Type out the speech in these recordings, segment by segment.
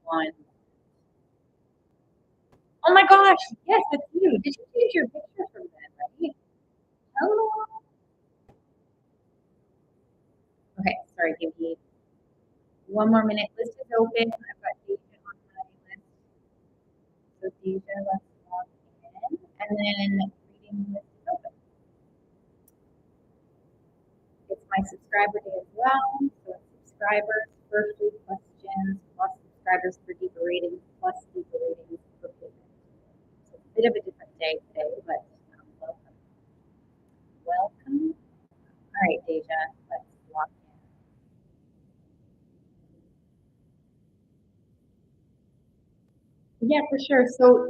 one. Oh my gosh, yes, that's you. Did you change your picture from then, right? Hello. Okay, sorry, give me one more minute. List is open. I've got Deja on my list. So Deja, let's log in. And then reading list is open. It's my subscriber day as well. So subscribers, first week questions, plus subscribers for deeper ratings, plus deeper ratings for payment. So it's a bit of a different day today, but welcome. Welcome. All right, Deja, let's log in. Yeah, for sure. So,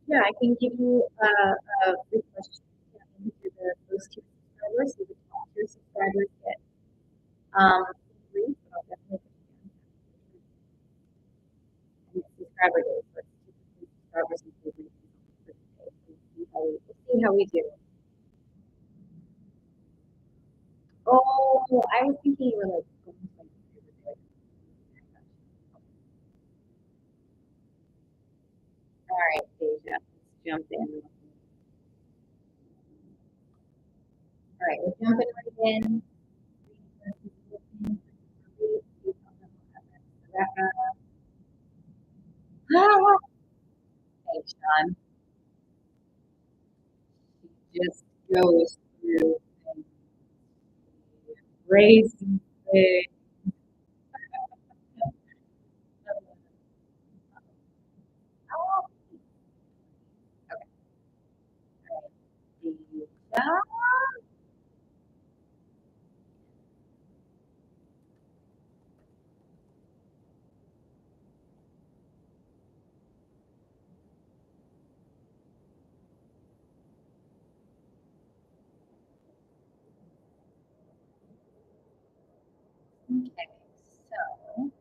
yeah, I can give you a free question. Yeah, maybe to the first two subscribers. So the top tier subscribers get free. So I'll definitely put you down and subscriber days. Let's keep the subscribers and free for today. We'll see how we do. Oh, I was thinking you were like going to like favorite day. All right, Deja, let's jump in. All right, we're jumping right in. Thanks, Sean. She just goes through and raises it. Oh, okay. Deja. Okay, so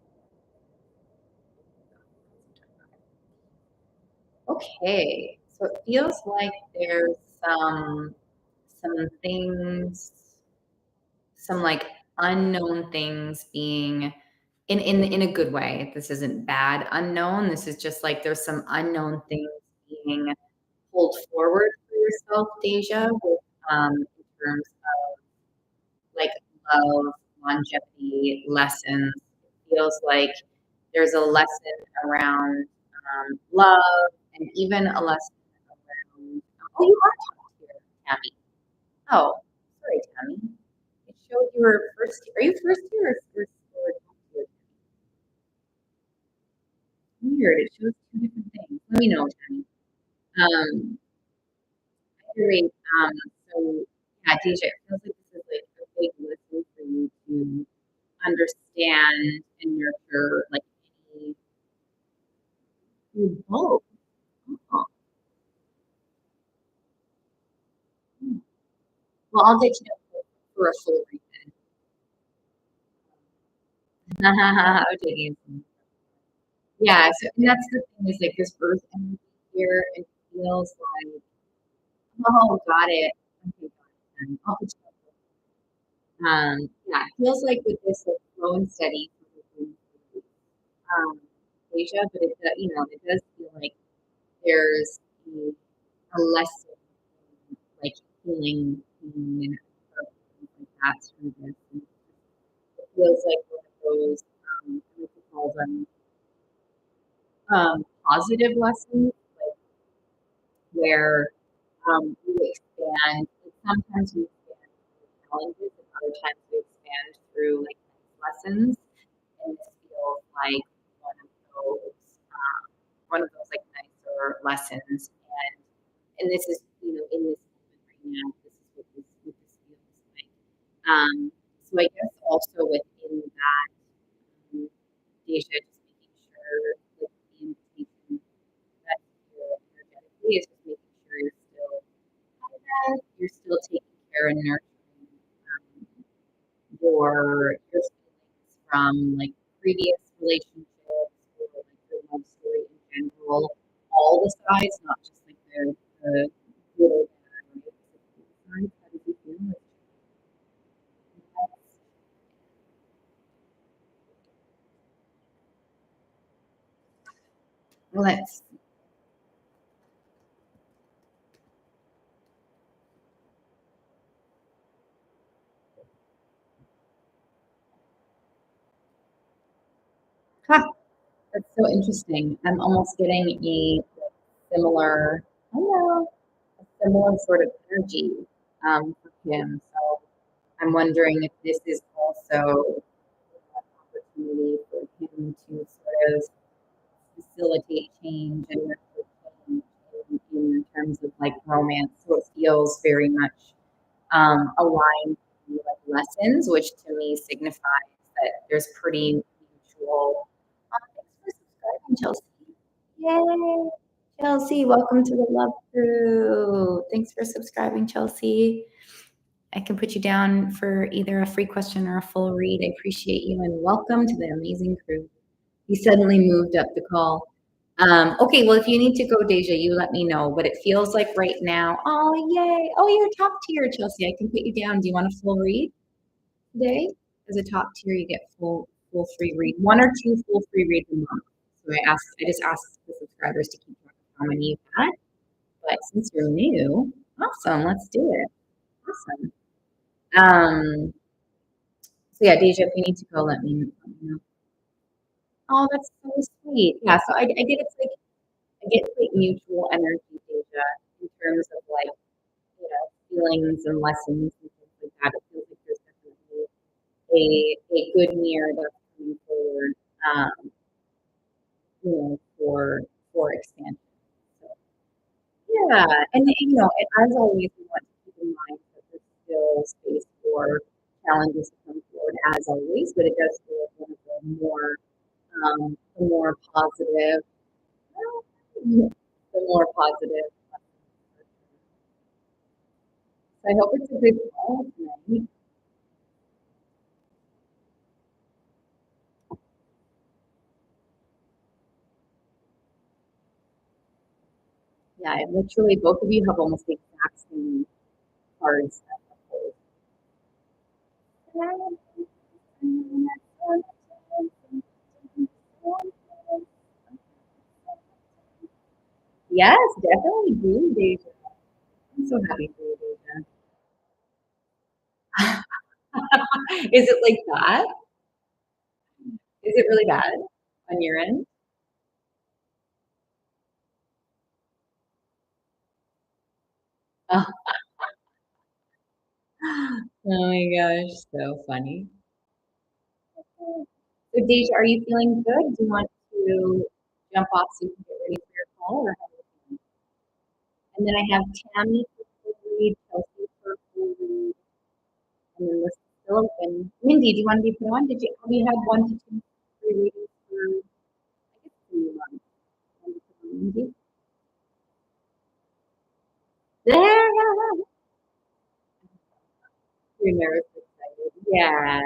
okay, so it feels like there's some things, some like unknown things being in a good way. This isn't bad unknown. This is just like there's some unknown things being pulled forward for yourself, Deja, with in terms of like love, longevity, lessons. It feels like there's a lesson around love and even a lesson around, oh, you are top tier, Tammy. Oh, sorry, Tammy. It showed you were first. Are you first year or top tier? Weird. It shows two different things. Let me know, Tammy. Um, anyway, so yeah, DJ, it feels like this is like a big lesson for you to understand and nurture like any through both. Oh, hmm. Well, I'll let you know for a full reason. I'm taking some. Yeah, so and that's the thing is like this earth energy here, it feels like, oh, got it. Okay, got it. I'll put yeah, it feels like with this like slow and steady Asia, but it does, it does feel like there's a lesson in, like healing and things like that through this. And it feels like one of those, what we call them, positive lessons, like where we expand. Like sometimes we expand through challenges, and other times we expand through like lessons. And this feels like one of those, one of those like nicer lessons. And this is, in this moment right now, this is what this feels like. So I guess also within that, Deja, just making sure that the invitation that energetically is just making sure you're still present, you're still taking care and nurturing your feelings from like previous relationships or like your love story in general, all the sides, not just like the good or bad, right? It's like all sides. How did you feel? Like, let's huh, that's so interesting. I'm almost getting a similar, hello, a similar sort of energy for him. So I'm wondering if this is also an opportunity for him to sort of facilitate change and nurture change in terms of like romance. So it feels very much aligned to like lessons, which to me signifies that there's pretty mutual. Thanks for subscribing, Chelsea. Yay! Chelsea, welcome to the Love Crew. Thanks for subscribing, Chelsea. I can put you down for either a free question or a full read. I appreciate you and welcome to the amazing crew. You suddenly moved up the call. Okay, well, if you need to go, Deja, you let me know. But it feels like right now, oh, yay. Oh, you're top tier, Chelsea. I can put you down. Do you want a full read today? As a top tier, you get full free read. One or two full free reads a month. So I just asked the subscribers to keep track of how many you got. But since you're new, awesome. Let's do it. Awesome. So yeah, Deja, if you need to go, let me know. Oh, that's so sweet. Yeah, so I get I get like mutual energy, Deja, in terms of like, feelings and lessons and things like that. It feels like there's definitely a good mirror that's coming forward, for expansion. So yeah, and as always, we want to keep in mind that there's still space for challenges to come forward, as always, but it does feel like one of the more positive, the more positive. So I hope it's a good call tonight. Yeah, literally both of you have almost the exact same cards. Yes, definitely do, Deja. I'm so happy for you, Deja. Is it like that? Is it really bad on your end? Oh, oh my gosh, so funny. So, Deja, are you feeling good? Do you want to jump off so you can get ready for your call? Or how are you feeling? And then I have Tammy for full read, Chelsea for full read, and then list is still open. Mindy, do you want to be put on? Have you had 1 to 2 free readings for, I guess, 3 months? Want to put on Mindy? There! You're nervous, excited. Yeah.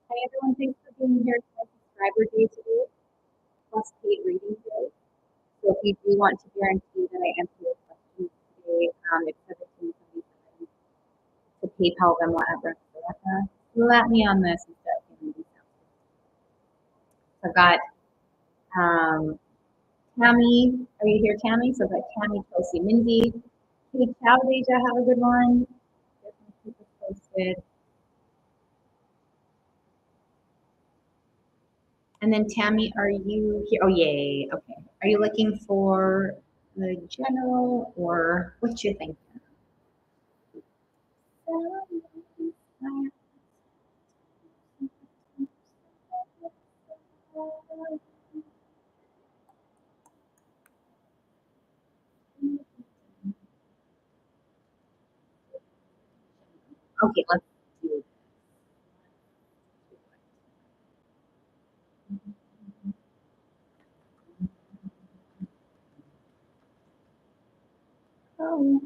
Hi, everyone. Thanks for being here. It's my subscriber day today, plus paid reading day. So if you do want to guarantee that I answer your questions today, it's 1777 to PayPal them at Rebecca. Let me on this instead of giving you So I've got um, Tammy. Are you here, Tammy? So I've got Tammy, Chelsea, Mindy. Hey, ciao, Deja. Have a good one. Definitely keep us posted. And then Tammy, are you here? Oh, yay. Okay. Are you looking for the general or what you think? Okay, let's do oh.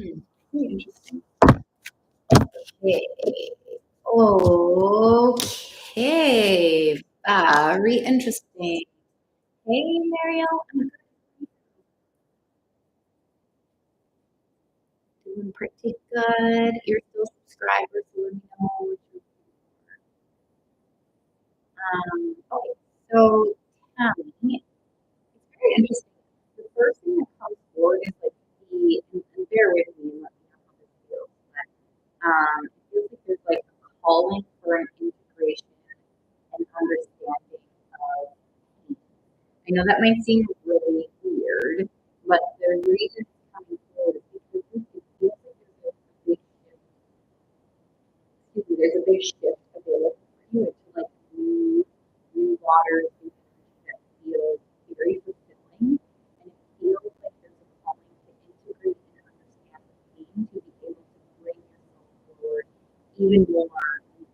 Very interesting. Okay. Okay. Very interesting. Hey, Mariel. I'm doing pretty good. You're still subscribers, so let me know what you okay. So tell me, it's very interesting. The first thing that comes forward is like and bear with me and let me know how this feels. But it feels like there's like a calling for an integration and understanding of pain. I know that might seem really weird, but the reason it's coming forward is because it feels like there's a big shift, excuse me, there's a big shift available for you into like new waters, new energy that feels very fulfilling. And it feels like there's a calling to integrate and understand the pain to be able to bring yourself forward even more and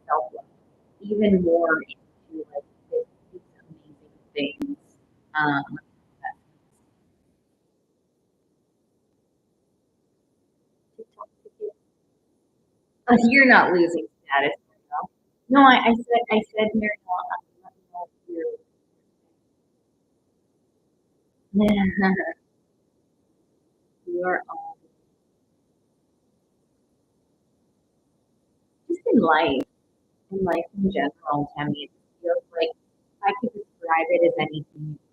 self-love, even more into like these amazing things. That TikTok ticket. You're not losing status. No, I said you're not. Let me know if you're just in life in general, Tammy, it feels like if I could describe it as anything, it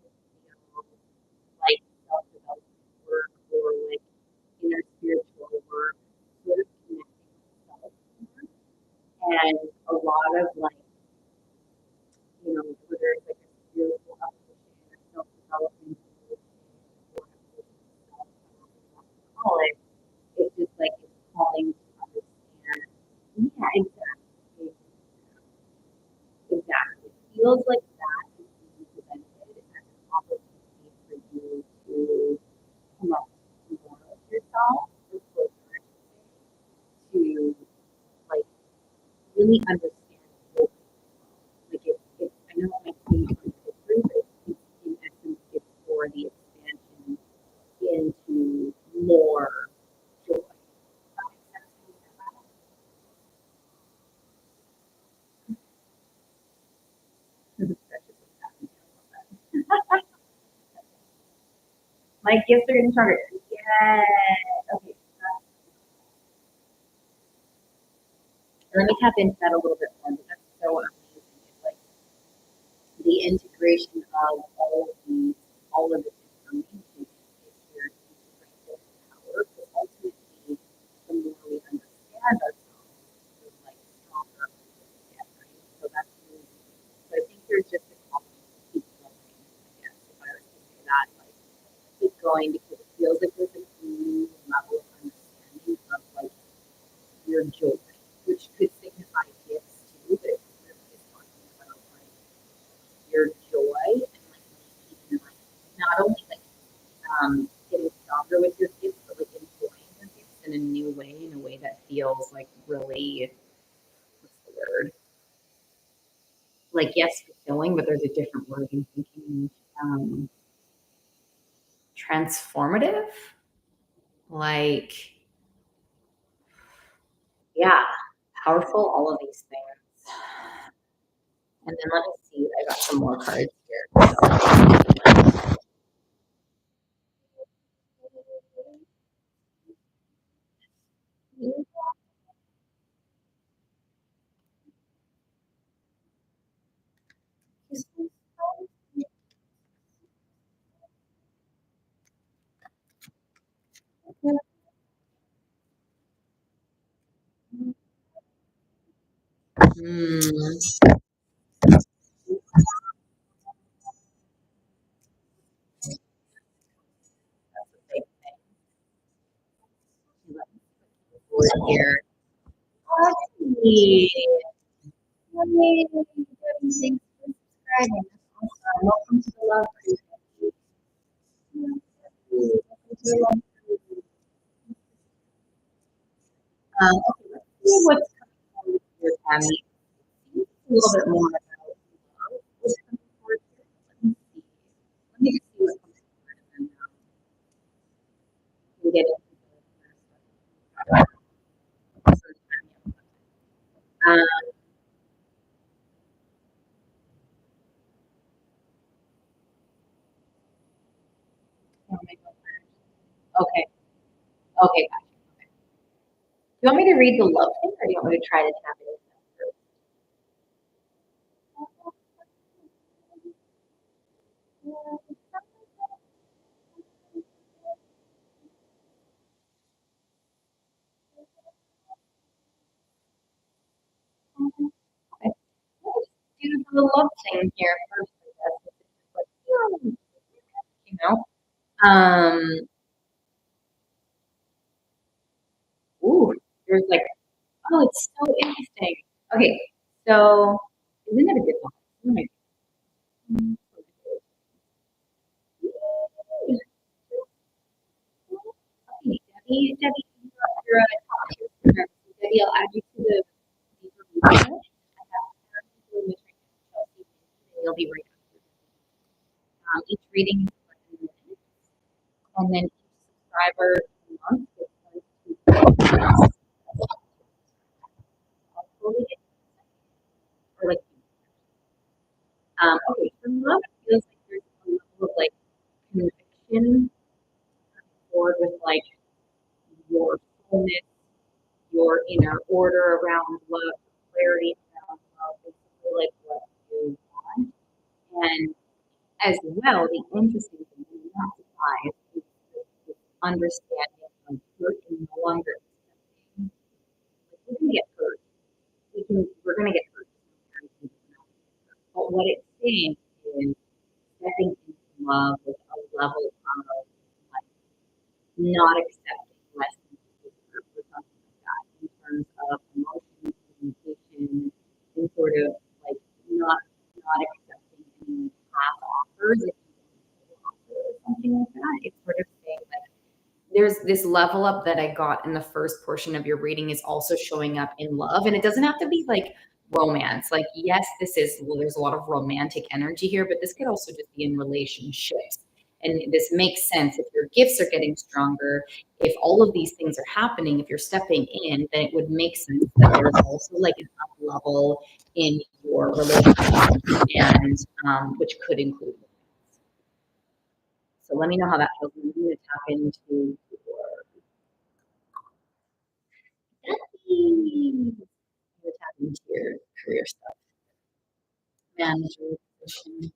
feels like self-development work or like inner spiritual work, sort of connecting with self more. And a lot of like, whether it's like a spiritual evolution or self-development or evolution of self, however you want to call it, it's just like it's calling to understand. Yeah, exactly. Exactly. It feels like that is being presented as an opportunity for you to connect more with yourself, or closer, I should say, to like really understand yourself. Like I know it might seem contradictory, but in essence, it's for the expansion into more joy. That makes sense to you? That's just what's happening. I love that. My gifts are getting stronger. Yeah. Okay. Let me tap into that a little bit more because that's so amazing. It's like the integration of all of this information is here to bring this power. Because ultimately, the more we understand ourselves, the like stronger we get, right? So that's really, so I think there's just a calling to keep going. I guess if I was to say that, like keep going because it feels like there's a new level of understanding of like your joy, which could signify gifts too, but it really is talking about like your joy and like making like not only like getting stronger with your gifts, but like enjoying your gifts in a new way, in a way that feels like really what's the word? Like yes, fulfilling, but there's a different word I'm thinking. Um, Transformative, like yeah, powerful. All of these things. And then let me see. I got some more cards here. Mm, that's a big thing. Let me put the board here. Hey, hey, thanks for subscribing. Awesome. Welcome to the Love Crew. Welcome to the Love Crew. Okay, let's see what's coming forward here, Tammy. A little bit more about what's coming forward here. Let me see. Let me just see what comes forward and then we can get into the first Um, oh my God. Okay. Okay. Gotcha. Okay. Do you want me to read the love thing, or do you want me to try to tap it in first? Okay. Let's do the love thing here first, I guess. Like, you know. Ooh, there's like, oh, it's so interesting. Okay, so isn't it a good one? Oh my goodness. Okay, Debbie, you're a top tier student. Debbie, I'll add you to the deeper research. I have parents who are in the training with Chelsea, and you'll be right after. Each reading is 11 minutes, and then each subscriber a month is going to fully get or like okay, for love it feels like there's a level of like conviction forward with like your fullness, your inner order around love, clarity around love, basically like what you want. And as well, the interesting thing, I'm not surprised, is this understanding of hurt and no longer accepting. Like, we're gonna get hurt. We're gonna get hurt. But what it's saying is stepping into love with a level of like not accepting less than you deserve or something like that in terms of emotions, communication, and sort of like not accepting any half offers if you don't offer or something like that. It's sort of saying like there's this level up that I got in the first portion of your reading is also showing up in love. And it doesn't have to be like romance. Like, yes, this is, well, there's a lot of romantic energy here, but this could also just be in relationships. And this makes sense if your gifts are getting stronger, if all of these things are happening, if you're stepping in, then it would make sense that there's also like an up level in your relationship, and which could include. So let me know how that feels. I'm going to tap into your Yay! You're tapping into your career stuff, manager position,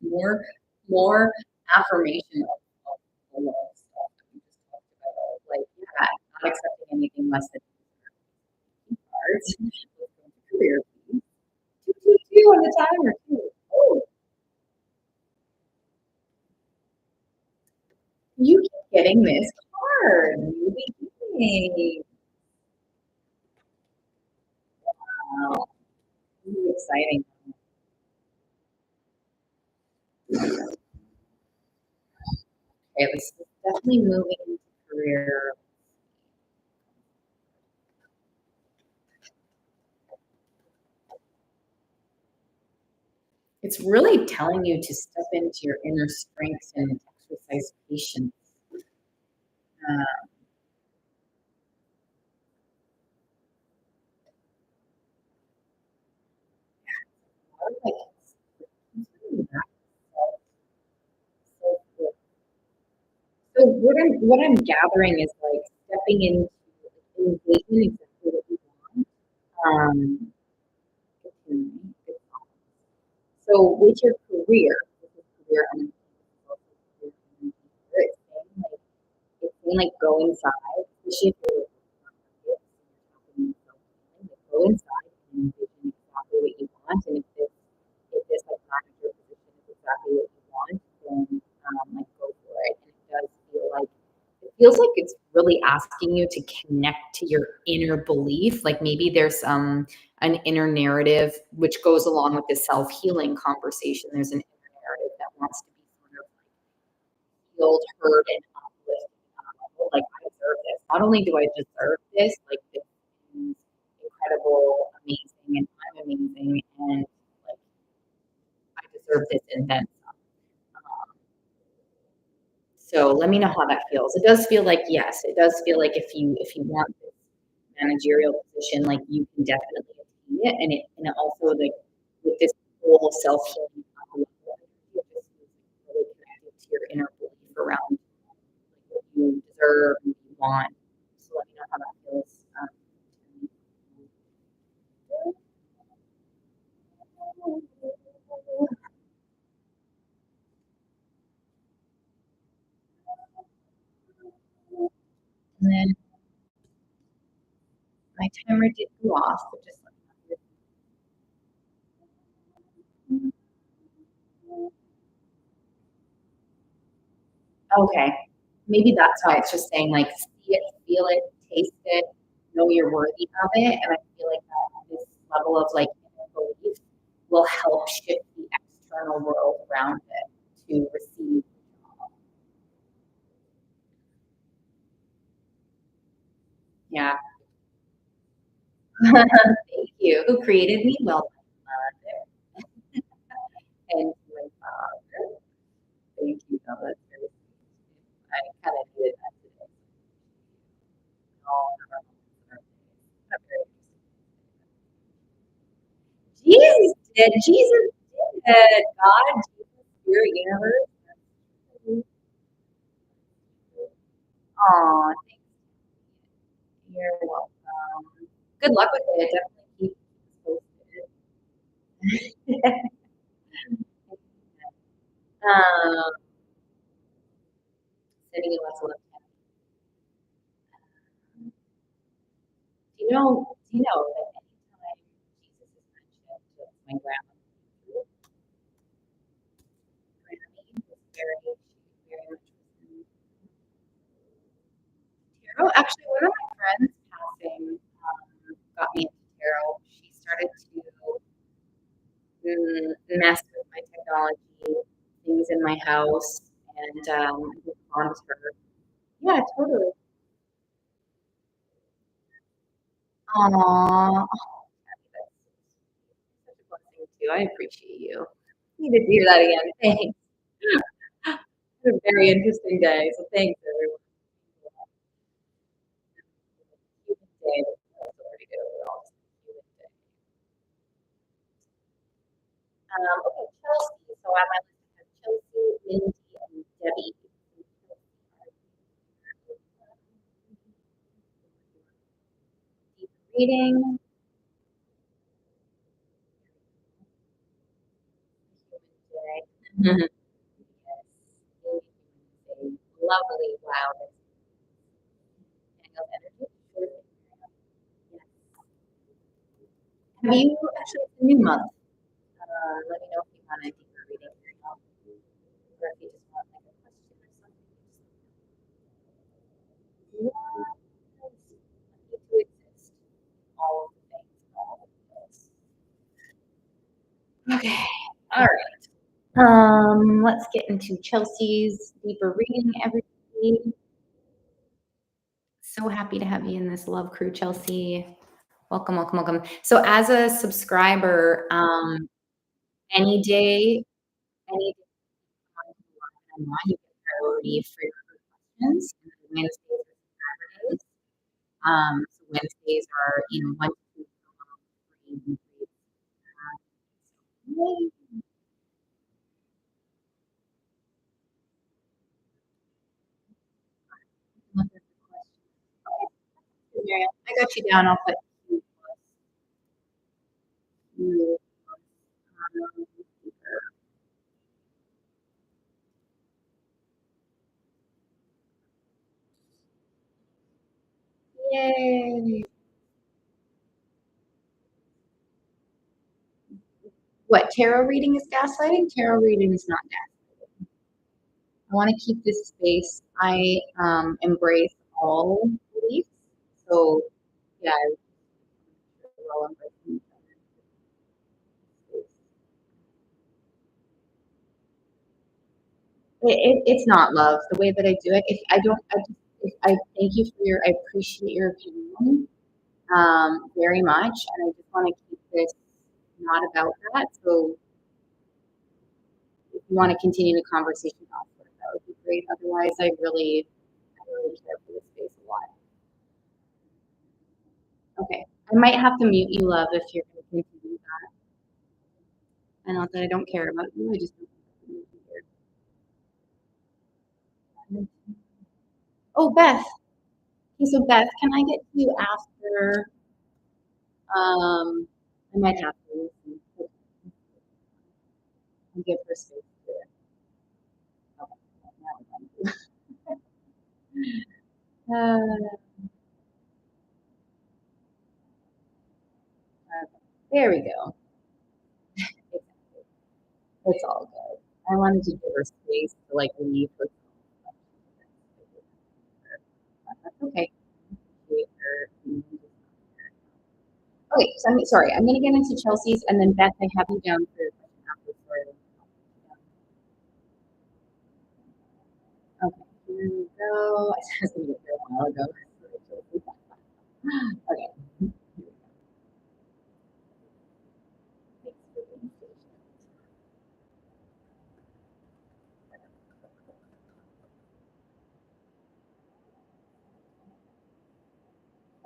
more more affirmation of the love stuff that we just talked about. Like, yeah, not accepting anything less than cards. Let's go to career. Please. Two, two, two on the timer too. Oh, you keep getting this card. New beginning. Wow, this is exciting. Okay, this is definitely moving into career. It's really telling you to step into your inner strengths and exercise patience. Uh, like, so what I'm gathering is like stepping into engagement exactly what you want. Um, so with your career, with your career and it's saying like go inside, especially if go inside and envision exactly what you want. And if this like manager position is exactly what you want, then like go for it. And it does feel like it feels like it's really asking you to connect to your inner belief. Like maybe there's an inner narrative which goes along with this self healing conversation. There's an inner narrative that wants to be sort of healed, heard, and uplifted. Like I deserve this. Not only do I deserve this, like this is incredible, amazing, and I'm amazing, and like I deserve this and then some. Um, So let me know how that feels. It does feel like yes, it does feel like if you want this managerial position, like you can definitely attain it, and it also like with this whole self healing, it just feels really connected to your inner belief around like what you deserve and what you want. So let me know how that feels. And then my timer did go off, but just let me know. Okay. Maybe that's why it's just saying like see it, feel it, taste it, know you're worthy of it. And I feel like that this level of like inner belief will help shift the external world around it to receive. Yeah. Thank you. Who created me? Well, my mother and my father. Thank you. No, that's very sweet. I kind of needed that today. All of our moments in our days. That's very Jesus did. Jesus did. God, Jesus, Spirit, universe. Aw, thanks. You're welcome. Good luck with it. Definitely keep us posted. Sending you lots of love. Do you know that anytime Jesus is mentioned, just my grandma, Grammy was very much tarot. Actually, one of my friends passing got me into tarot. She started to mess with my technology, things in my house, and respond to her. Yeah, totally. Aww. That's such a blessing too. I appreciate you. Needed to hear that again. Thanks. It's a very interesting day. So thanks everyone. Human day. That's pretty good overall. Human day. Okay, Chelsea. So on my list I have Chelsea, Mindy, and Debbie. Deep reading. Human day. Yes. Lovely. Wow. Daniel's energy. Yes. Have you actually, it's a new month. Let me know if you want a deeper reading for your health, or if you just want like a question or something. What does need to exist? All of the things, all of this. Okay. All right. Let's get into Chelsea's deeper reading, everybody. So happy to have you in this love crew, Chelsea. Welcome, welcome, welcome. So as a subscriber, any day, any day you get priority for your questions. And then Wednesdays and Saturdays. So Wednesdays are, one to two, three, and three. Yay. Look at the questions. Okay, Miriam, I got you down. I'll put Q plus Q plus, deeper. Yay. What, tarot reading is gaslighting? Tarot reading is not gaslighting. I want to keep this space. I embrace all beliefs. So, yeah, we're all embracing each other. It's not love the way that I do it. If I don't, I thank you for I appreciate your opinion very much, and I just want to keep this not about that. So if you want to continue the conversation, that would be great. Otherwise, I really care for the space a lot. Okay. I might have to mute you, love, if you're going to continue that. And not that I don't care about you, I just don't want to mute you here. Oh, Beth. Okay, so Beth, can I get to you after? I might have to and give her space to it. Okay, now there we go. It's all good. I wanted to give her space to like leave her. That's okay. Okay, so sorry. I'm gonna get into Chelsea's, and then Beth, I have you down for a question after. Okay, here we go. I was gonna get there a while ago. Okay.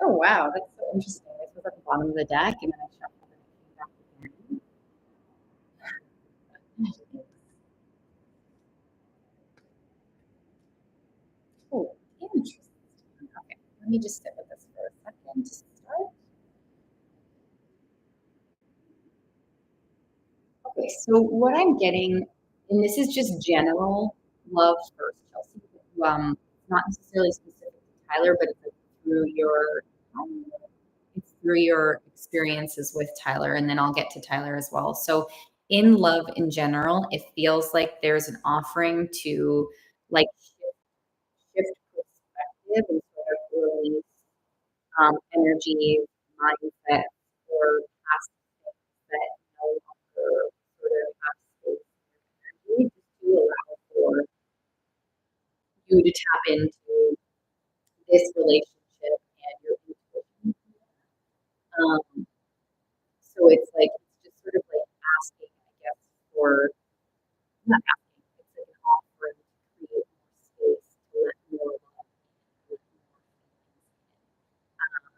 Oh wow, that's so interesting. This was at the bottom of the deck, and then I shuffled it and came back again. Oh, interesting. Okay, let me just sit with this for a second to start. Okay, so what I'm getting, and this is just general love first, Chelsea. Not necessarily specific to Tyler, but um, it's through your experiences with Tyler, and then I'll get to Tyler as well. So in love in general, it feels like there's an offering to like shift perspective and sort of release energy, mindset, or past things that no longer sort of have space for energy, just to allow for you to tap into this relationship and your intuition. Um, so it's just sort of like asking, I guess, for not asking, it's like an offering to create more space, to let more love in, let more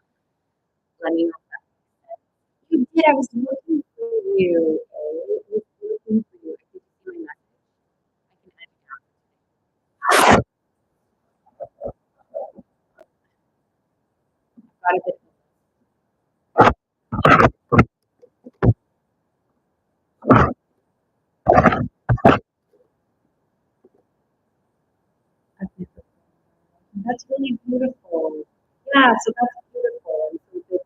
feelings in. Let me know if that makes sense. You did. I was looking for you. I was looking for you. I could see my message. I can edit it out. Got a bit. That's really beautiful. Yeah, so that's beautiful. And so it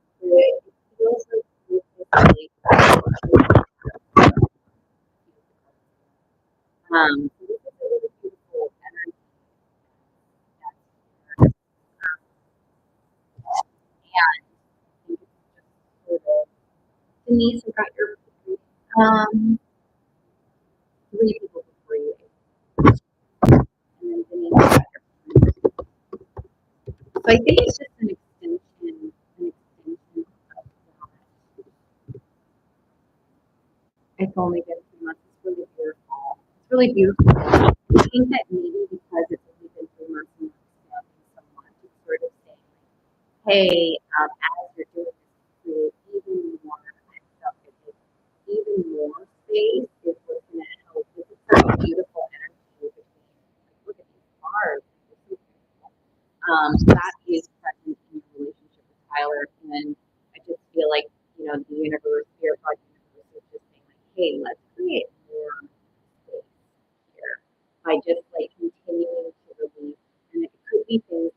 feels like this is really so this is a really beautiful energy that's here. And I think it's just sort of Denise, I got your um three people before you. And then Denise got your so I think it's just an extension of that. It's only been 2 months. It's really beautiful. It's really beautiful. I think that maybe because it's only been 3 months and you're expanding so much, it's sort of saying, hey, as you're doing this, create even more stuff, even more space is what's going to help. This is such a beautiful energy between, like, look at these cards. It's so beautiful. That is present in your relationship with Tyler. And I just feel like, the universe, spirit God universe is just saying like, hey, let's create more space here by just like continuing to release. And it could be things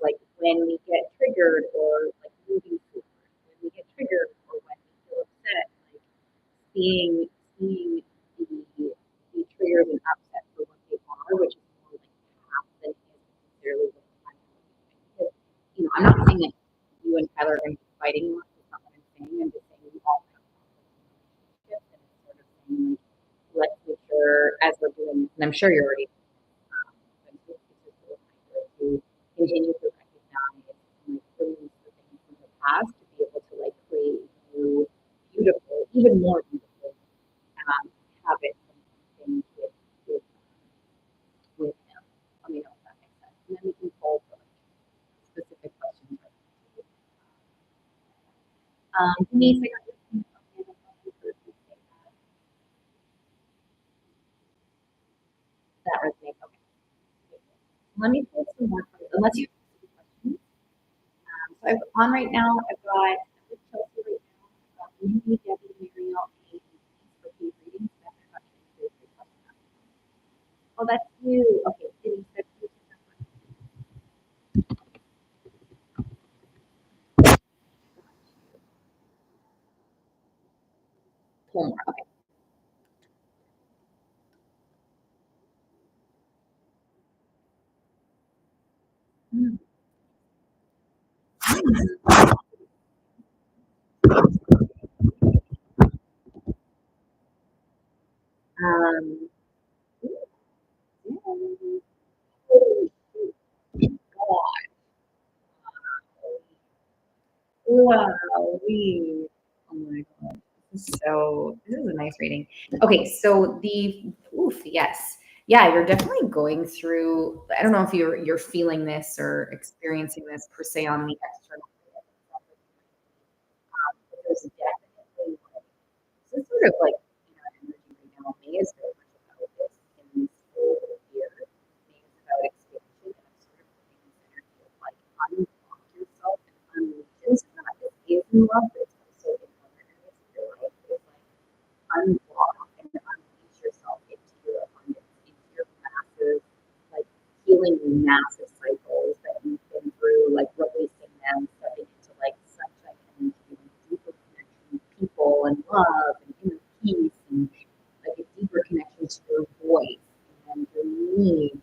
like when we get triggered or like moving forward, when we get triggered or when we feel upset, like seeing the triggers and upset for what they are, which is more like past than it is necessarily what I'm doing. Because, I'm not saying that you and Tyler are going to be fighting much. That's not what I'm saying. I'm just saying we all have relationships and it's sort of saying like, let's make sure as we're doing this, and I'm sure you're already but it's just a reminder to continue to recognize and like release the things from the past to be able to like create new, beautiful, even more beautiful habits and things with Denise, I got your pink up here. That resonates. Okay. Let me pull some more questions. Unless you have questions. So I've on right now, I've got with Chelsea right now. Mindy, Debbie, Mariel, and for case readings. That's a question. Oh, that's you. Okay, Denise, that's you. Pull more. Okay. Hmm. Um, God, wow, we. Oh my God. This is a nice reading. Okay, so yes. Yeah, you're definitely going through, I don't know if you're feeling this or experiencing this per se on the external, but there's definitely so sort of like, energy right now. May is very much about this in this whole year. May is about expansion and sort of putting this energy of like unlock yourself and unleash. It's not just is in love, but it's also in other areas of your life. It's like unblock and unleash yourself into your abundance, into your massive, like healing massive cycles that you've been through, like releasing them, stepping into like sunshine energy and deeper connection with people and love and inner peace and like a deeper connection to your voice and your needs.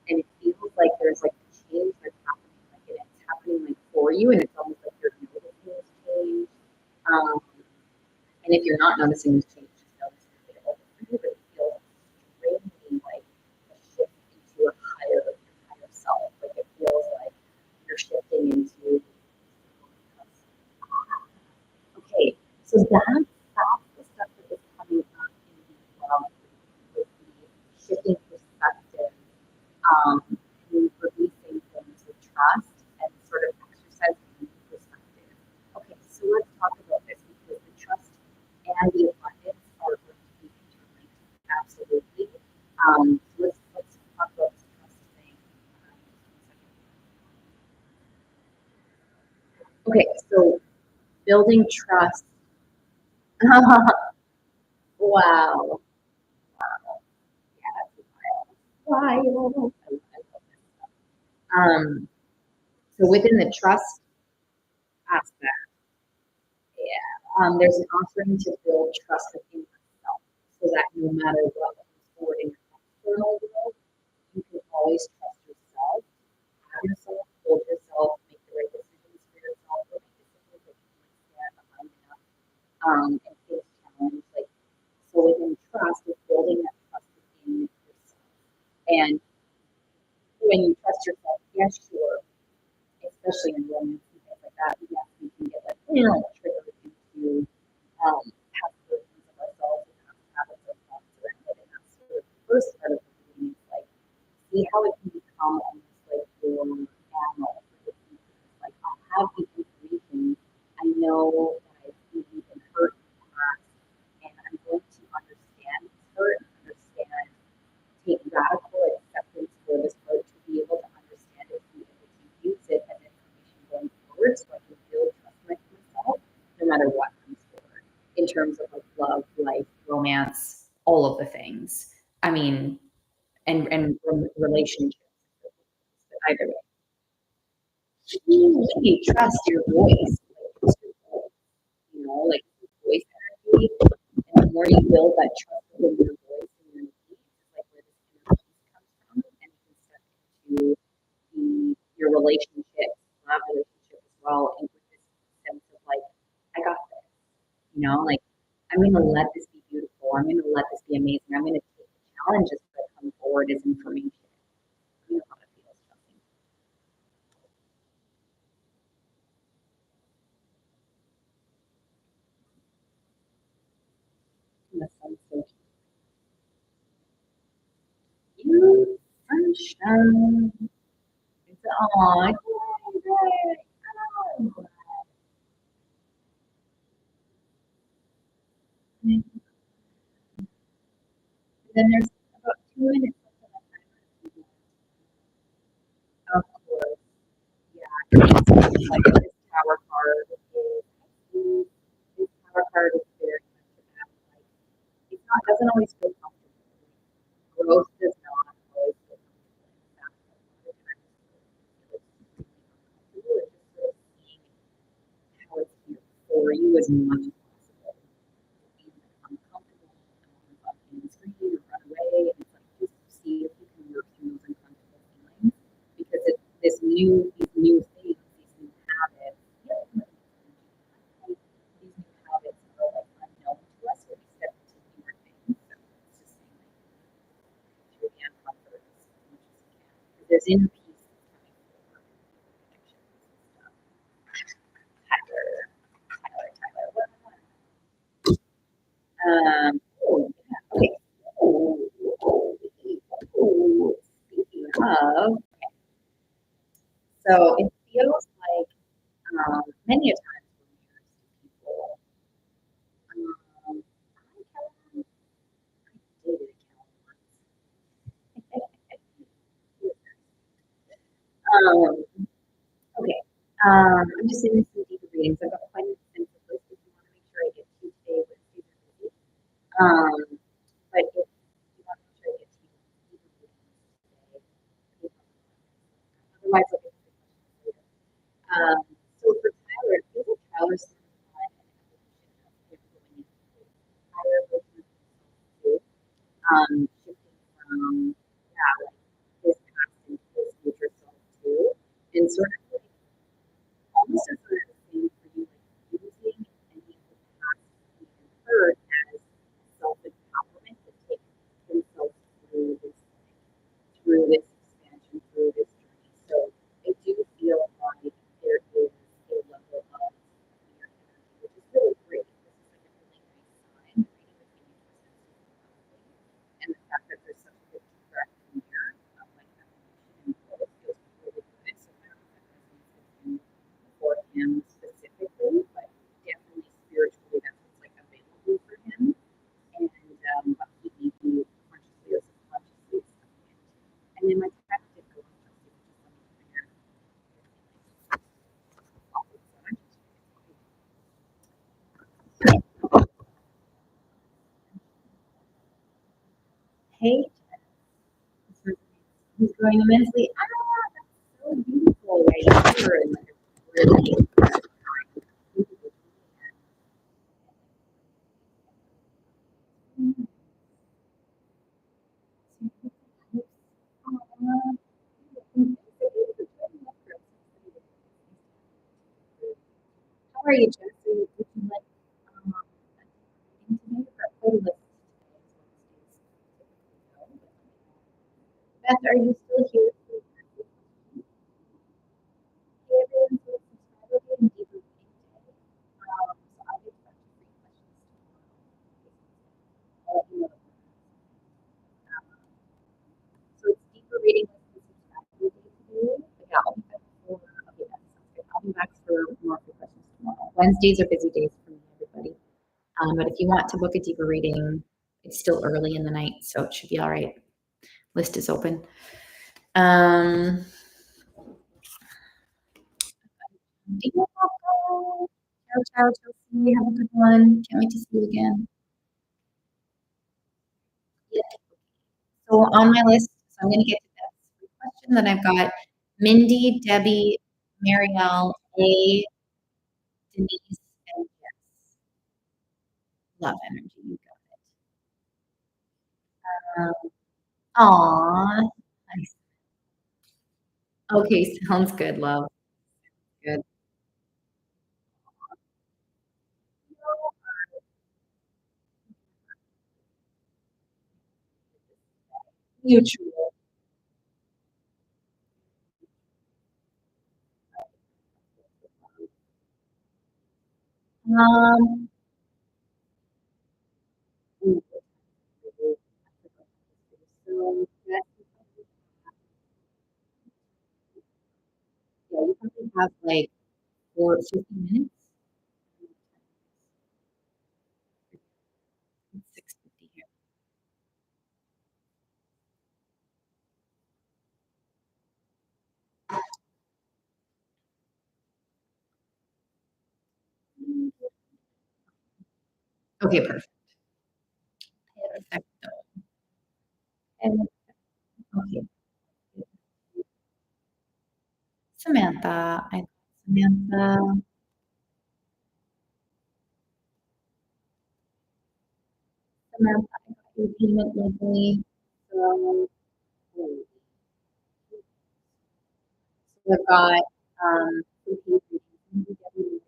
And it feels like there's like a change that's happening, like and it's happening like for you, and it's almost like you're noticing this change. Um, and if you're not noticing this change, just notice it over you, but it feels extremely like a shift into a higher self. Like it feels like you're shifting into. Okay, so that's the stuff that is coming up in the with the shifting perspective, um, and releasing things with trust and sort of exercising perspective. Okay, so let's talk about this because the trust and the abundance are going to be interlinked. Absolutely. Let's talk about this trust thing. Okay, so building trust. Wow. Yeah, that's wild. Wild. I love this. So within the trust aspect, yeah, there's an offering to build trust within yourself so that no matter what comes forward in your external world, you can always trust yourself, have yourself, hold yourself, make the right decisions for yourself, or make decisions that you can stand behind enough and face challenge. Like so within trust is building that trust within yourself. And when you trust yourself, yes, sure, especially in romance and things like that, yes, we can get like, triggered into past versions of ourselves and past habits or thoughts around it. And that's sort of the first part of the reading is like, see how it can become almost like your manual for the future. Like, I'll have the information. I know that I've maybe been hurt in the past, and I'm going to understand this hurt and understand, take radical acceptance for this hurt to be able to understand it, to be able to use it as information going forward so I can build trust with myself no matter what comes forward in terms of like love, life, romance, all of the things. I mean, and relationships. But either way, you really trust your voice. Like, like voice energy. And the more you build that trust within your voice and your needs, like where this inner peace comes from, and you can step into your relationship, love relationship as well, and with this sense of like, I got this. Like I'm gonna let this be beautiful. I'm gonna let this be amazing. I'm gonna take the challenges that come forward as information. How it feels, trusting. That sounds so cute. Sunshine. It's aw, yay, yay. Oh. then there's about 2 minutes left on the timer. Of course. Yeah. Like this tower card is this tower card is very much about like it's not doesn't always feel comfortable. Growth does not always feel comfortable. In fact, a lot of times it feels really uncomfortable. It's just sort of seeing how it's here for you as much as possible. Being uncomfortable and want to scream or run away, and it's like just see if you can work through those uncomfortable feelings because it's this these new things, these new habits. Yeah, these new habits are like unknown to us when we step into newer things. So it's just saying like through the uncomfort as much as you can. Because there's inner peace that's coming forward in connections and stuff. Tyler, what? Yeah, okay. Speaking of, so it feels like many a times when we people, um, I dated a cat once. Okay. I'm just doing some deeper readings. I've got quite an extensive list if you want to make sure I get to today with super busy. But if you want to make sure I get to deeper readings today, otherwise I'll get to the questions later. Um, so for Tyler, it feels like Tyler's on an evolution of him going into higher version of himself too. Shifting from yeah, like his past into his future self too. And sort of like almost as a thing for you, like using any of the past even heard as self-empowerment to take himself through this expansion, through this journey. So I do feel like there is a level of clear energy, which is really great. This is like a really nice sign. And the fact that there's such a good track from here of like evolution and growth feels really good. So I don't know if that resonates with you for him specifically, but definitely spiritually that's what's like available for him. And what he may be consciously or subconsciously stepping into. And then my cat did go on Chelsea, which is funny to hear. Hey, he's growing immensely. Ah, that's so beautiful right here. And like a really how are you, Jess? Would you like a reading today? Or a playlist today? Beth, are you still here? Hey, everyone, so subscribe and deeper reading today. So I'll get back to free questions tomorrow. I'll let you know. So it's deeper reading with the subscribe today. But yeah, I'll be back for okay, that sounds good. I'll be back for more free questions tomorrow. Wednesdays are busy days for me, everybody. But if you want to book a deeper reading, it's still early in the night, so it should be all right. List is open. Um, Ciao, ciao, Chelsea. Have a good one. Can't wait to see you again. Yeah. So on my list, so I'm going to get to that question. Then I've got Mindy, Debbie, Marielle, A, Denise, and Jess. Love energy. You got it. Aw. Nice. Okay, sounds good, love. Good. Mutual. Um, ooh, so that yeah, you probably have like 50 minutes. 6:50 here. Okay, perfecto. And okay, Samantha, Samantha, Samantha, I got your payment legally. So, so I've got two pages, BWA,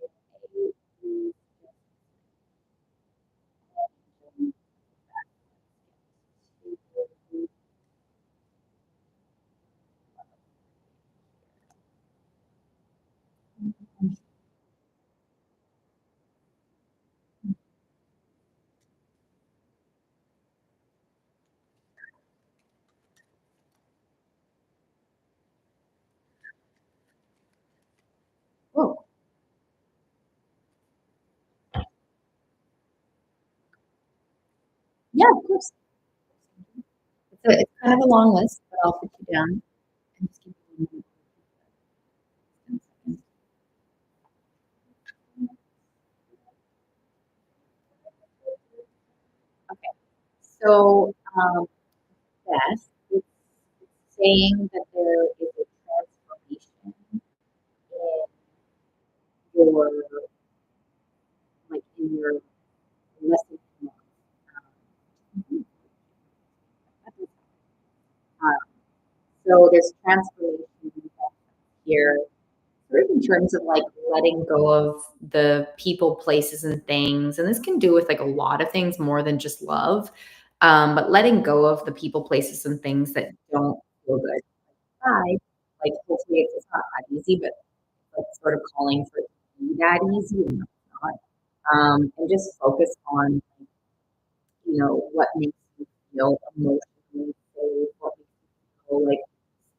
oh, yeah, of course. It's kind of a long list, but I'll put you down and just give you 1 second. Okay. So, Beth, it's saying that there is a transformation in your, like, in your lesson month. Um, um, so there's transformation here, sort of in terms of like letting go of the people, places, and things. And this can do with like a lot of things more than just love. But letting go of the people, places, and things that don't feel good. Hi. Like hopefully it's not that easy, but like sort of calling for it to be that easy and it's not. And just focus on, what makes you feel emotionally safe, what makes you feel like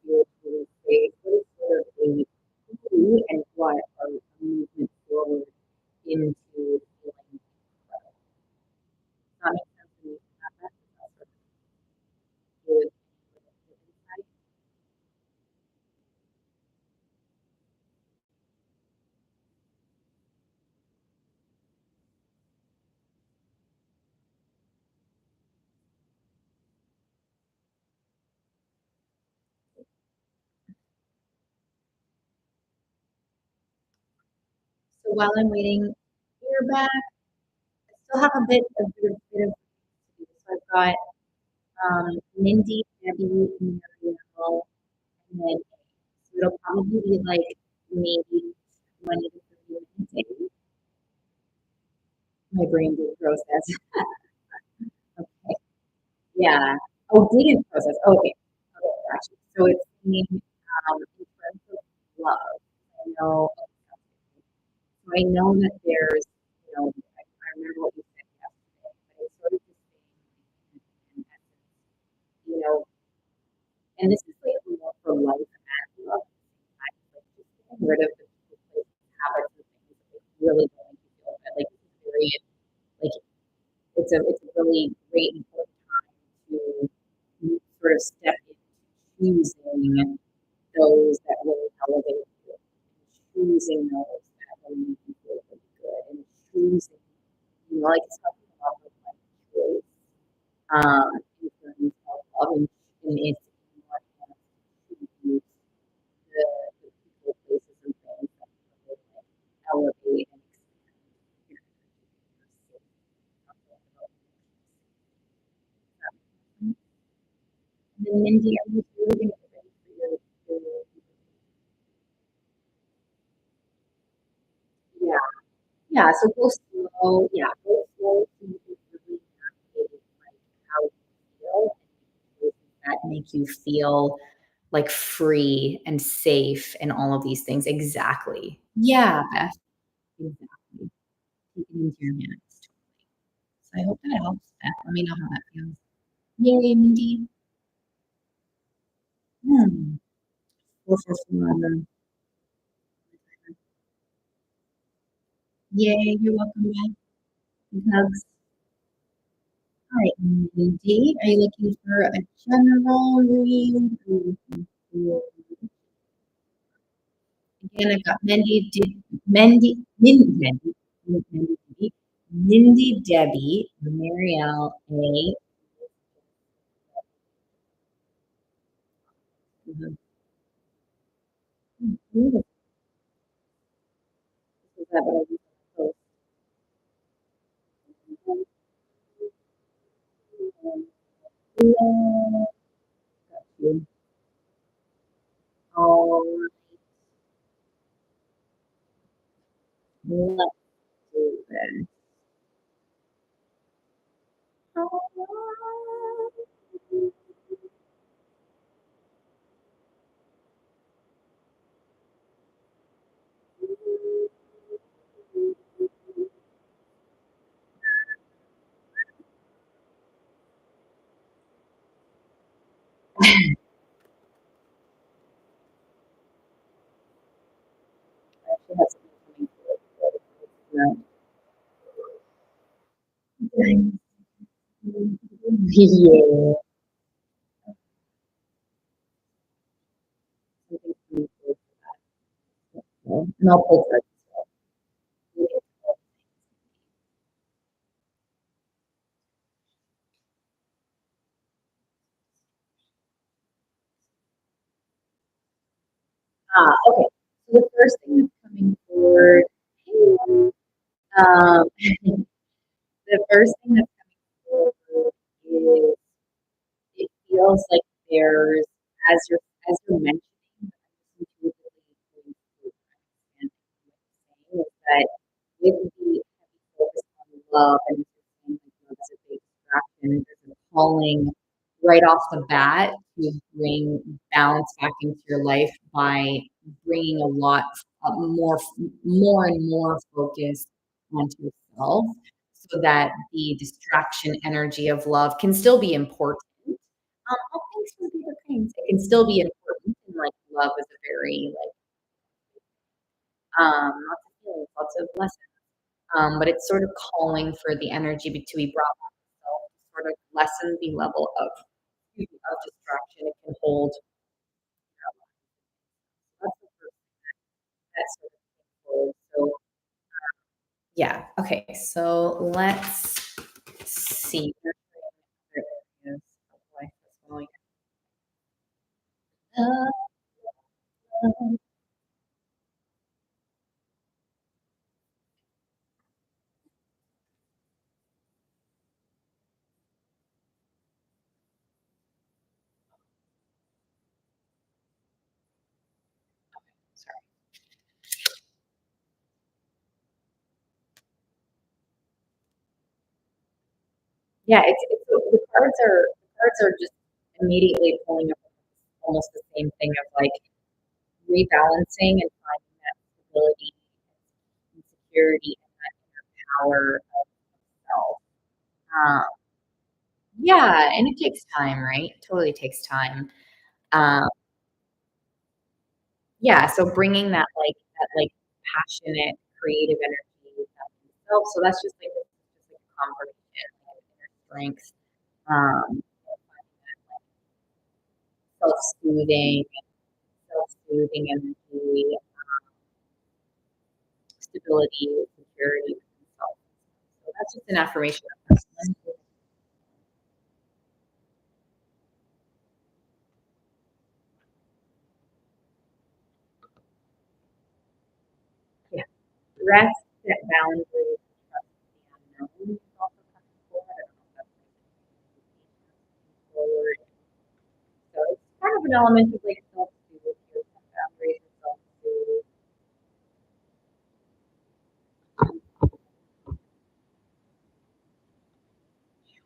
spiritually safe, what is sort of a you and what are a movement forward into feeling better. Does that make sense to you? That sort of good insight. So while I'm waiting to hear back, I still have a bit of so I've got Mindy, Debbie, Marielle, and then so it'll probably be like maybe 20 to 30 minutes in. My brain did process. Okay. Yeah. Oh, didn't process. Okay. Okay, gotcha. So it's meaning in terms of love. I know so I know that there's, I remember what you said yesterday, but it's sort of just saying in essence, you know, and this is like more for life and love. Like just getting rid of the habits and things that really don't make you feel good. Like it's very like it's a really great important time to sort of step into choosing those that really elevate you, choosing those that really make you feel really good, and choosing, like it's talking about like choice, in terms of love and it's more to choose the people, places, and things that really like elevate and expand your and then Mindy, are you really going to get ready for your yeah. Yeah, so go slow. Yeah, go slow so you can really navigate like how you feel and that make you feel like free and safe and all of these things. Exactly. Yeah, Beth. Exactly. Take it into your hands. So I hope that helps, Beth. Let me know how that feels. Yay, Mindy. Hmm. 4 4 4. Yay, you're welcome, Beth. Big hugs. All right, Mindy, are you looking for a general read? Are you looking for again, I've got Mendy, Mendy, Mendy, Mendy, Mindy Debbie, Marielle A. Mhm. Beautiful. Is that what I used to post? Love you. Oh, let's do this. I actually have something coming through, but it's not. Yeah. Something coming through for that. And I'll pull cards as well. Okay. So the first thing that's coming forward, um, the first thing that's coming forward is it feels like there's, as you're mentioning, I'm just intuitively going through and saying is that with the heavy focus on love and saying like love is a big distraction, there's a calling right off the bat to bring balance back into your life by bringing a lot more and more focus onto yourself so that the distraction energy of love can still be important. All things can be the things. It can still be important, and like love is a very like lots of feelings, lots of lessons. But it's sort of calling for the energy to be brought back to self, to sort of lessen the level of distraction it can hold. That's the first that's sort of forward. So yeah. Okay. So let's see. Other areas of life as well. Sorry. Yeah, it's the cards are just immediately pulling up almost the same thing of like rebalancing and finding that stability and security and that inner power of self. Um, yeah, and it takes time, right? Totally takes time. Um, yeah, so bringing that passionate, creative energy back to yourself. So that's just like a confirmation, like inner strength, self-soothing, self-soothing energy, stability, security within self. So that's just an affirmation of personal. Yeah. Rest, set boundaries, trust the unknown is also coming forward. I don't know if that's coming forward. So it's kind of an element of like self-soothe, your set boundaries and self-soothe.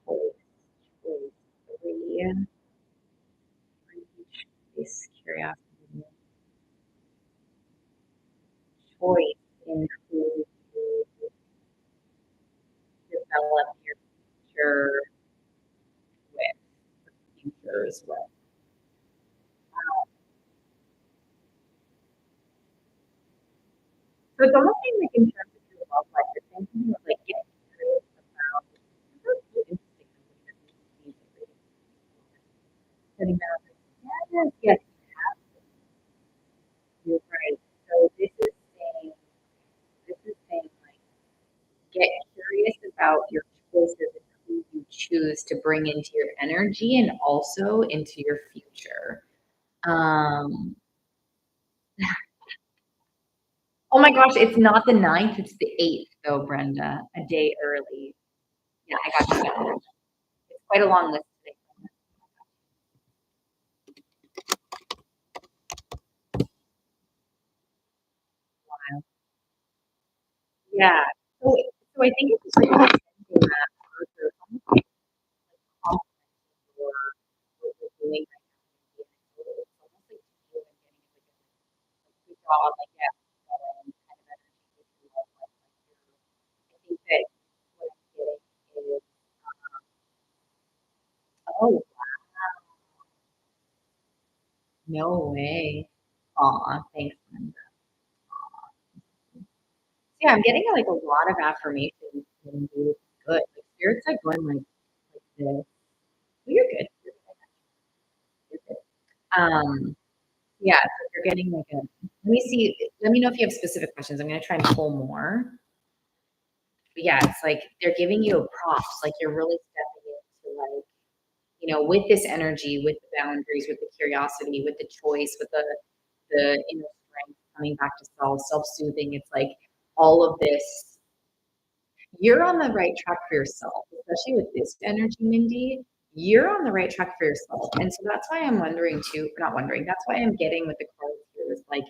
Choice, choice, three, choice, curiosity, choice in who you develop your future with, futures with. So it's almost like in terms of your love life, you're thinking of like getting curious about that's really interesting that setting boundaries. Yes, yes, you're right. So this is saying like get curious about your choices and who you choose to bring into your energy and also into your future. Um, oh my gosh, it's not the 9th, it's the 8th though, Brenda, a day early. Yeah, I got you. It's quite a long list today. Yeah. So I think it's really something that Arthur almost like compliments your what you're doing right now. It's almost like you and getting like good job, like yeah, and kind of energy with your love life. I think that what I'm getting is oh no way. Aw, thanks, Linda. Yeah, I'm getting like a lot of affirmations and really good. Like spirits like going like this. Well, you're good. You're good. Yeah, so if you're getting like a let me see, let me know if you have specific questions. I'm gonna try and pull more. But yeah, it's like they're giving you a props, like you're really stepping into like, with this energy, with the boundaries, with the curiosity, with the choice, with the inner strength coming back to self, self-soothing. It's like all of this you're on the right track for yourself, especially with this energy, Mindy. You're on the right track for yourself. And so that's why I'm wondering too, not wondering, that's why I'm getting with the cards here is like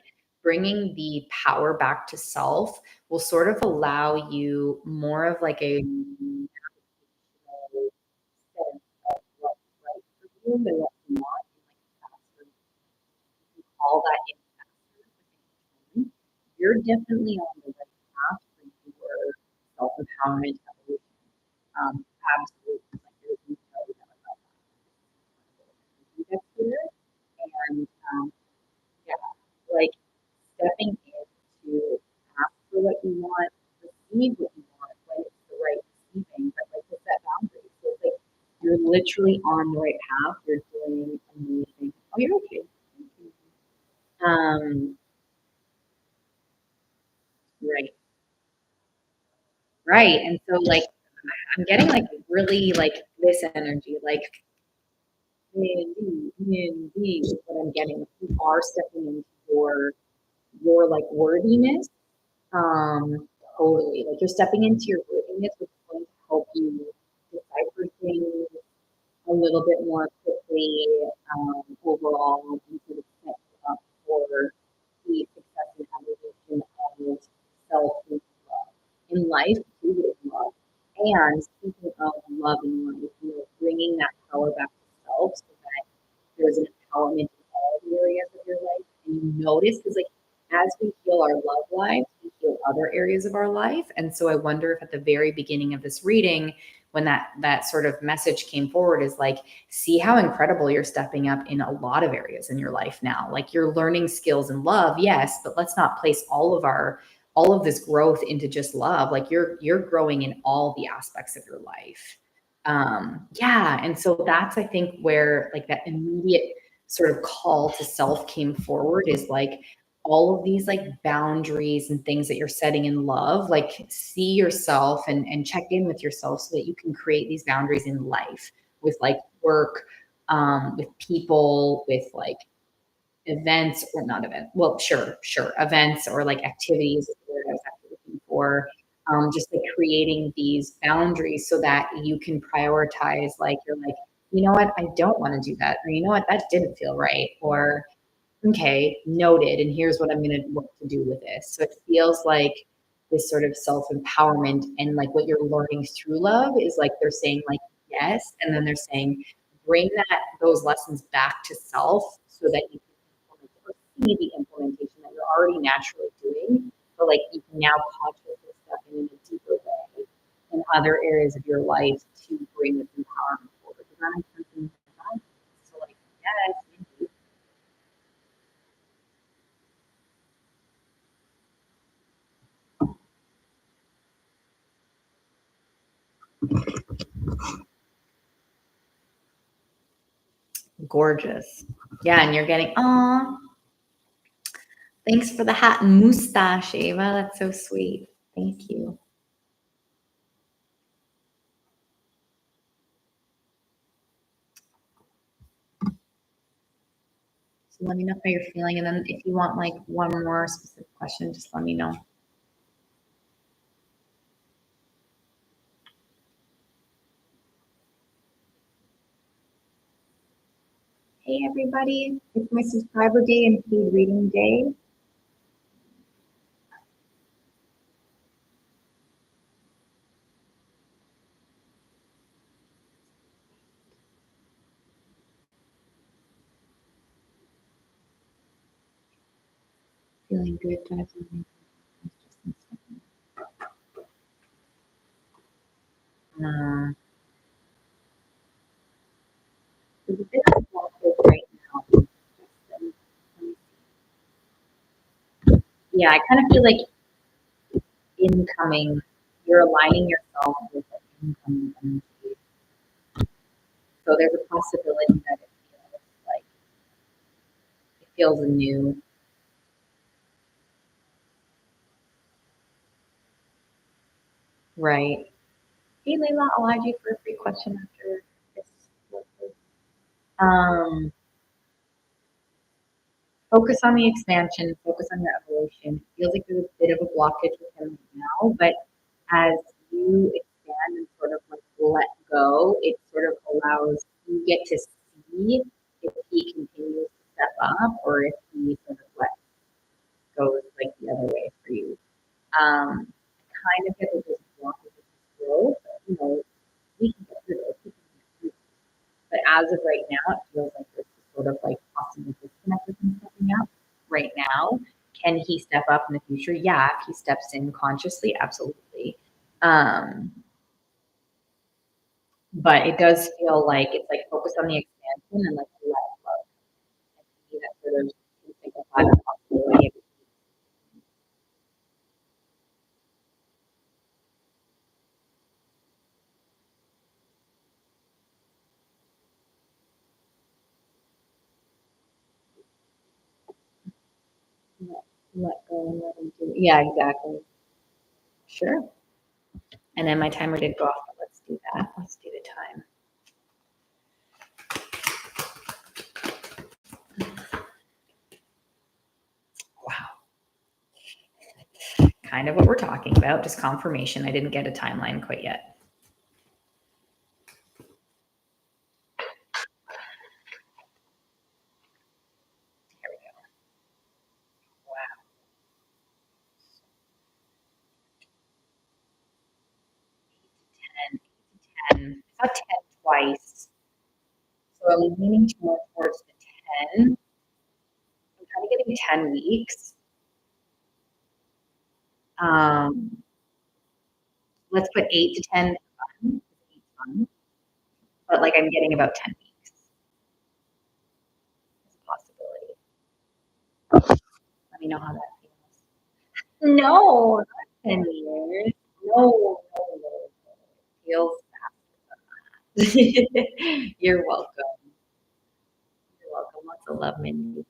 bringing the power back to self will sort of allow you more of like a navigational sense of what's right for you and what's not in like a faster, you can call that in faster within time. You're definitely on the right path for your self-empowerment evolution. Absolutely. Like there's no doubt about that. You get clear and yeah, like stepping into ask for what you want, receive what you want when it's the right receiving, but like to set boundaries. So it's like you're literally on the right path. You're doing amazing. Oh, you're okay. Um, right, right. And so like I'm getting like really like this energy, like indeed is what I'm getting. You are stepping into your like worthiness. Um, totally. Like you're stepping into your worthiness, which is going to help you decipher things a little bit more quickly, overall, and sort of set you up for the success and evolution of self and love. In life, too, with love. And speaking of love in life, bringing that power back to self so that there's an empowerment in all the areas of your life. And you notice, because like as we heal our love lives, we heal other areas of our life. And so I wonder if at the very beginning of this reading, when that sort of message came forward, is like, see how incredible you're stepping up in a lot of areas in your life now. Like you're learning skills in love, yes, but let's not place all of this growth into just love. Like you're growing in all the aspects of your life. Yeah, and so that's I think where like that immediate sort of call to self came forward is like all of these like boundaries and things that you're setting in love, like see yourself and check in with yourself so that you can create these boundaries in life with like work, with people, with like events or not event. Well, sure. Events or like activities is the word I was actually looking for. Just like creating these boundaries so that you can prioritize, like, you're like, you know what, I don't want to do that. Or you know what, that didn't feel right. Or, okay, noted. And here's what I'm going to work to do with this. So it feels like this sort of self empowerment and like what you're learning through love is like they're saying, like, yes. And then they're saying, bring those lessons back to self so that you see the implementation that you're already naturally doing, but like you can now consciously step in a deeper way in other areas of your life to bring this empowerment forward. Does that make sense? So like, yes, gorgeous. Yeah, and you're getting, oh, thanks for the hat and mustache, Ava. That's so sweet. Thank you. let me know how you're feeling. And then if you want like one more specific question, just let me know. Hey everybody, it's my subscriber day and paid reading day. Feeling good, Jonathan. Uh, there's a bit of a blockage right now. Yeah, I kind of feel like incoming, you're aligning yourself with the incoming energy. So there's a possibility that it feels new. Right. Hey Layla, I'll add you for a free question after this. Um, Focus on the expansion, focus on your evolution. It feels like there's a bit of a blockage with him now, but as you expand and sort of like let go, it sort of allows you get to see if he continues to step up or if he sort of let goes like the other way for you. Kind of get that there's a blockage with his growth, but you know, we can get through this. We can get through this. But as of right now, it feels like there's sort of like possible disconnect with him stepping up right now. Can he step up in the future? Yeah, if he steps in consciously, absolutely. Um, but it does feel like it's like focus on the expansion and like let go. And to me, that sort of seems like a higher possibility. Let go and let him do it. Yeah, exactly. Sure. And then my timer did go off, but let's do that. Let's do the time. Wow. Kind of what we're talking about, just confirmation. I didn't get a timeline quite yet. Here we go. Wow. 10. I saw 10 twice. So I'm leaning more towards the 10. I'm kind of getting 10 weeks. Um, let's put 8 to 10 fun. But like I'm getting about 10 weeks. It's a possibility. Let me know how that feels. No, not 10 years. No, no, no. It feels faster. You're welcome. You're welcome. Lots of love, Mindy.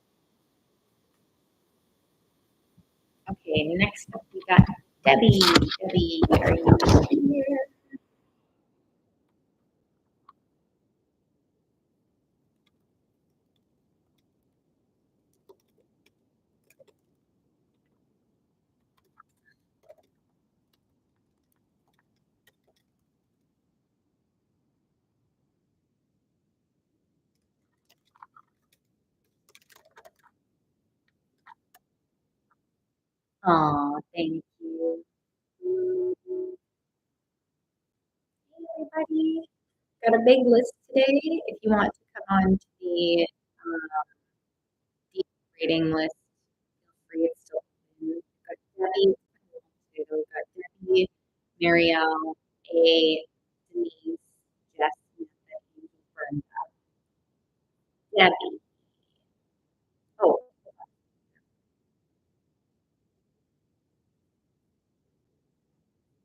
Okay, next up we got Debbie. Debbie, are you here? Aw, thank you. Hey, everybody. Got a big list today. If you want to come on to the rating list, feel free. It's still open. Got Debbie. We've got Debbie, Marielle, A, Denise, Jess, Angel, Brenda. Debbie. Oh,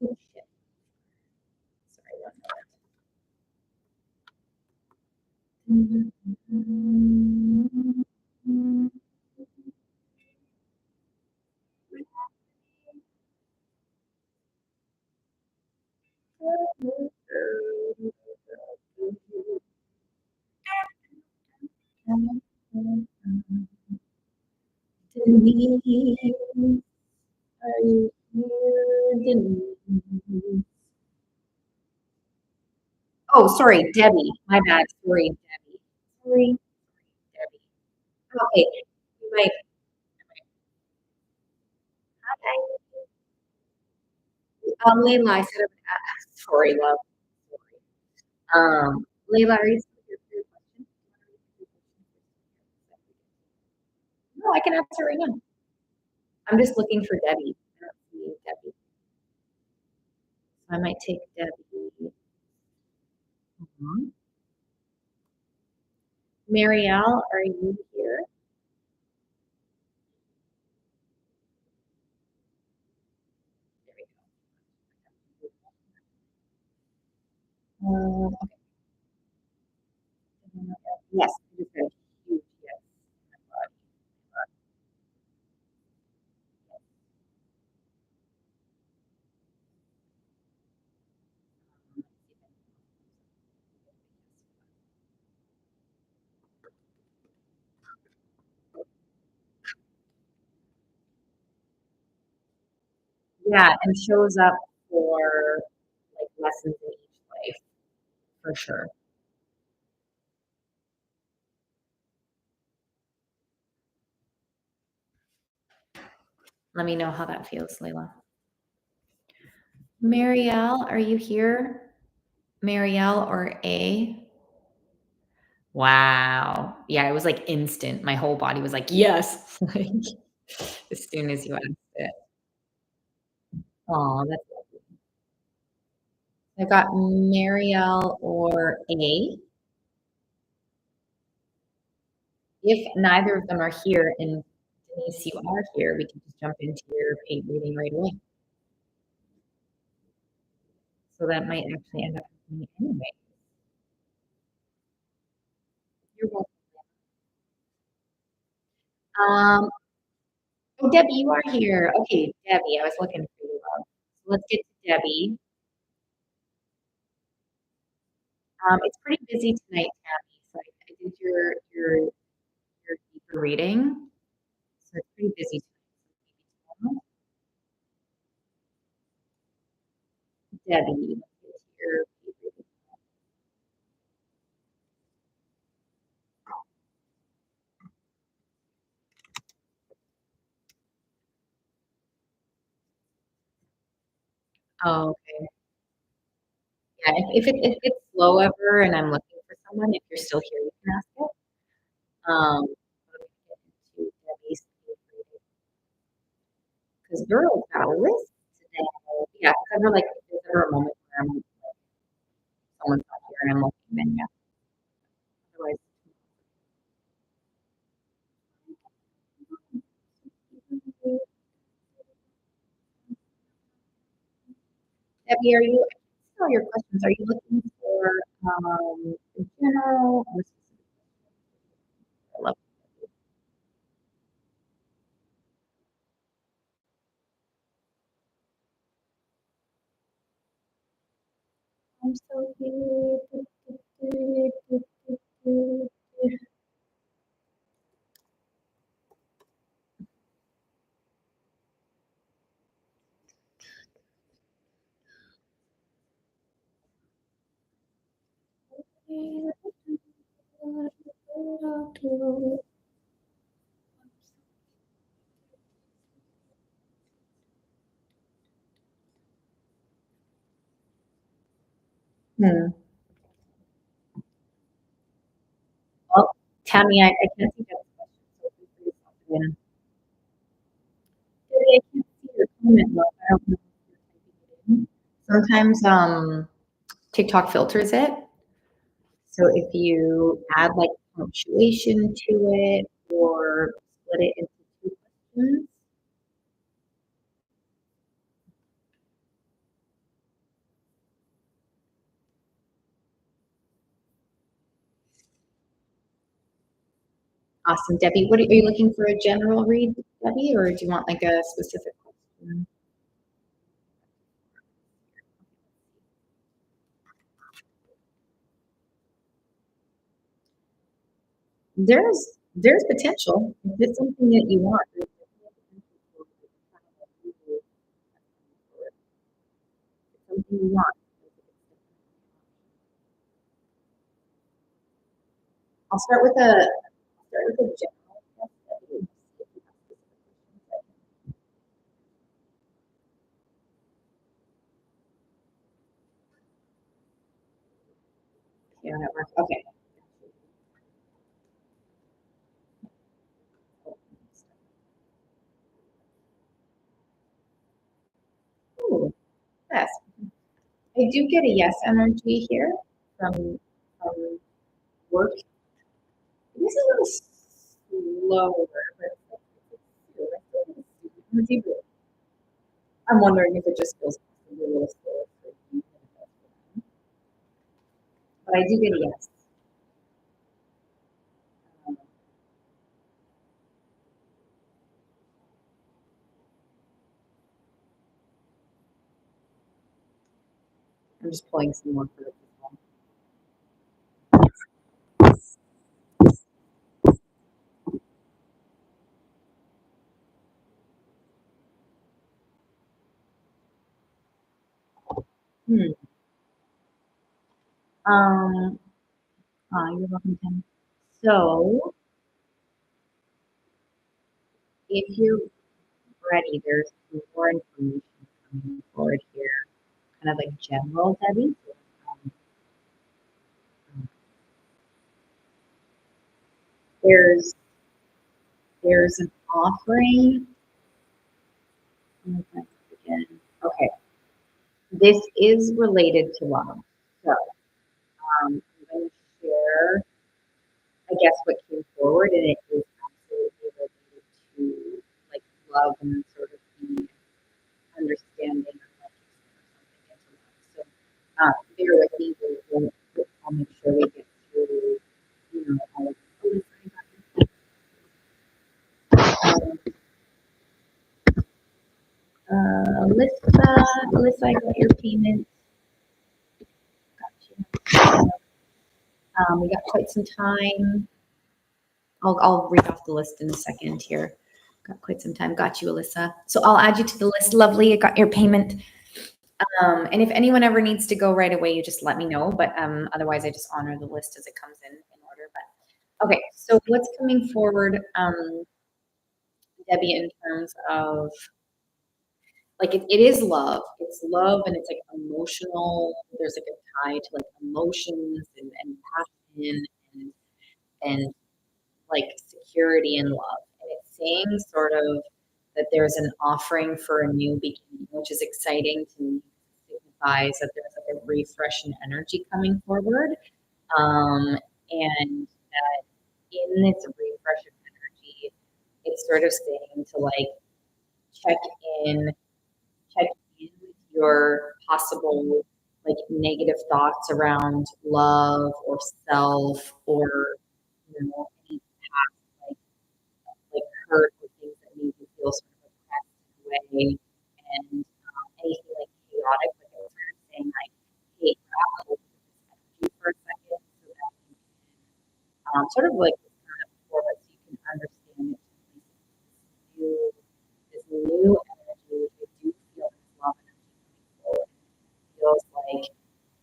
oh shit. Sorry, one moment. Denise, are you here, Denise? Oh, sorry, Debbie. My bad. Sorry, Debbie. Sorry, Debbie. Okay, you might. Hi. Layla, I said, sorry, love. Layla, are you still here for your question? No, I can answer right now. I'm just looking for Debbie. I don't see Debbie. So I might take Debbie. Mhm. Marielle, are you here? There we go. Okay. Yes, it is a huge yes. Oh my God. Yeah, and shows up for like lessons in each life for sure. Let me know how that feels, Layla. Marielle, are you here? Marielle or A? Wow. Yeah, it was like instant. My whole body was like, yes. Like, as soon as you asked it. Oh, that's I got Marielle or A. If neither of them are here and Denise, you are here, we can just jump into your paint reading right away. So that might actually end up happening anyway. You're welcome. Oh, Debbie, you are here. Okay, Debbie, I was looking for you. So let's get to Debbie. It's pretty busy tonight, Tammy. So I did your deeper reading. So it's pretty busy tonight. Debbie, let's get to your deep reading. Oh, okay. Yeah, if it's slow ever and I'm looking for someone, if you're still here, you can ask it. Let me get into Debbie's deep reading because girl's got a list today. Yeah, because ever like if there's ever a moment where I'm like, someone's not here and I'm looking, then yeah. Otherwise, Debbie, are you? I can see all your questions. Are you looking for in general or specific? I love. I'm so cute. Hmm. Well, Tammy, I can't see that question, so feel free to pop it in. Debbie, I can't see your comment, love. I don't know if you're typing it in. Sometimes TikTok filters it. So if you add like punctuation to it or split it into two questions. Awesome, Debbie. What are you looking for a general read, Debbie, or do you want like a specific question? There's potential. If it's something that you want, there's do you want? I'll start with a general guess that you see if you have specific questions. Yeah, that works. Okay. Ooh, yes. I do get a yes energy here from work. It is a little slower, but it's energy. But I'm wondering if it just feels a little slower for you. But I do get a yes. Um, I'm just pulling some more for this one. Hmm. Um, you're welcome, Tim. So, if you're ready, there's some more information coming forward here, kind of like general, Debbie. Um, there's there's an offering. Again. Okay, this is related to love. So, I'm going to share, I guess, what came forward, and it is absolutely related to like love and sort of the understanding of like something into love. So bear with me. I'll make sure we get through, all of the Alyssa, I got your payment. Got you. We got quite some time. I'll read off the list in a second here. Got quite some time. Got you, Alyssa. So I'll add you to the list. Lovely. I got your payment. And if anyone ever needs to go right away, you just let me know. But otherwise, I just honor the list as it comes in order. But okay, so what's coming forward, Debbie, in terms of like it is love. It's love, and it's like emotional. There's like a tie to like emotions and passion and like security and love. And it's saying sort of that there's an offering for a new beginning, which is exciting to me. Signifies that there's like a refresh in energy coming forward. And that in this refresh of energy, it's sort of saying to like check in, check in with your possible like negative thoughts around love or self or any past like hurt or things that make you feel sort of oppressed in a way, and anything like chaotic, like I was sort of saying, like, hey, grab a hold of this energy for a second so that you can sort of like kind of before, but so you can understand it. New, this new energy, which I do feel this love energy coming forward. It feels like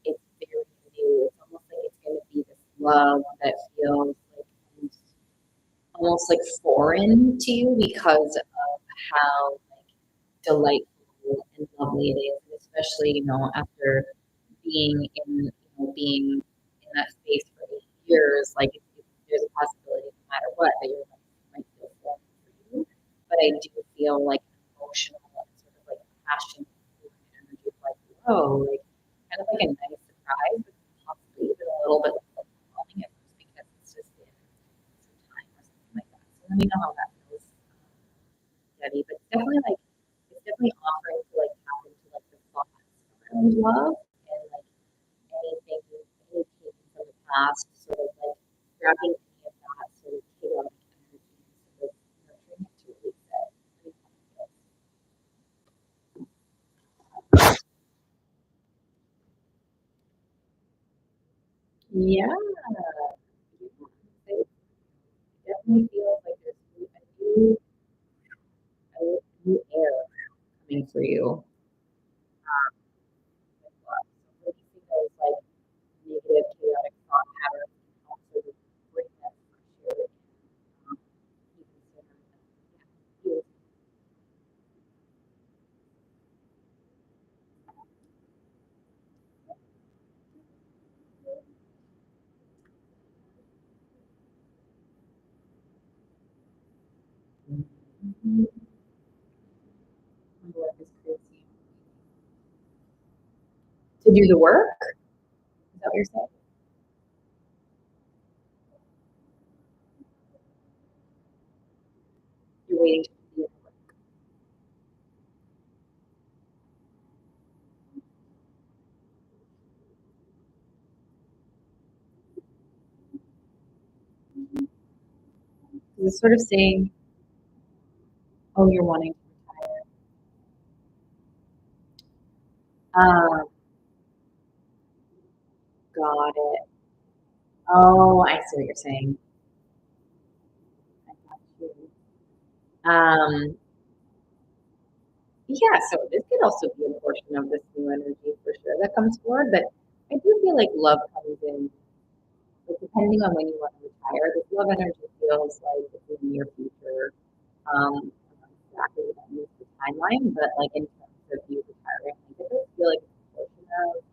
it's very new. It's almost like it's going to be this love that feels like almost like foreign to you because of how like delightful and lovely it is, and especially after being in that space for 8 years, like there's a possibility no matter what that your life might feel foreign for you. But I do feel like emotional and sort of like passion energy, like whoa, like kind of like a nice surprise, but possibly even a little bit overwhelming at first because it's just been some time or something like that. So let me know how that feels, Debbie. But it's definitely offering to like tap into like the thoughts around love and like anything, any pain from the past, sort of like grabbing any of that sort of chaotic energy and sort of nurturing it to release it. Yeah, it definitely feels like there's a new air coming for you. Mhm. My work is crazy. To do the work? Is that what you're saying? You're waiting to do the work. Is it sort of saying, oh, you're wanting to retire? Got it. Oh, I see what you're saying. I got you. Yeah, so this could also be a portion of this new energy for sure that comes forward, but I do feel like love comes in, like depending on when you want to retire, this love energy feels like it's in the near future. I'm not exactly what that means the timeline, but like in terms of you retiring, like it does feel like it's a portion of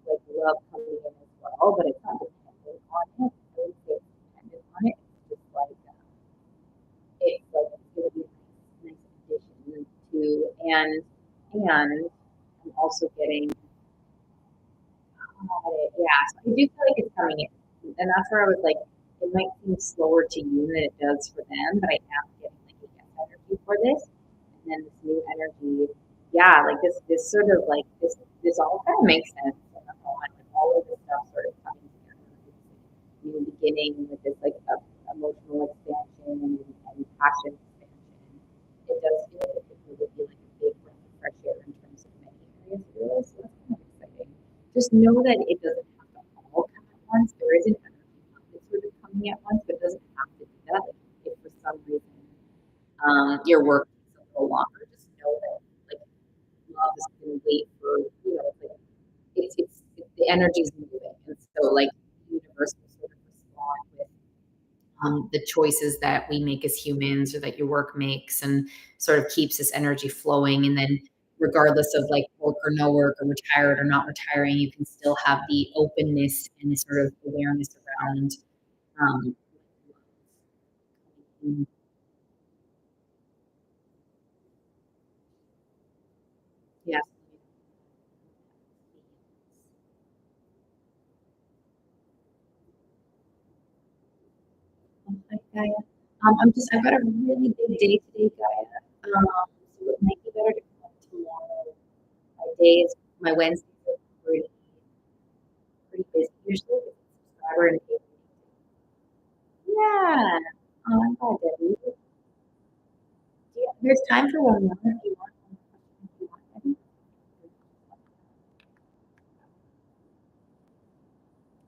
like love coming in as well, but it's not dependent on it. I would say it's dependent on it. It's just like it's like it's gonna be a nice addition to and I'm also getting yeah, so I do feel like it's coming in. And that's where I was like, it might seem slower to you than it does for them, but I am getting like a yes energy for this. And then this new energy, yeah, like this sort of like this all kind of makes sense on all of this stuff sort of coming together. This new beginning with this like emotional expansion and passion expansion. It does feel like it would be like a big breath of fresh air in terms of many areas of your life. So that's kind of exciting. Just know that it doesn't have to all come at once. There is an energy that's sort of coming at once, but it doesn't have to do that. Like if for some reason your work takes a little longer, just know that like love is going to wait for like it's the energy's moving, and so like the universe will sort of respond with the choices that we make as humans or that your work makes and sort of keeps this energy flowing. And then, regardless of like work or no work or retired or not retiring, you can still have the openness and the sort of awareness around. Um, yes. Hi, Gaia. I've got a really big day today, Gaia. So it might be better to come up tomorrow. My Wednesdays are pretty busy usually with subscriber engagement. Yeah. I'm glad, Debbie. Yeah, there's time for one more if you want. If you want, Debbie.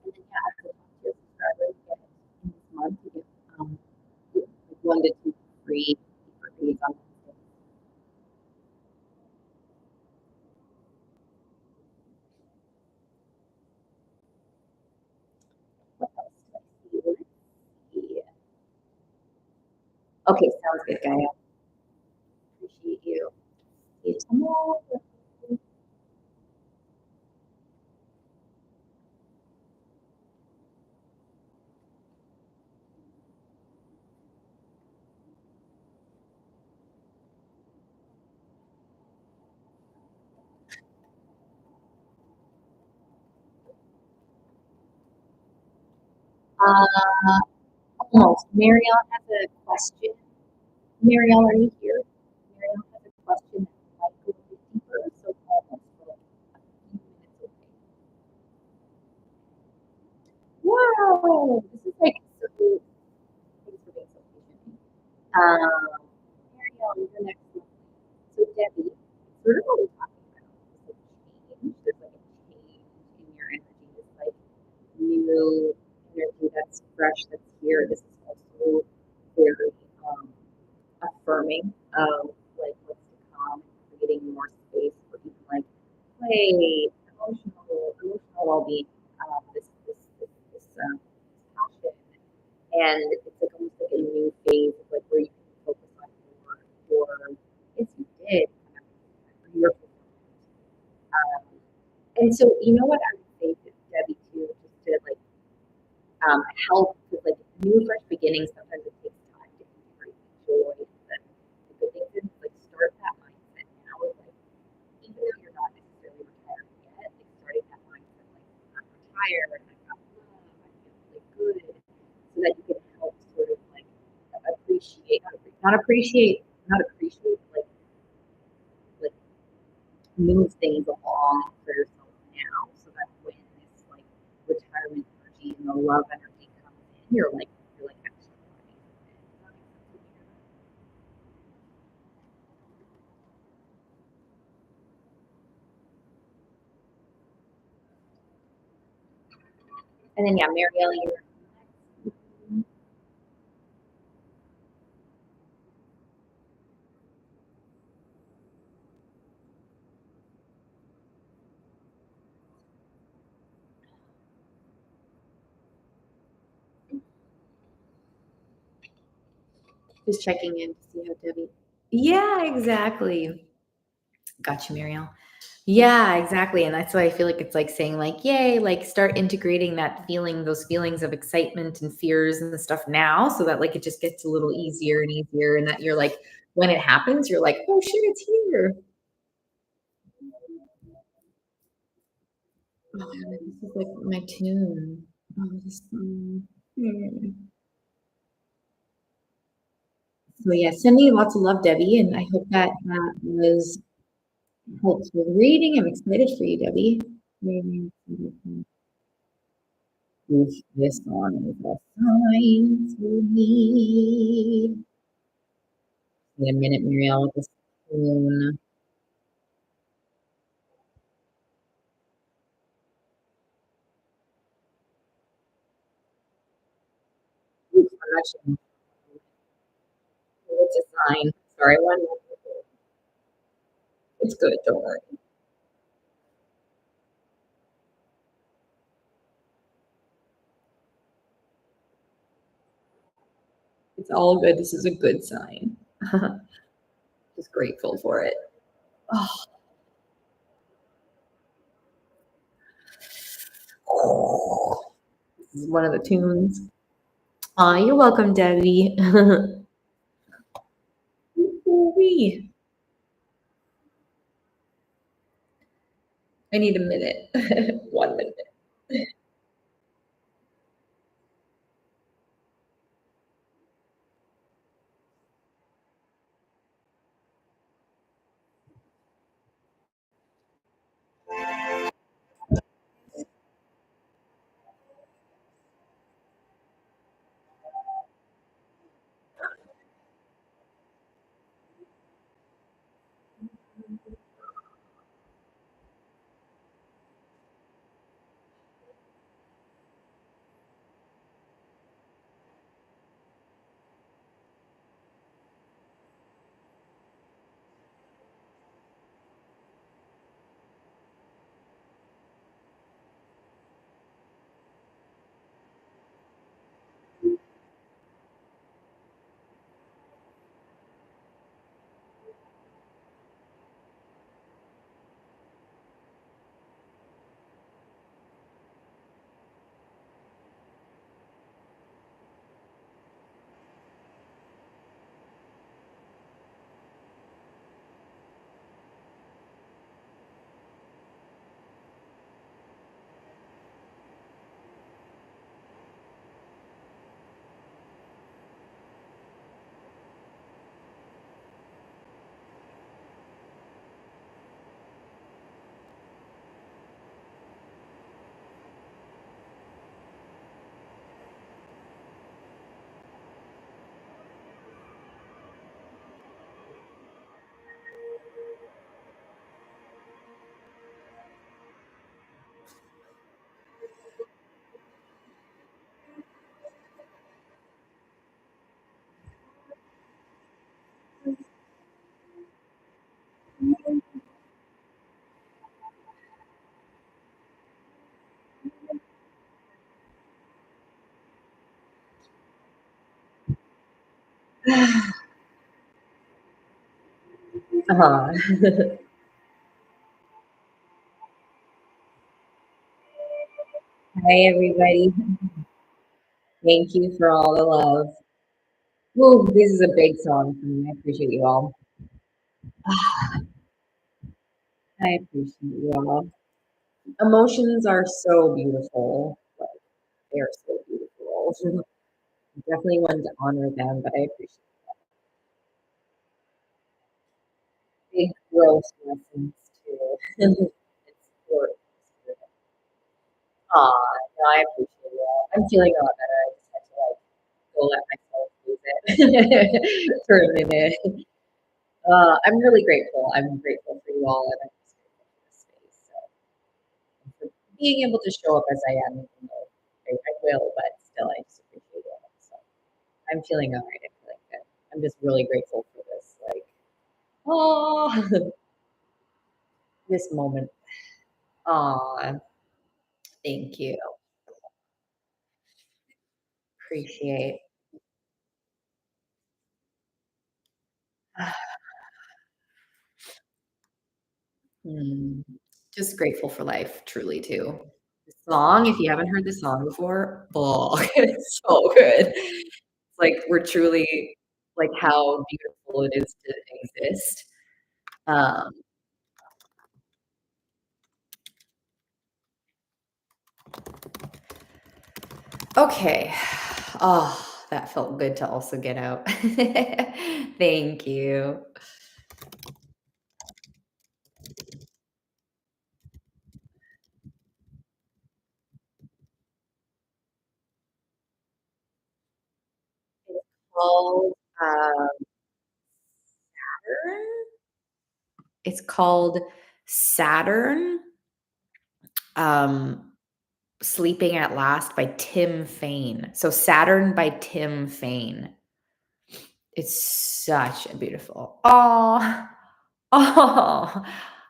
And then, yeah, I could talk to your subscribers again in this month. You get like 1 to 2 free for reads on Wednesday. What else do I see? Let's see. Okay, sounds good, Gaia. Appreciate you. See you tomorrow. Uh, almost. Marielle has a question. Marielle, are you here? Marielle has a question that might go a bit deeper, so almost for like a few minutes. Okay. Wow, this is like so. Thanks for being so patient. Marielle, you're next. So Debbie, sort of what we're talking about is like change. There's like a change in your energy. This like new energy that's fresh, that's here. This is also very affirming of like what's to come, creating more space for even like play, emotional well-being. This passion, and it's like almost like a new phase of like where you can focus on your yes, you did your and so you know what I would say to Debbie too, just to like help with like new fresh beginnings. Sometimes it takes time to integrate joy, not appreciate, like move things along for yourself now so that when this like retirement energy and the love energy comes in, you're like actually ready for it. Does that make sense? And then yeah, Marielle, you're just checking in to see how Debbie. Yeah, exactly. Got you, Marielle. Yeah, exactly. And that's why I feel like it's like saying like, yay, like start integrating that feeling, those feelings of excitement and fears and the stuff now so that like it just gets a little easier and easier. And that you're like, when it happens, you're like, oh shit, it's here. Oh, this is like my tune. Oh, this song. So yeah, send me lots of love, Debbie, and I hope that that was helpful reading. I'm excited for you, Debbie. Maybe if this one is a sign to me. Wait a minute, Muriel, with this tune. I'm actually, it's a sign. Sorry, one. It's good. Don't worry. It's all good. This is a good sign. Just grateful for it. Oh, this is one of the tunes. You're welcome, Debbie. Ooh-wee. I need a minute. 1 minute. Hi, everybody. Thank you for all the love. Woo, this is a big song for me. I appreciate you all. I appreciate you all. Emotions are so beautiful. Like, they are so beautiful. Definitely wanted to honor them, but I appreciate big growth lessons too. It's for aw, no, I appreciate it. I'm feeling a lot better. I just had to, like, go let myself lose it for a minute. I'm really grateful. I'm grateful for you all, and I'm just grateful for this space. So, and for being able to show up as I am, even though I will, but still, I just appreciate it. So, I'm feeling all right. I'm feeling good. I'm just really grateful for this, like, oh, this moment. Aw, thank you. Appreciate. Mm, just grateful for life, truly, too. The song, if you haven't heard the song before, oh, it's so good. It's like we're truly like how beautiful it is to exist. Um, okay. Oh, that felt good to also get out. Thank you. It's called, Saturn? It's called Saturn, um, Sleeping at Last by Tim Fain. So Saturn by Tim Fain. It's such a beautiful oh, oh,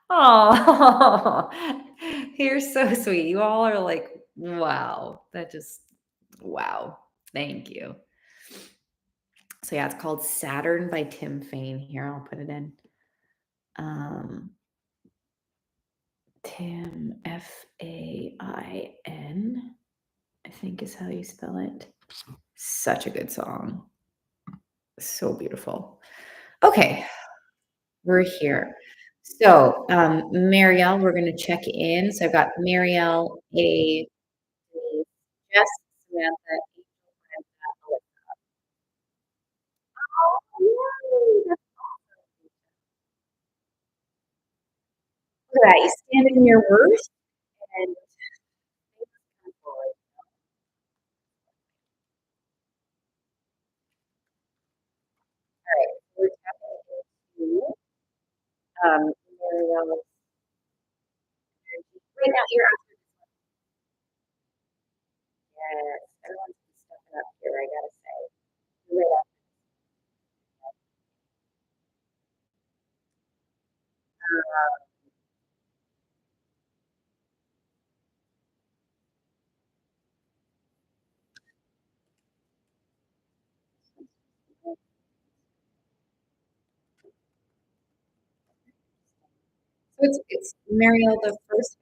oh. You're so sweet. You all are like, wow. That just wow. Thank you. So yeah, it's called Saturn by Tim Fain. Here, I'll put it in. Um, Tim Fain, I think is how you spell it. Such a good song. So beautiful. Okay, we're here. So, Marielle, we're gonna check in. So I've got Marielle, A, Denise, Jess, Samantha, Angel, Brenda, Alyssa. Oh, yay! That's awesome. Look at that. You stand in your worth and things come forward. All right, so we're tapping into Marielle's energy. Right now, you're asking, yes, everyone's been stepping up here, I gotta say. You're right. So it's Marielle, the first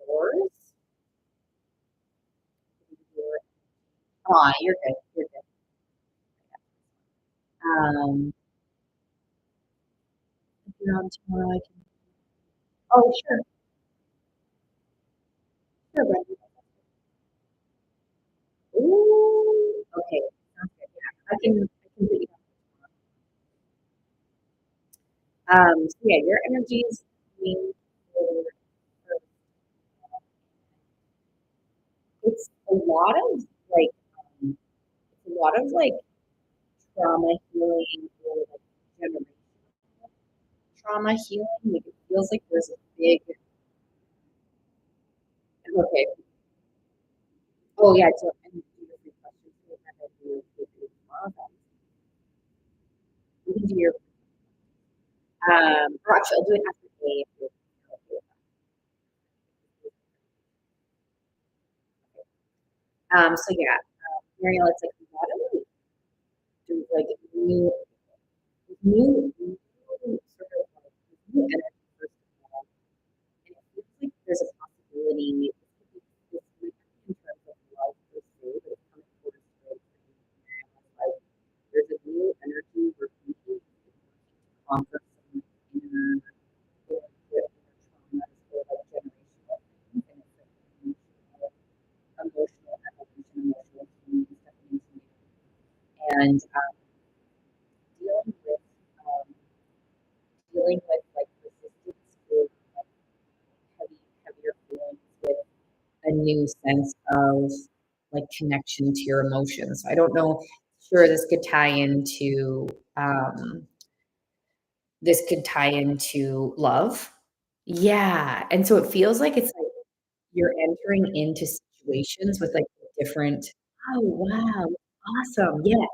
yours. Aw, you're good. You're good. If you're on tomorrow, I can. Oh, sure, sure, Brenda. Ooh, okay, sounds good. Yeah, I can put you on. So yeah, your energy is being for, it's a lot of like, um, it's a lot of like trauma healing or like generational trauma healing. Like it feels like there's a big, okay. Oh yeah, so and do your three questions. We have to do tomorrow. We can do your or actually I'll do it after today if you're okay with that. So yeah, Mariel, it's like a lot of like, there's like new sort of like new energy first of all, and it feels like there's a possibility. This might be in terms of love per se, but it's coming towards like there's a new energy we're thinking to conquer some inner traumas or like generational things, and it's like emotional evolution, emotional healing, and dealing with um, dealing with like resistance with like heavier feelings with a new sense of like connection to your emotions. I don't know. Sure, um, this could tie into love. Yeah, and so it feels like it's like you're entering into situations with like different. Oh wow, awesome! Yes,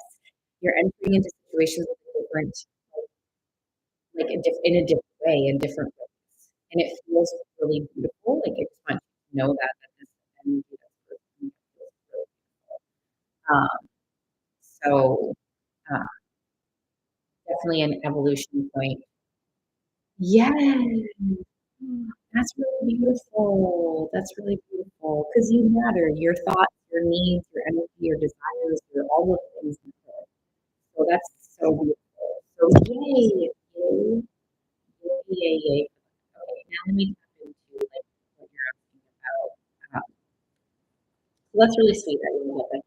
you're entering into situations with different, like in a different way, in different ways, and it feels really beautiful. Like I just want you to know that this energy that's working feels really beautiful. So uh, definitely an evolution point. Yes. That's really beautiful. That's really beautiful because you matter. Your thoughts, your needs, your energy, your desires, your all of the things matter. So that's so beautiful. So yay, yay, yay, yay, yay. Okay, now let me tap into like what you're asking about. So that's really sweet that you love that.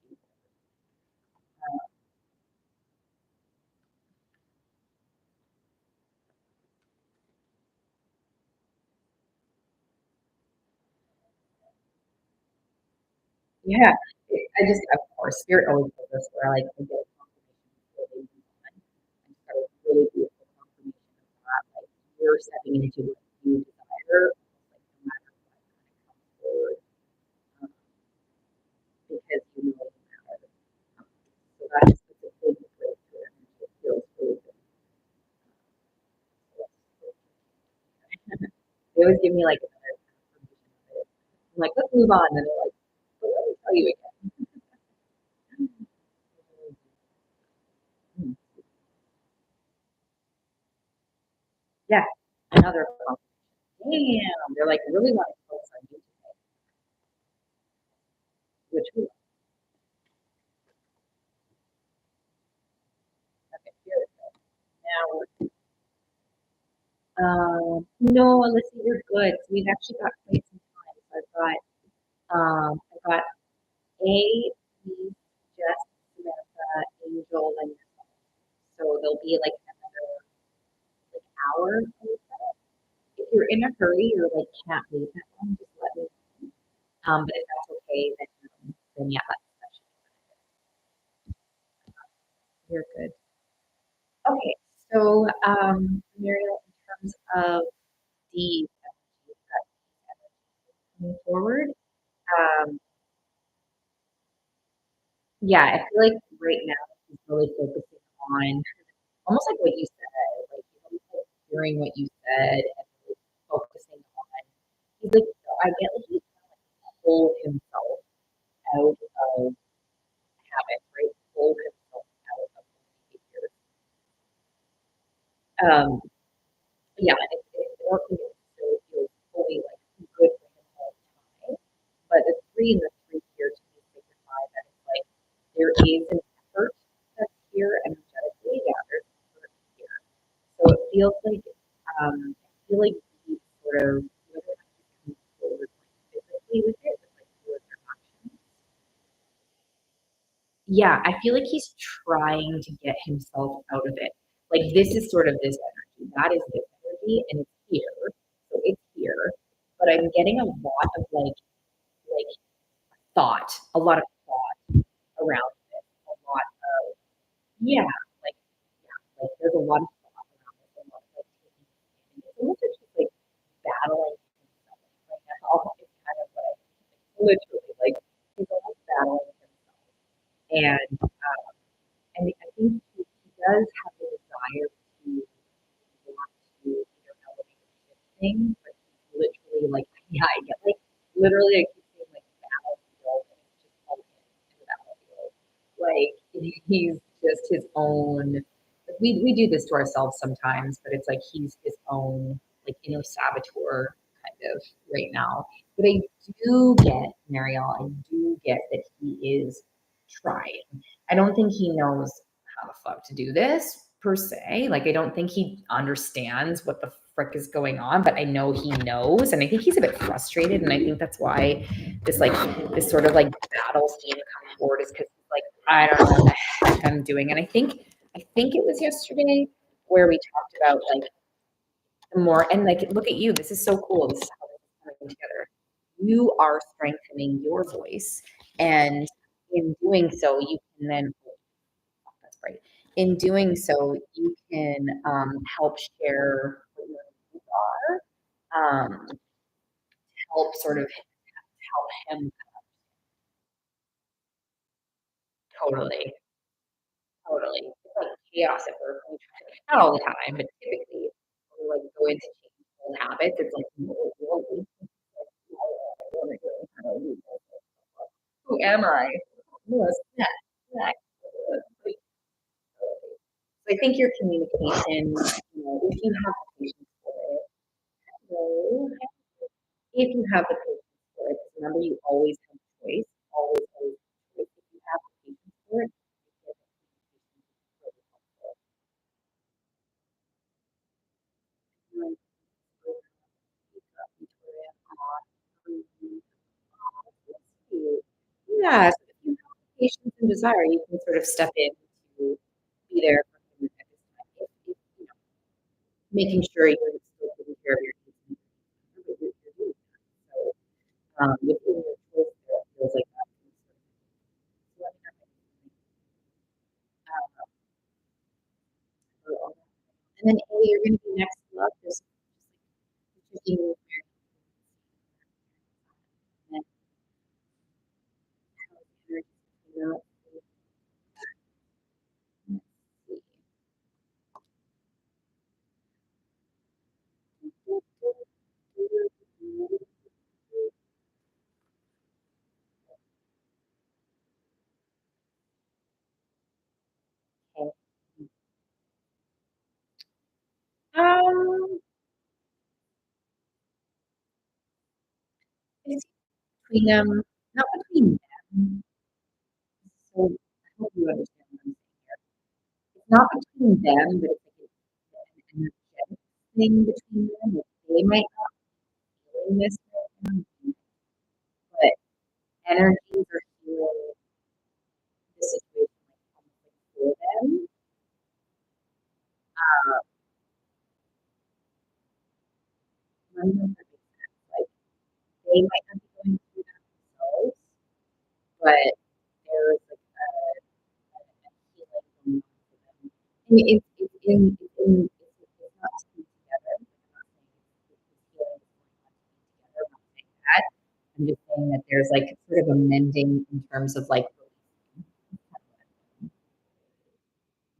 Yeah, I just of course Spirit always does this where like I get confirmation before they move on. And so it's really beautiful confirmation of that. Like you're stepping into what you desire, like no matter what kind of comes forward, um, because you know you matter. So that's a big breakthrough and it feels really good. So they always give me like another confirmation of it. I'm like, let's move on. And they're like, but let me tell you again. Yeah, another confirmation. Damn, they're like really want to focus on you today, which we okay, here we go. Now no, Alyssa, you're good. So we've actually got quite some time. So I've got A, B, Jess, Samantha, Angel, and yourself. So there'll be like another like hour. If you're in a hurry or like can't leave that one, just let me know. But if that's okay, then yeah, that should be you're good. Okay, so Muriel, in terms of the moving forward, um, yeah, I feel like right now he's really focusing on almost like what you said, like he's almost like hearing what you said and really focusing on. He's like, I get like he's trying to like pull himself out of habit, right? Pull himself out of behavior. Um, yeah, and it's working necessarily feels fully like good for him all the time. But the three and the three here to me signify that it's like there is an effort that's here energetically. Yeah, there's an effort here. So it feels like I feel like he sort of whether or not he's coming forward like physically with it, but like through their actions. Yeah, I feel like he's trying to get himself out of it. Like this is sort of this energy. That is this energy, and it's here. So it's here. But I'm getting a lot of like thought, a lot of thought around it. A lot of yeah, like like there's a lot of thought around it, a lot of like taking it in. It's almost like he's like battling himself. Like that's all it's kind of what I like, literally like he's almost battling himself. And I think he does have a desire to want to elevate or shift things, but he's literally like, yeah, I get like literally I keep saying like battlefield and it's just all in the battlefield. Like he's just his own we do this to ourselves sometimes, but it's like he's his own like inner saboteur kind of right now. But I do get, Marielle, I do get that he is trying. I don't think he knows how the fuck to do this per se. Like I don't think he understands what the frick is going on, but I know he knows, and I think he's a bit frustrated, and I think that's why this like this sort of like battle scene coming forward is because like I don't know what the heck am doing. And I think it was yesterday where we talked about like the more and like look at you. This is so cool. This is how this is coming together. You are strengthening your voice, and in doing so, you can then that's great. In doing so, you can help share what your needs are, help sort of help him totally. Totally. It's like chaos at work when you try to not all the time, but typically when we like go into change old habits, it's like, "No, no, no, no, I wanna go, I don't do this. Who am I? Yes, yeah, yeah. Like, so I think your communication, if you have the patience for it, hello, if you have the patience for it, 'cause remember you always have choice, always, always have choice. If you have the patience for it, you get the communication really helpful. Like, Victoria. Yeah, so if you have the patience and desire, you can sort of step in to be there for him at this time. If making sure you're still taking care of your needs and you're doing that. So, within your choice there, it feels like that can sort of let me know. And then, hey, you're gonna be next up, just being very and how energy, you know, let's see. Okay. Um, it's between them, not between them. So I hope you understand what I'm saying here. It's not between them, but it's like an energetic thing between them. Like they might not be feeling this right now, but energies are feeling the situation like almost like for them. I don't know if that makes sense. Like they might not be going through that themselves, but there's like a healing going on for them. I mean, it's not to be together. I'm not saying it's healing is going on to be together. I'm not saying that. I'm just saying that there's like sort of a mending in terms of like,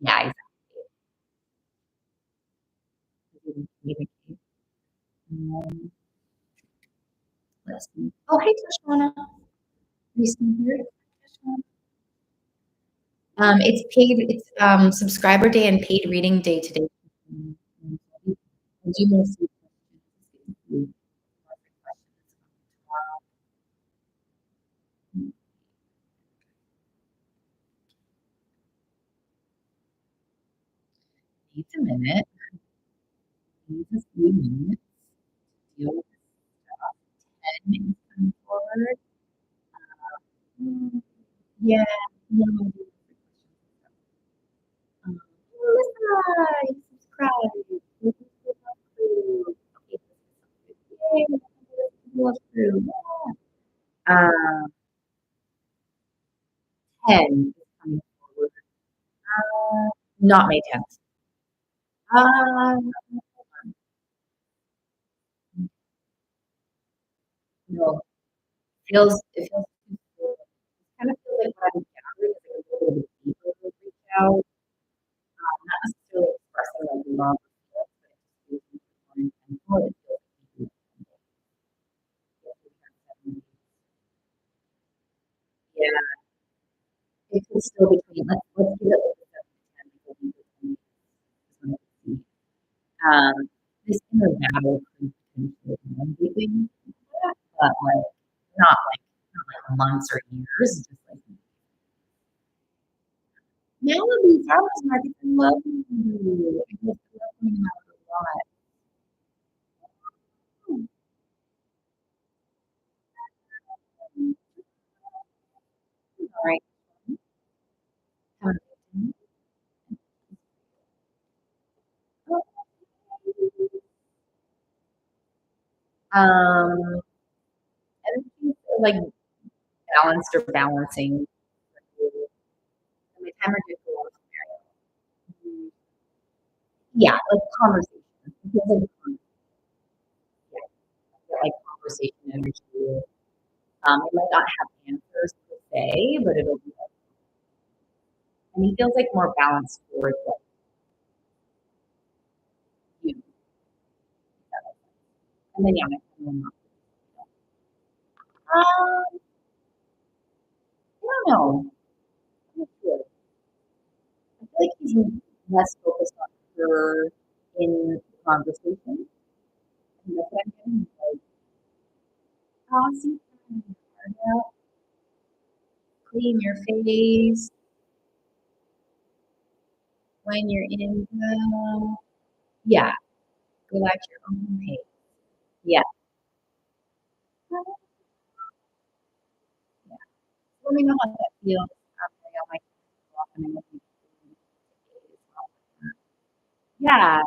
yeah, exactly. Communicate. Um, let's see. Oh, hey, Tashwana. Are you still here? Tashwana? It's paid, it's subscriber day and paid reading day today. I do mostly questions. Needs a minute, needs a few minutes to deal with stuff. 10 minutes coming forward. Mm, yeah, no. Melissa, you subscribed. This is the love crew. Okay, yay, this is the love crew. Yeah. 10 is coming forward. Not May 10th. Um, no, it kind of feels like what I'm gathering is like a little bit deeper reach out, not necessarily expressing like love or feelings, but it just feels more intentional. It feels like yeah, it could still between let's give it like a 7 to 10 because we just see. This inner battle could potentially end things, but not like months or years, just like Malibu Farmers Market, I love you. I love going out a lot. All right. Um, Energies are like balanced or balancing for you. And my timer did go off. Mm, yeah, like conversation. It feels like yeah, I feel like conversation energy. It might not have answers per se, but it'll be like, and he feels like more balanced towards like you. And then yeah, my timer. I don't know. I'm not sure. I feel like he's less focused on her in the conversation. And that's what I'm getting. Like, oh, see, clean your face when you're in the, yeah, go at your own pace. Yeah. Yeah. Let me know how that feels after I got my off and I'm looking yeah.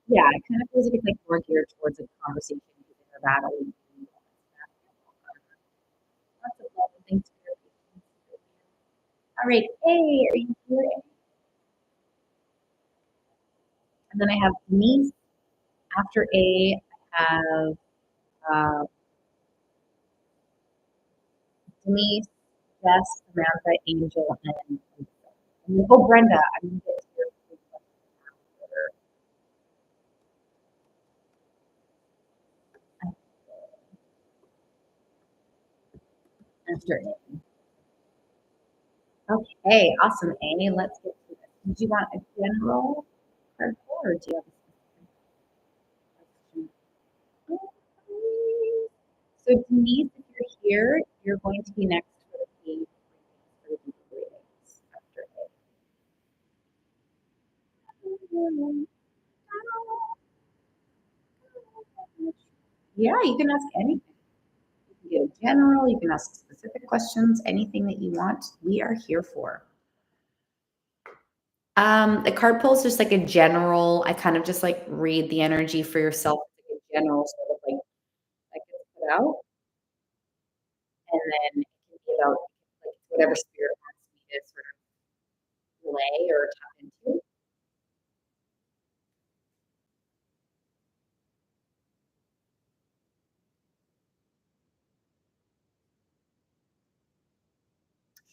Yeah. It kind of feels like it's like more geared towards a conversation using a battle. Lots of love and thanks for your patience. All right. Hey, are you here? And then I have Denise. After A, I have uh, Denise, Jess, Samantha, Angel, and then, oh, Brenda. I'm going to get to your question after A. Okay, awesome, A. Let's get to this. Did you want a general card pull, or do you have a specific question? So Denise, if you're here, you're going to be next for the page for the deep readings after A. Yeah, you can ask anything. You can get a general, you can ask specific questions, anything that you want. We are here for. The card pull is just like a general. I kind of just like read the energy for yourself, like a general sort of like gets put out, and then it can be about like whatever spirit wants me to sort of relay or tap into.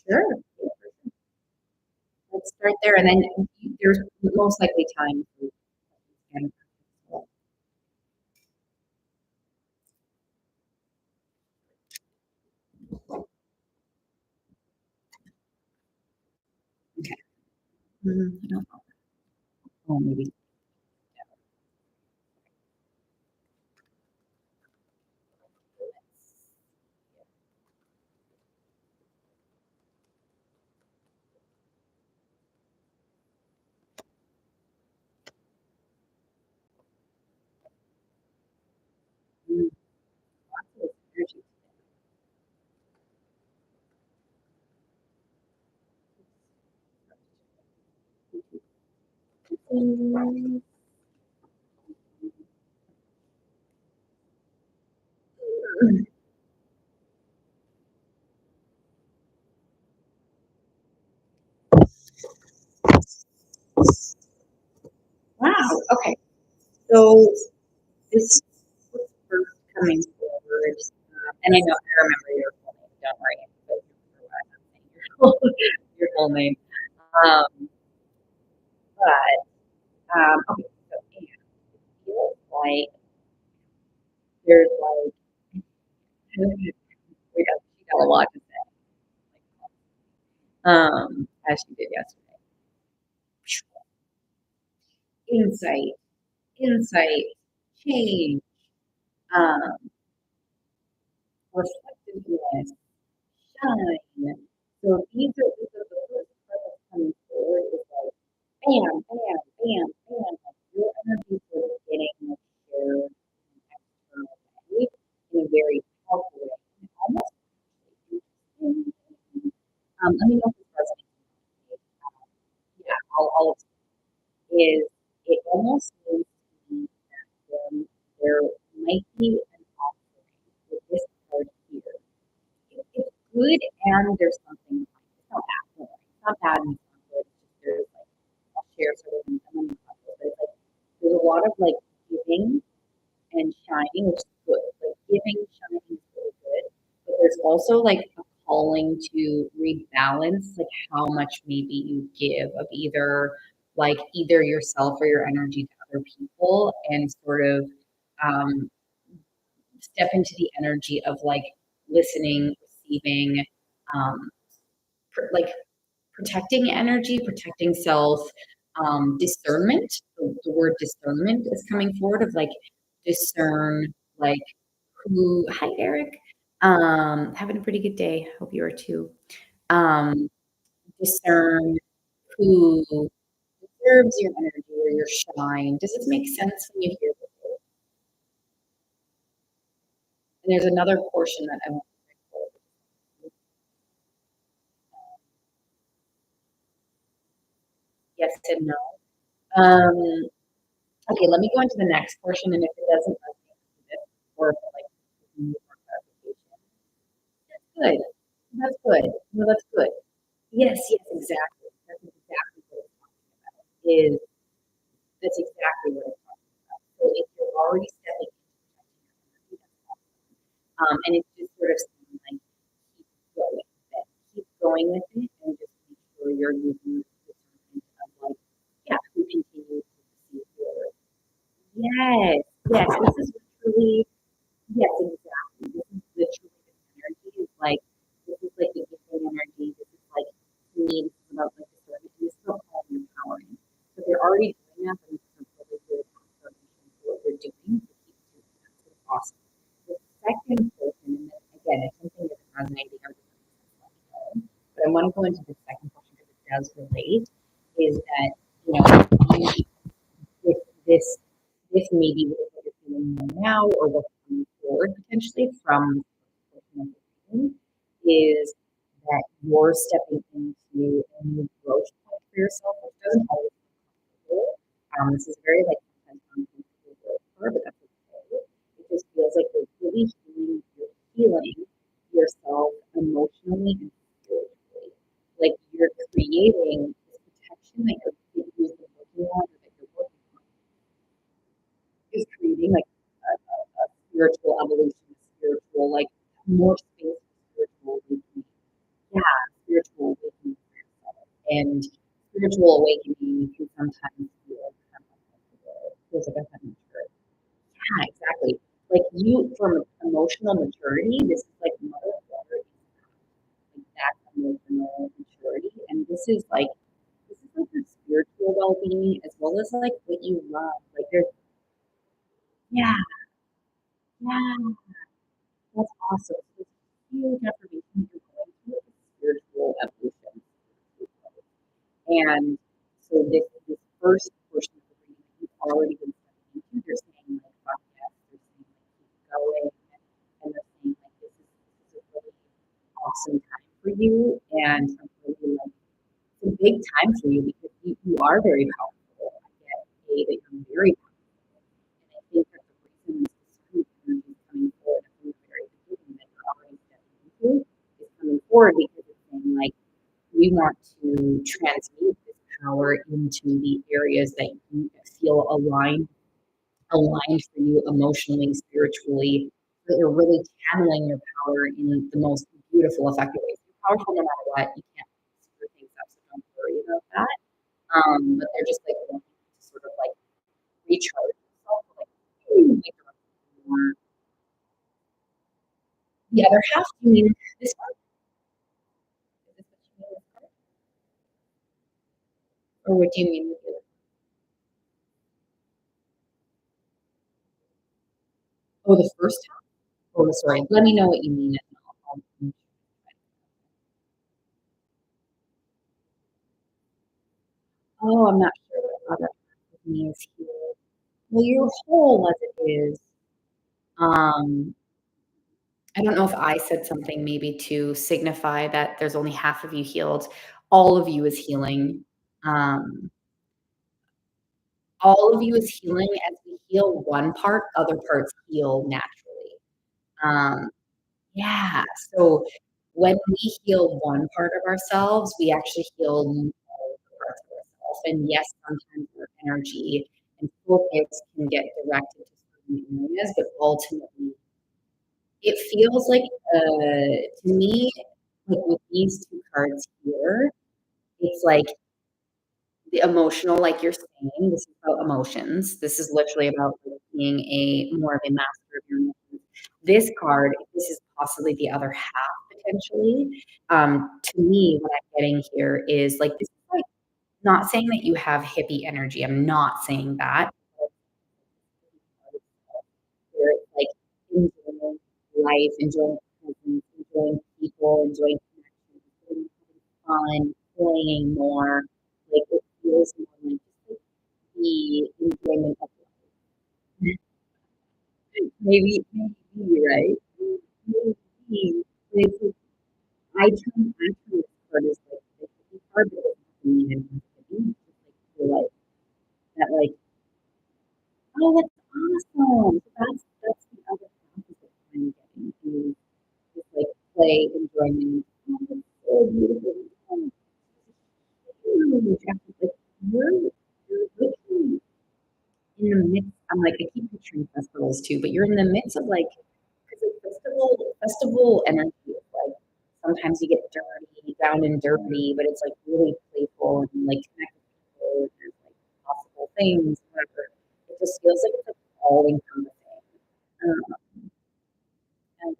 Sure. Let's start there, and then there's most likely time for and okay. I don't know. Oh, maybe. Mm, lots of energy. Mm, wow. Okay. So this was first coming forward, and I remember your full name. Don't worry, but you remember what I'm saying. Your full name. Um, but okay. So it feels like there's like she got a lot to say, as she did yesterday. Insight, insight, change, um, reflectiveness, shine. So these are the first part that's coming forward is like bam, bam, bam, bam. Like your energy sort of getting like shared in an external way in a very powerful way. And almost let me know if this resonates. Yeah, I'll it almost seems to me that there might be an good and there's something it's not bad. No, it's not bad and it's not good. It's just there's like I'll share sort of I'm gonna talk about it, but it's like there's a lot of like giving and shining, which is good. Like giving, shining is really good. But there's also like a calling to rebalance like how much maybe you give of either yourself or your energy to other people and sort of um, step into the energy of like listening, receiving, um, like protecting energy, protecting self, discernment. The word discernment is coming forward of like discern, like who. Hi, Eric. Having a pretty good day. Hope you are too. Um, discern who deserves your energy or your shine. Does this make sense when you hear this? And there's another portion that I want to bring forward. Yes and no. Um, okay, let me go into the next portion, and if it doesn't resonate with this, or if like you need more clarification, that's good. That's good. No, that's good. Yes, yes, exactly. That's exactly what it's talking about. Is that's exactly what it's talking about. So if you're already stepping into protecting your energy, that's awesome. And it's just sort of saying like keep going with it, keep going with it, and just make sure you're using the discernment of like, yeah, who continues to receive your yes, yes, this is truly yes, exactly. This is literally this energy is like this is like the gifting energy. This is like to me, this is about like the service. This is about calling and empowering. So if you're already doing that, then this is a really good affirmation for what you're doing. So keep doing that. So it's awesome. The second portion, and then again, if something isn't resonating or doesn't make sense, let me know. But I want to go into the second portion because it does relate. Is that you know you if this may be what you're feeling more now or what's coming forward potentially from personal reason is that you're stepping into a new growth point for yourself, which doesn't always feel comfortable. This is very like sometimes uncomfortable growth part, but that's okay. It just feels like you're healing yourself emotionally and spiritually. Like you're creating this protection that you've been working on or that you're working on is creating like a spiritual evolution, spiritual like more space for spiritual awakening. Yeah, spiritual awakening for yourself. And spiritual awakening can sometimes feel kind of uncomfortable. It feels like I'm having church. Yeah, exactly. Like you from emotional maturity, this is like mother water like that emotional maturity. And this is like your spiritual well being as well as like what you love. Like there's yeah, yeah. That's awesome. So it's huge affirmation you're going through a spiritual evolution. And so this first portion of the reading that you've already been stepping into, they're saying like fuck yes, they're saying like keep going, and they're saying like this is a really awesome time for you and a really like it's a big time for you because you are very powerful. I get that you're very and I think that the reason this discernment energy is coming forward from the very beginning that you're already stepping into is coming forward because it's saying like we want to transmute this power into the areas that you feel aligned for you emotionally, spiritually, that you're really channeling your power in the most beautiful, effective ways. You're powerful no matter what. You can't screw things up, so don't worry about that. But they're just like wanting to sort of like recharge yourself, like make more. The other half, you mean this one? Is this what you mean with part? Or what do you mean with the other? Oh, the first half? Oh, sorry. Let me know what you mean. And oh, I'm not sure what other half means here. Well, you're whole as it is. Um, I don't know if I said something maybe to signify that there's only half of you healed. All of you is healing. Um, all of you is healing. As we heal one part, other parts heal naturally. Um, yeah. So when we heal one part of ourselves, we actually heal all the parts of ourselves. And yes, sometimes our energy and focus can get directed to certain areas, but ultimately, it feels like, to me, like with these two cards here, it's like the emotional, like you're saying, this is about emotions. This is literally about like being a more of a master of your emotions. This card, this is possibly the other half potentially. To me, what I'm getting here is like this is like not saying that you have hippie energy. I'm not saying that. Where it's like enjoying life, enjoying presence, enjoying people, enjoying connections, having fun, playing more. Like it feels more like just like the enjoyment of life. Maybe, right? Maybe. But it's like I turn this card as like the hippie card, but it doesn't mean anything hippie. It's just like feel like that like, oh, that's awesome. So that's the other half of it I'm getting is just like play, enjoyment. Oh, that's so beautiful. Oh, huge. Like you're literally in the midst. I'm like, I keep picturing festivals too, but you're in the midst of like, because like festival energy is like sometimes you get dirty, down and dirty, but it's like really playful and like connected people. And there's like possible things, whatever. It just feels like it's like all encompassing. And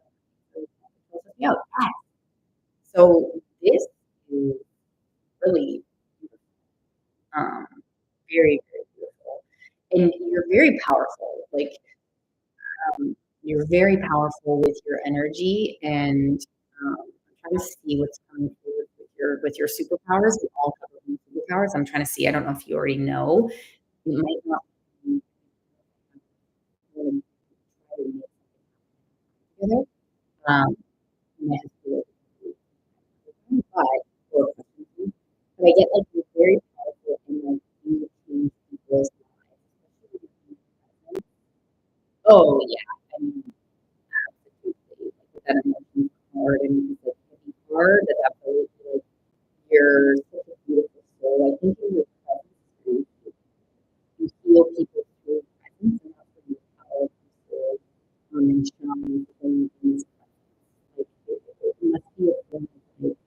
so it feels like, yeah, wow. So this is really um, very, very beautiful. And you're very powerful. Like you're very powerful with your energy, and I'm trying to see what's coming forward with your superpowers. We all have our own superpowers. I'm trying to see. I don't know if you already know. You might not be able to try to make something together. You might have to do it, but I get like you're very powerful in like in between people's lives, especially with the present. Oh yeah, I mean absolutely. Like with that emotion card and like heavy card, that absolutely like you're such a beautiful soul. I think in your presence too, you feel people through presence, and that's where your power comes through and shines in this presence. Like it must be a form of like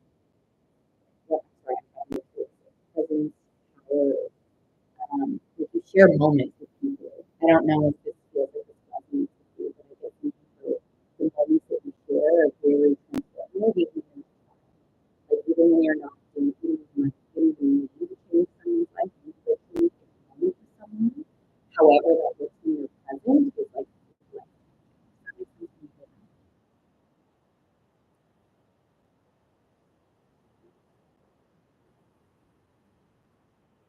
what I'm sorry, presence, power, if you share moments with people. I don't know if this feels like it's resonates with you, but I guess the moments that you share are very transformative, even when you're not doing anything, like anything new to change someone's life, you literally take a moment with someone. However, that looks in your present is like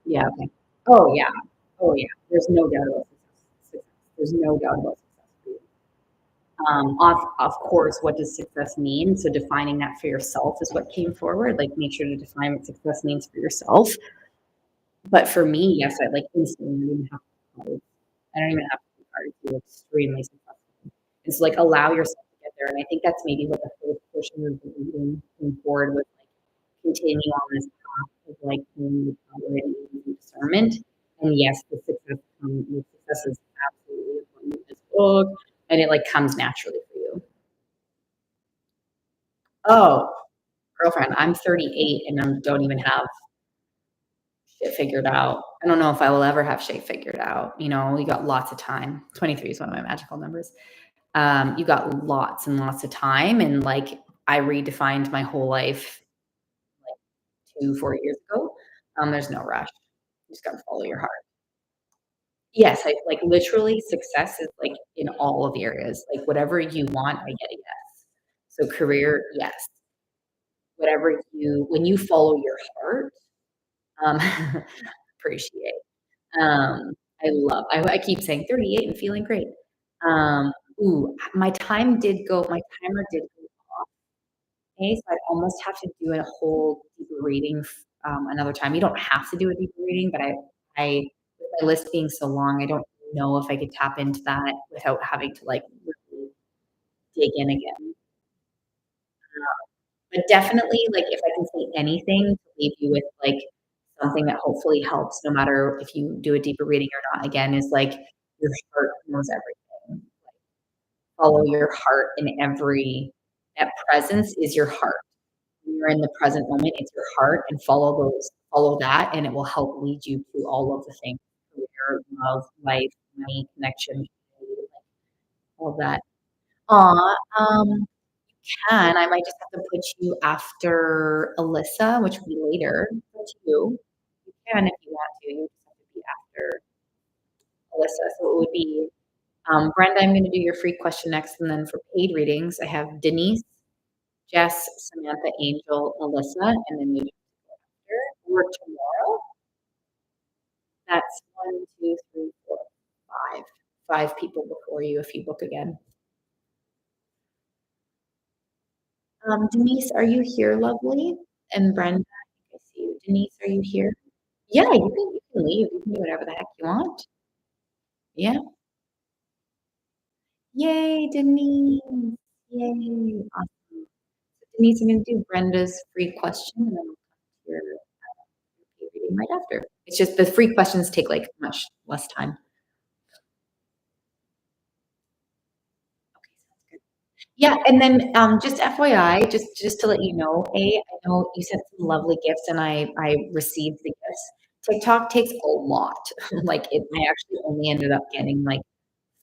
yeah, okay. Oh yeah. Oh yeah. There's no doubt about success. There's no doubt about success. Of course, what does success mean? So defining that for yourself is what came forward. Like make sure to define what success means for yourself. But for me, yes, I like instantly I didn't have to be cards. I don't even have to be cards to be extremely successful. It's like allow yourself to get there. And I think that's maybe what the first portion of the reading came forward with like continue on this path of like being the power and discernment. And yes, the success is absolutely important in this book and it like comes naturally for you. Oh, girlfriend, I'm 38 and I don't even have shit figured out. I don't know if I will ever have shit figured out. You know, you got lots of time. 23 is one of my magical numbers. You got lots and lots of time. And like, I redefined my whole life like 4 years ago. There's no rush. You just got to follow your heart. Yes, I like literally success is like in all of the areas. Like whatever you want, I get a yes. So career, yes. Whatever you when you follow your heart, um, appreciate. I keep saying 38 and feeling great. Um, my timer did go off, okay, so I'd almost have to do a whole deeper reading another time. You don't have to do a deeper reading, but I with my list being so long, I don't know if I could tap into that without having to like really dig in again. But definitely, like, if I can say anything to leave you with, like, something that hopefully helps no matter if you do a deeper reading or not, again, is, like, your heart knows everything. Follow your heart in every that presence is your heart. When you're in the present moment, it's your heart, and follow that, and it will help lead you to all of the things, career, love, life, money, connection, community, like, all of that. Aw, can I might just have to put you after Alyssa, which will be later. It's up to you. You can if you want to. You just have to be after Alyssa. So it would be, Brenda, I'm gonna do your free question next, and then for paid readings, I have Denise, Jess, Samantha, Angel, Alyssa, and then maybe after or tomorrow. That's 1, 2, 3, 4, 5. 5 people before you if you book again. Denise, are you here, lovely? And Brenda, I think I see you. Denise, are you here? Yeah, you can leave. You can do whatever the heck you want. Yeah. Yay, Denise. Yay. Awesome. So Denise, I'm gonna do Brenda's free question, and then we'll come to your reading right after. It's just the free questions take, like, much less time. Okay, sounds good. Yeah, and then, just FYI, just to let you know, I know you sent some lovely gifts, and I received the gifts. TikTok takes a lot. Like, I actually only ended up getting, like,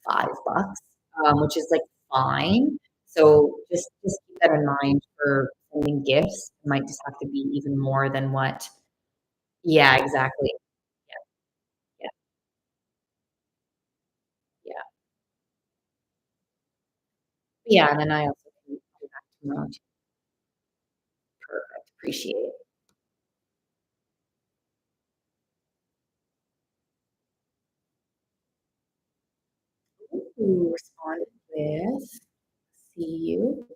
$5, which is, like, fine. So just keep that in mind for sending gifts. It might just have to be even more than what. Yeah, exactly. Yeah, yeah, yeah. Yeah, and then I also can go back tomorrow too. Perfect, appreciate it. Ooh, responded with, "See you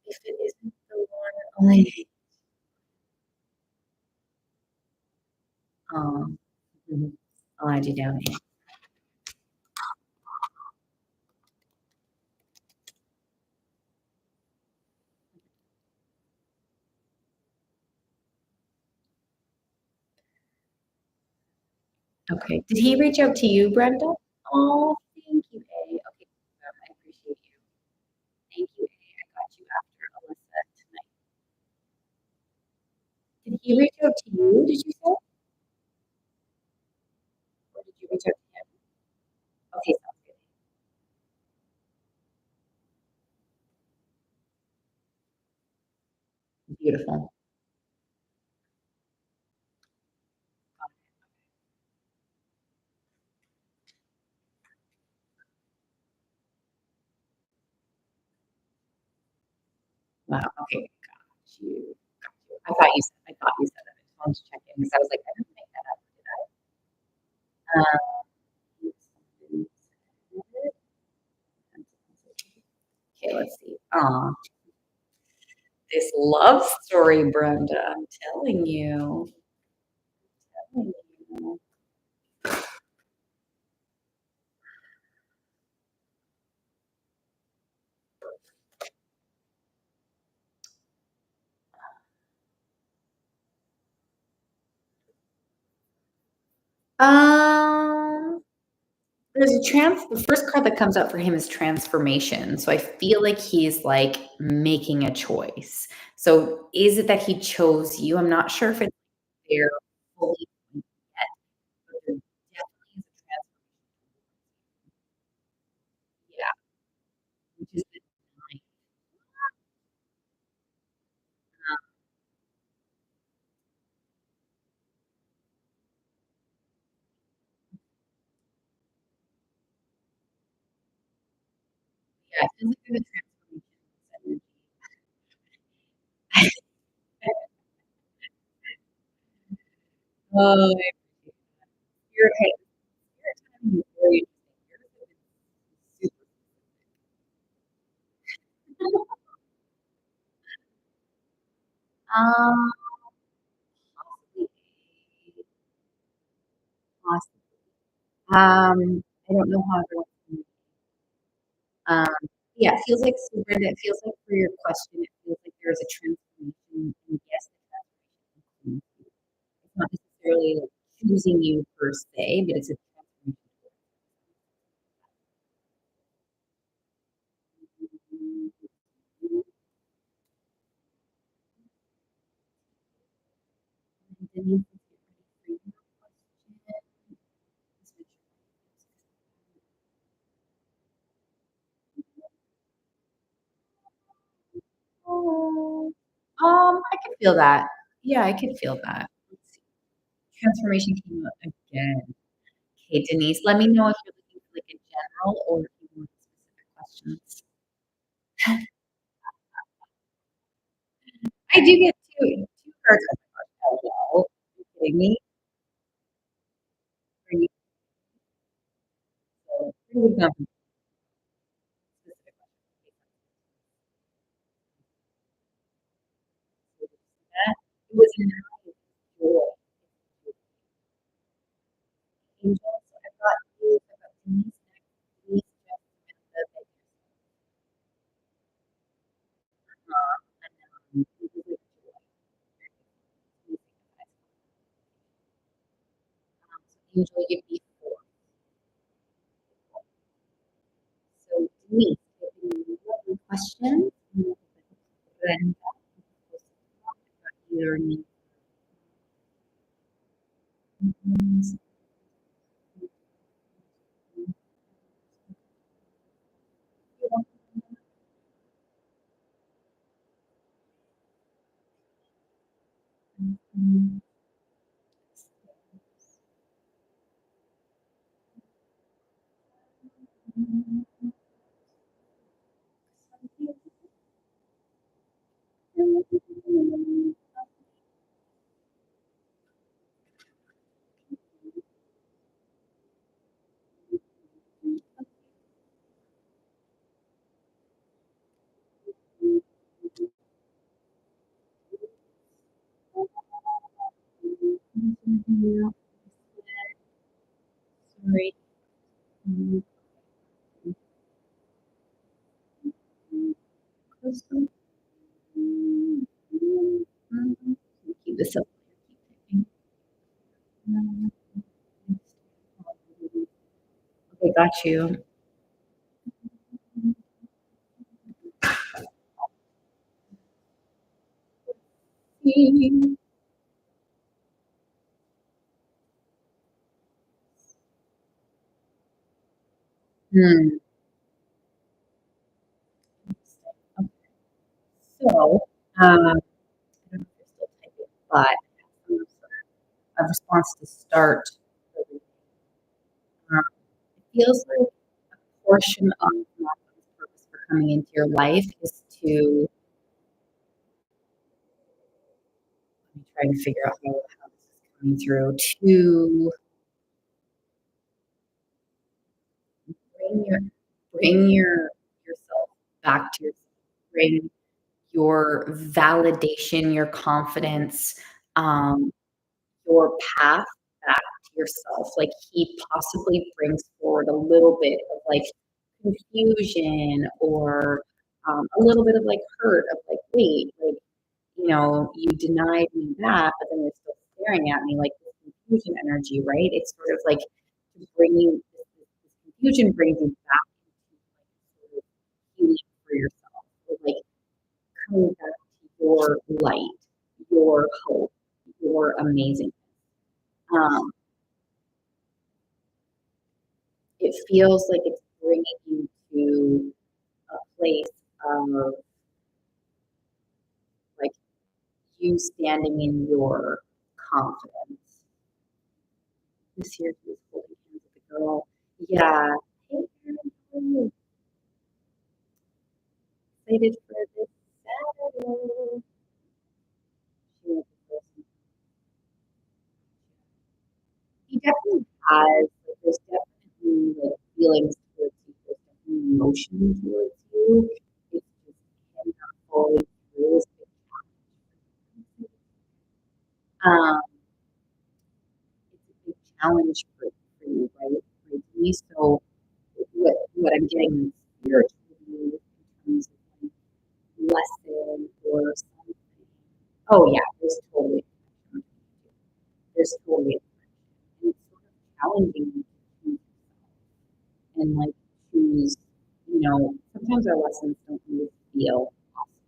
if it isn't the one only." Mhm. I'll add you down here. Okay. Did he reach out to you, Brenda? Oh, thank you, A. Okay, I appreciate you. Thank you, A. I got you after Alyssa tonight. Did he reach out to you, did you say? Or did you reach out to him? Okay, sounds good. Beautiful. Wow, okay, got you, got you. I thought you said that. I just wanted to check in because I was like, "I didn't make that up, did I?" Um, okay, let's see. Aw, this love story, Brenda, I'm telling you. Telling you. Um, there's the first card that comes up for him is transformation. So I feel like he's like making a choice. So is it that he chose you? I'm not sure if it's there fully yet, but there definitely is a yeah, which is the ninth. Yeah, it feels like there's a transformation energy. Oh, your your timing is very interesting. Yours is super um, possibly possibly. I don't know how everyone's um, Yeah, it feels like so Brenda, it feels like for your question, it feels like there's a transformation, and yes, the transformation includes you. It's not necessarily like choosing you per se, but it's a transformation. And Denise, let's get ready for your question. Just make sure. I could feel that. Yeah, I could feel that. Let's see. Transformation came up again. Okay, Denise, let me know if you're looking for like a general or if you want specific questions. I do get two cards. Oh, wow. Are you kidding me? Are you so who would come from specific questions? That it was an joy. Angels, I've got you, I've got Denise next, Denise, Jeff, Samantha, and it was a joy. So Angel, you'd be four. So Denise, if you have any questions, then either need sorry. Keep this up. Okay, got you. Hmm. Okay. So, I don't know if you're still typing, but I have some sort of a response to start. It feels like a portion of Malcolm's purpose for coming into your life is to, let me try to figure out how this is coming through, to bring your bring yourself back to yourself. Bring your validation, your confidence, um, your path back to yourself. Like he possibly brings forward a little bit of like confusion or a little bit of like hurt of like, wait, like, you denied me that, but then you're still staring at me like this confusion energy, right? It's sort of like to bring you this confusion brings you back into like sort of healing for yourself, or like coming back to your light, your hope, your amazing. Um, it feels like it's bringing you to a place of like you standing in your confidence. This year he was holding hands with a girl. Yeah. Hey, Karen, how are you? Excited for this Saturday. She was the person. He definitely has. Like, there's definitely like feelings towards you. There's definitely emotion towards you. It's just him not following through is a big challenge. It's a big challenge for you, right? For me. So what I'm getting spiritually lesson or something. Oh yeah, there's totally, and it's sort of challenging to choose and like choose, sometimes our lessons don't really feel awesome.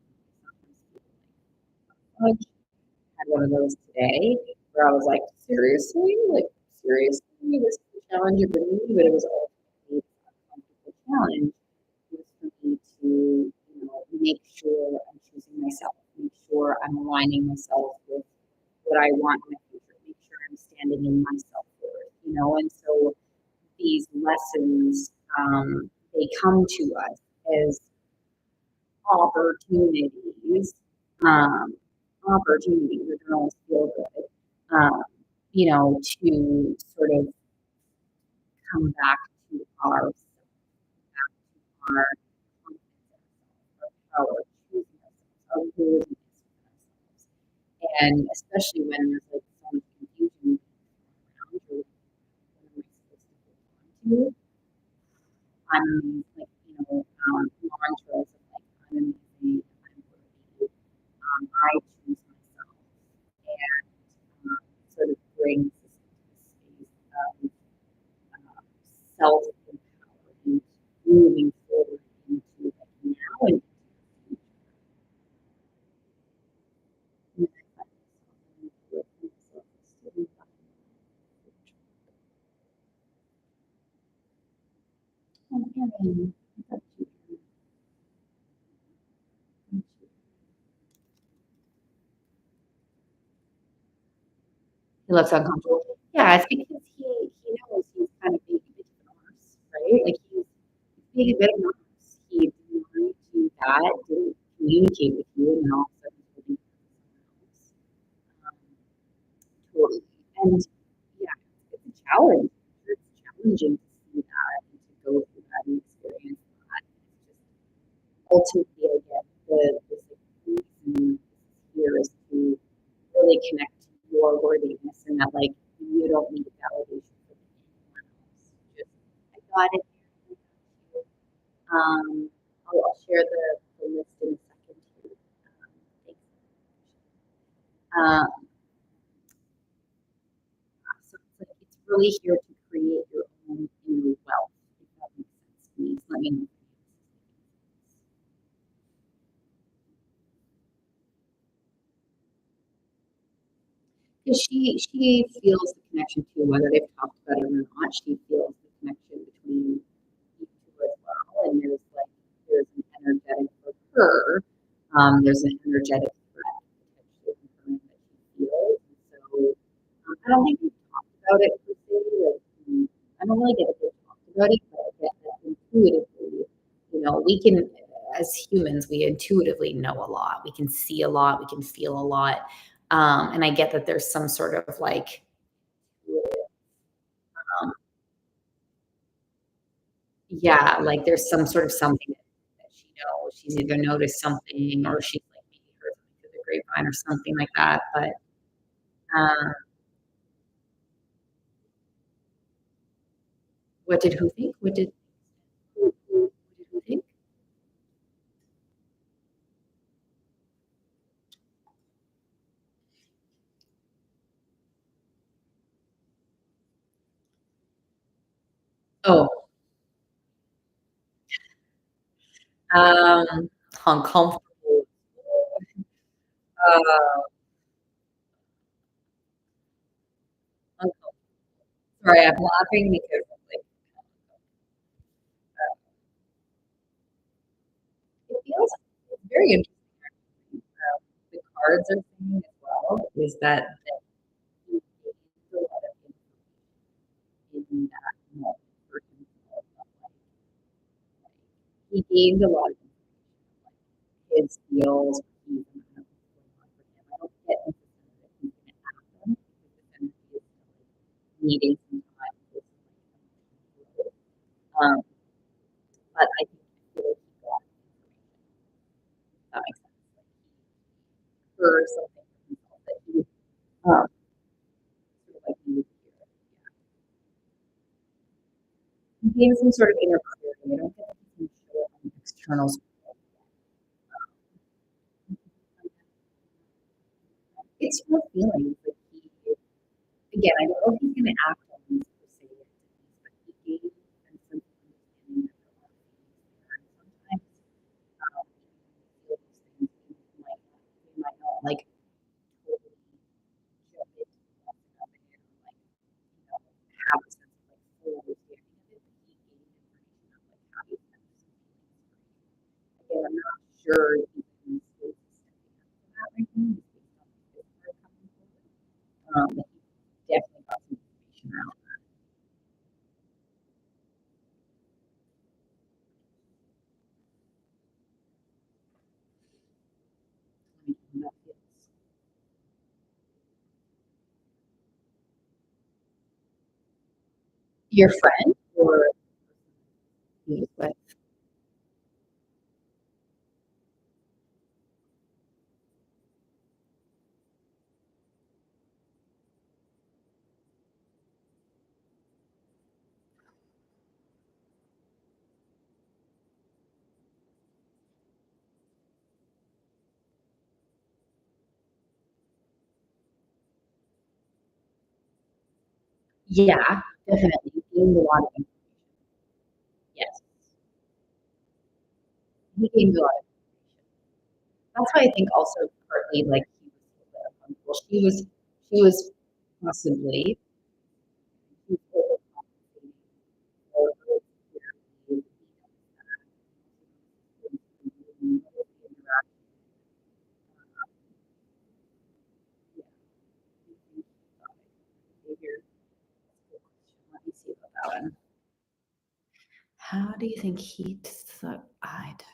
Sometimes feel like, had one of those today where I was like, seriously? Like, seriously? This is a challenge you're bringing me? But it was ultimately a comfortable challenge. It was for me to, make sure I'm choosing myself, make sure I'm aligning myself with what I want in my future, make sure I'm standing in myself worth, and so these lessons, they come to us as opportunities, um, opportunities that don't always feel good, to sort of come back to our our confidence, our power, choosing ourselves, our worthiness within ourselves. And especially when there's like some confusion around you, what am I supposed to hold on to? Like, mantras of like, I'm amazing, I'm worthy, I choose myself, and sort of brings us into the space of self-empowerment, moving forward into like now and into the future. He looks uncomfortable. Yeah, it's because he knows he's kind of being a bit of an arse, right? Like he's being a bit of an arse. He didn't do that, didn't communicate with you, and then all of a sudden he's looking for someone else. Totally. And yeah, it's a challenge. It's challenging to see that and to go through that and experience that. It's just ultimately, again, this like, reason here is to really connect to your worthiness and that like you don't need validation from anyone else. Just I got it. I'll share the list in a second here. Thanks. Um, so it's like it's really here to create your own inner wealth. If that makes sense, please let me know. Because she feels the connection too, whether they've talked about it or not. She feels the connection between you two as well, and there's an energetic for her. There's an energetic threat potentially that she feels. And so I don't think we've talked about it per se. Like, I don't really get that they've talked about it, but I get that intuitively, we can, as humans, we intuitively know a lot. We can see a lot. We can feel a lot. And I get that there's some sort of like, um, yeah, like there's some sort of something that she knows. She's either noticed something or she's like maybe heard something through the grapevine or something like that. But um, what did who think? What did who think? Oh, um, uncomfortable. Uh, uncomfortable. Sorry, I'm laughing because like it feels it's very interesting. Actually. The cards are saying as well is that he gains a lot of information in that moment for himself. He gained a lot of information, like his skills, he's going on for him. I don't get necessarily that he's going to ask them because the energy is still like needing some time with some like emotional growth. Um, but I think I feel like he got information. If that makes sense. Like he heard something for himself that he sort of like needed to hear. Yeah. He gained some sort of inner clarity. I don't get that he's going to show it on the externals. it's your feelings, like, he again, I don't know if he's gonna act on these per se, but he gave a sense of understanding that there are feelings there, and sometimes, feel these things, we might not, like, totally jump into something of it or, like, have a sense of, like, full understanding of it, but he gave information of, like, how he kind of some feelings. Again, I'm not sure if he can still be stepping up to that right now just based on his work coming forward. But he definitely got some information around that. That feels your friend or he was with? Yeah, definitely gained a lot of information. Yes, he gained a lot of information. That's why I think also partly like he was a little bit uncomfortable. She was possibly he was overcompensating for her insecurities, he noticed that, he interaction. Yeah, he thinks about it. Behavior. That's a good question. Let me see about that one. How do you think he took I took?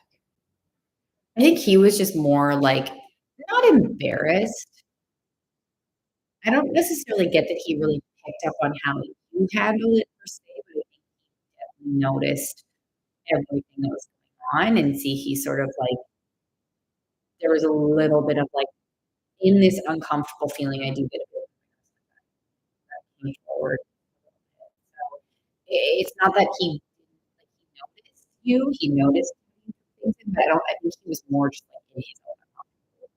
I think he was just more like not embarrassed. I don't necessarily get that he really picked up on how you handle it per se, but I think he definitely noticed everything that was going on and see he sort of like there was a little bit of like in this uncomfortable feeling, I do get a bit of that came forward a little bit. So it's not that he didn't like he noticed you, he noticed things, but I think he was more just like in his own uncomfortable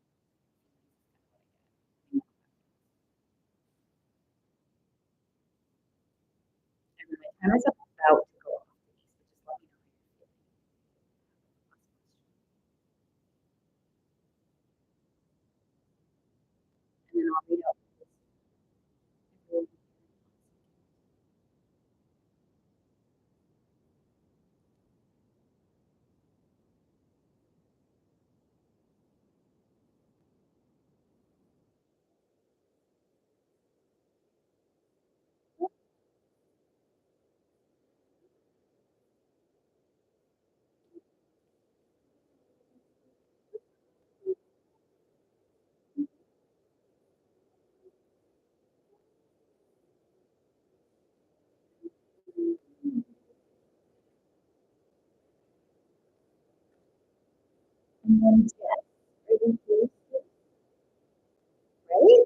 feeling. And then my timer's about to go off, Denise, but just let me know how you're feeling. And then I'll read out this really and then yes, are you curious, right?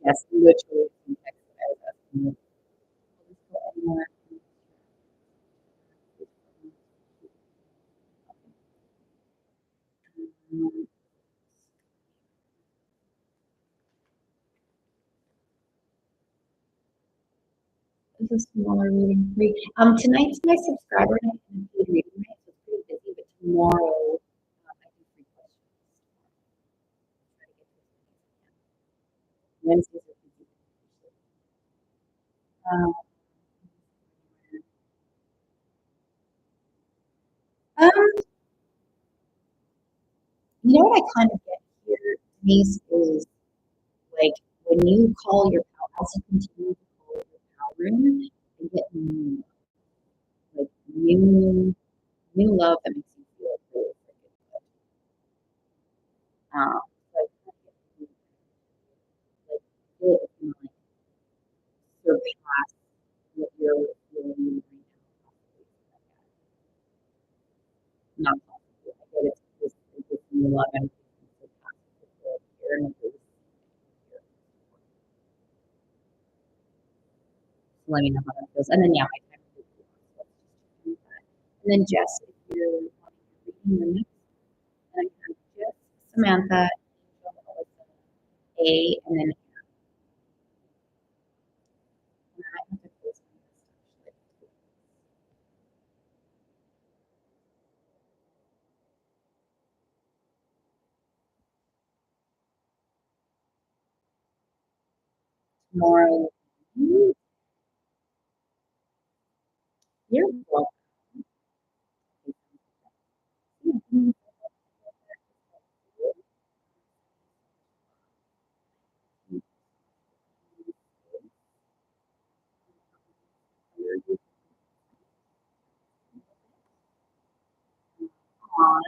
Yes, literally some text that I was asking you. Will this go anywhere? Um, This is smaller reading free. Tonight's my subscriber night and paid reading night, so it's pretty busy, but tomorrow, I do free questions. Try to get to as many as I can. Wednesdays are busy. Um, um, you know what I kind of get here, Denise, is like when you call your pal, as you continue to call your pal room, and get new, like new love that makes you feel really freaking good. So I kind of get the like feel it can like surpass what you're feeling right now. Not possibly. I get it's this new love and it's surpass the feel here and it's here. So let me know how that feels. And then yeah, my time is so let's just do that. And then Jess, if you're wanting to read the next, and I have Jess, Samantha, Angel, Alyssa, A, and then I have to close my list actually. Tomorrow. You're welcome. Aw,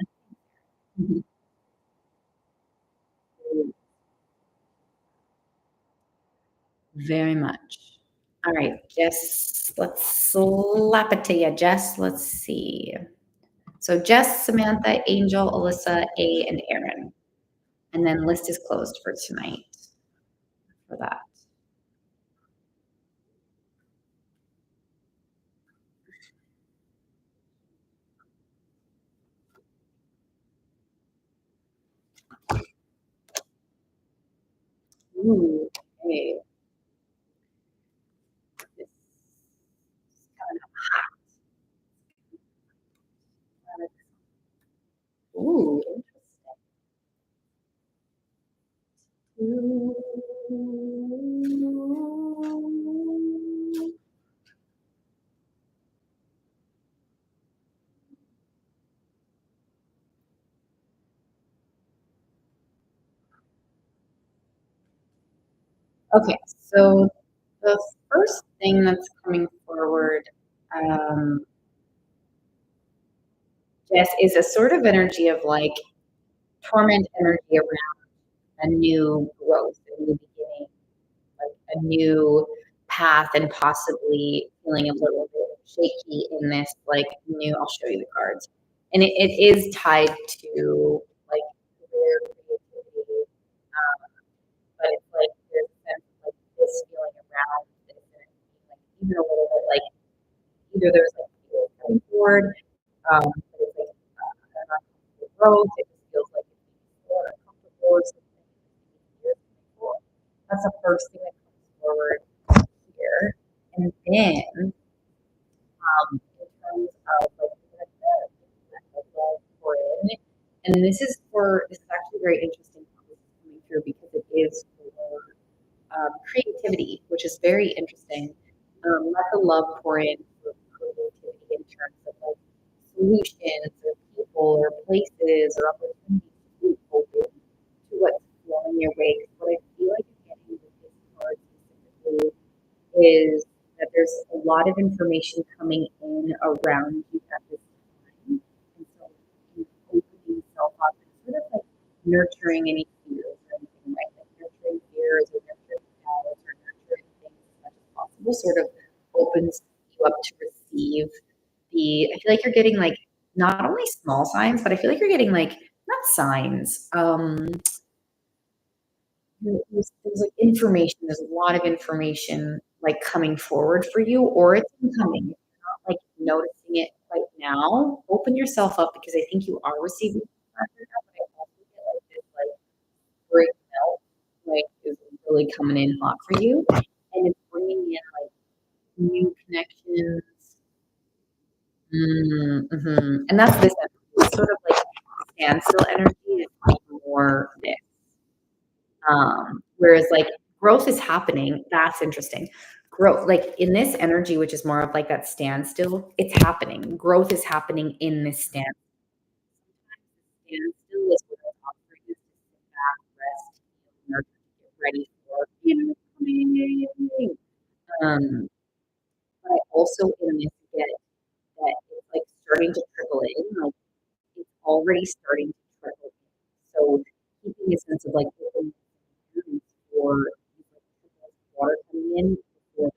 very much. All right, Jess, let's slap it to you, Jess. Let's see. So Jess, Samantha, Angel, Alyssa, A, and Aaron. And then list is closed for tonight for that. Ooh, okay. This is kind of ooh, interesting. Okay, so the first thing that's coming forward, um, Jess, is a sort of energy of like torment energy around a new growth, a new beginning, like a new path, and possibly feeling a little bit shaky in this like new. I'll show you the cards, and it is tied to like career creativity, but it's like there's a sense of like this feeling around this, and it's like even a little bit like either there's like feelings coming forward, but it's like uncomfortable growth. It just feels like it's more uncomfortable or something. That's the first thing that comes forward here. And then, in terms of like the love for it, and this is actually very interesting how this is coming through because it is for creativity, which is very interesting. Let the love pour in for creativity in terms of like solutions or people or places or opportunities to be open to what's flowing your way. 'Cause what I feel like I'm getting with this card specifically is that there's a lot of information coming in around you at this time. And so you opening yourself up and sort of like nurturing any fears or anything, right? Like nurturing fears or nurturing doubts or nurturing things as much as possible sort of opens you up to receive I feel like you're getting like not only small signs, but I feel like you're getting like not signs. There's like information. There's a lot of information like coming forward for you, or it's incoming. If you're not like noticing it right now, open yourself up because I think you are receiving feedback right now, but I also get like this like great milk like is really coming in hot for you, and it's bringing in like new connections. And that's this energy. It's sort of like standstill energy is like more this. Whereas like growth is happening. That's interesting. Growth, like in this energy, which is more of like that standstill, it's happening. Growth is happening in this standstill is what I'm offering is to sit back, rest, nurture, get ready for coming. Um, but I also in this get that it's like starting to trickle in, like it's already starting to trickle in. So keeping a sense of like open hands for these, like, trickles of water coming in before the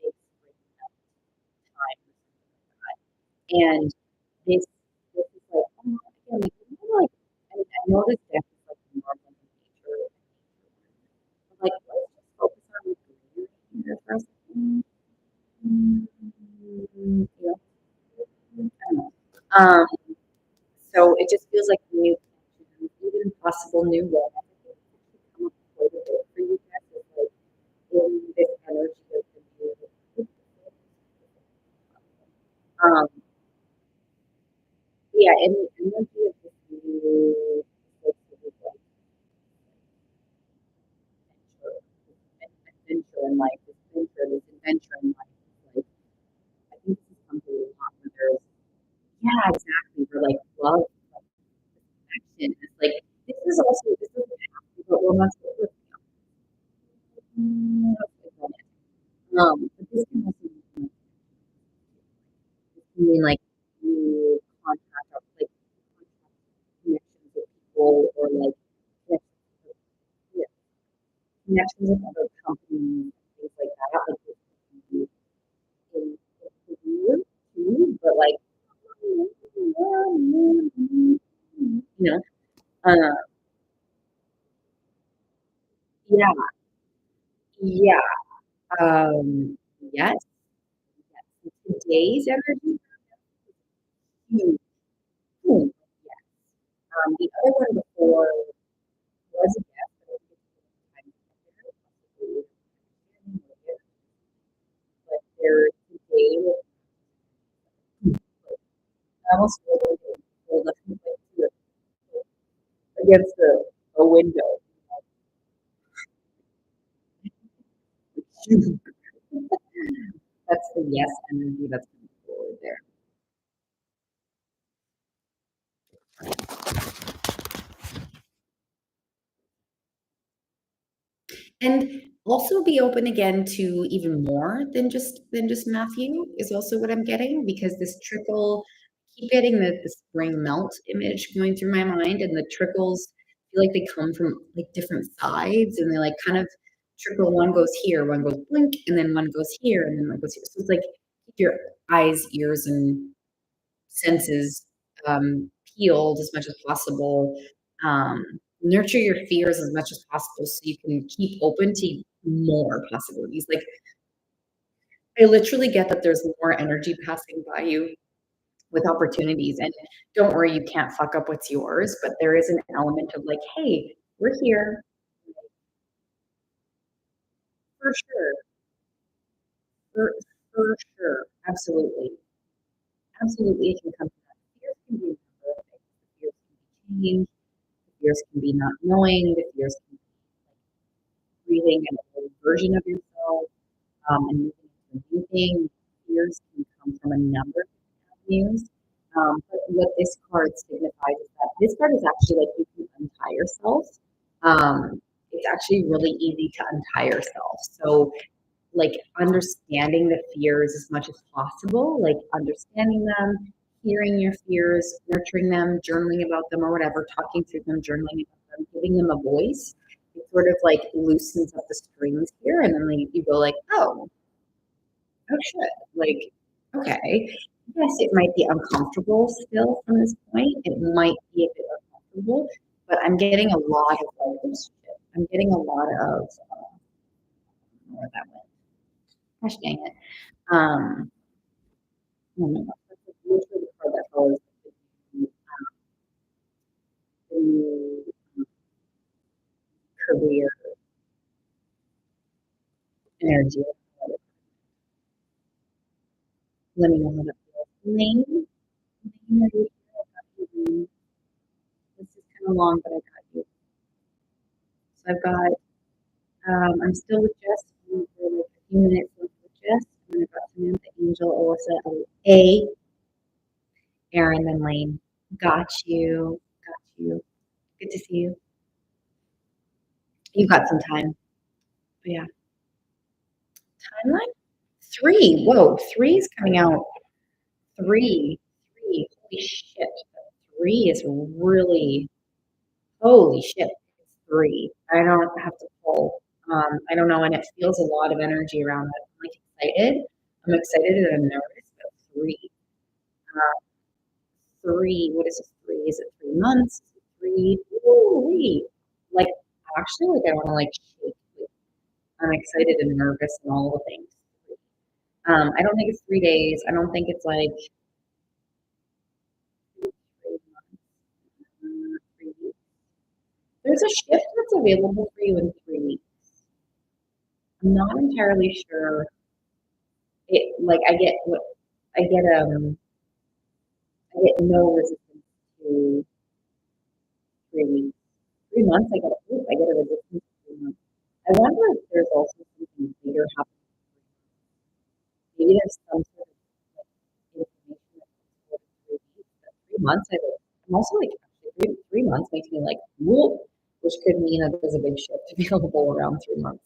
big spring time or something like that. And this is like, again, like, like I know this deck is like more of like a nature, but like let's just focus on the greenery here for a second. Yeah, I don't know. So it just feels like new connections, even possible new love. yeah, and the energy of this new this sort of like adventure in life, this adventure in life. Like I think this is something a lot where there's yeah, exactly. We're like love, like action. It's like this is also this doesn't have to be what romance is. But this can also mean like you contact or like connections with people or like connections with, yeah, connections with other companies, things like that. Like this can be in career too, but like uh, yeah, yeah, yes, yes. Today's energy, huge, huge, yes. The other one before was a yes, but I think it's time to but there today I almost feel like hold up against a window. That's the yes energy that's coming forward there. And also be open again to even more than just Matthew is also what I'm getting because this trickle keep getting the spring melt image going through my mind and the trickles feel like they come from like different sides and they like kind of trickle one goes here, one goes blink, and then one goes here, and then one goes here. So it's like keep your eyes, ears, and senses peeled as much as possible. Nurture your fears as much as possible so you can keep open to more possibilities. Like, I literally get that there's more energy passing by you with opportunities. And don't worry, you can't fuck up what's yours, but there is an element of like, hey, we're here for sure. For, for sure. Absolutely. Absolutely. It can come to that. Fears can be a number of things. The fears can be change. The fears can be not knowing. The fears can be breathing an old version of yourself and moving into a new thing. Fears can come from a number of different avenues. But what this card signifies is that this card is actually like you can untie yourself. It's actually really easy to untie yourself. So like understanding the fears as much as possible, like understanding them, hearing your fears, nurturing them, journaling about them or whatever, talking through them, journaling about them, giving them a voice. It sort of like loosens up the strings here, and then like, you go like, oh shit, like okay, yes, it might be uncomfortable still from this point. It might be a bit uncomfortable, but I'm getting a lot of like, I'm getting a lot of where that went. Gosh dang it. Um, oh my gosh, that's like literally the card that follows the new career energy. Let me know how that feels. Lane, Lane, are you here? I got you, Lane. This is kind of long, but I got you. So I've got, I'm still with Jess for like a few minutes left with Jess. And I've got Samantha, Angel, Alyssa, A, Aaron, then Lane. Got you. Got you. Good to see you. You've got some time. But yeah. Timeline? Three. Whoa, three is coming out. Three. Three. Holy shit. Three is really, holy shit. It's three. I don't have to pull. I don't know, and it feels a lot of energy around it. I'm like excited. I'm excited and I'm nervous, but three. Uh, three. What is it? Three? Is it 3 months? Three. Ooh, like actually, like I want to like shake. Like, I'm excited and nervous and all the things. I don't think it's 3 days. I don't think it's like 3 months, 3 weeks. There's a shift that's available for you in 3 weeks. I'm not entirely sure. It like I get what I get no resistance to 3 weeks. 3 months, I get a resistance for 3 months. I wonder if there's also something bigger happening. Maybe there's some sort of like information that comes forward in 3 weeks, but 3 months, I'm also like, actually, 3 months makes me like, whoa, which could mean that there's a big shift available around 3 months.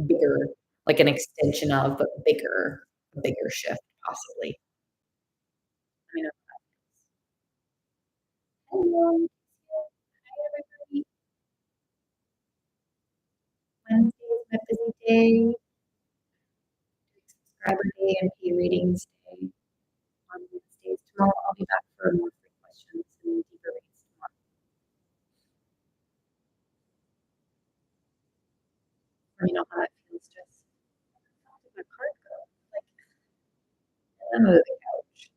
Bigger, like an extension of, but bigger, a bigger shift possibly. I mean, hello. Hi, everybody. Wednesday is my busy day, subscriber day and pay ratings day on Wednesdays. Tomorrow I'll be back for more free questions and deeper reads tomorrow. Let me know how that feels. Just how did my card go? Like, under the couch.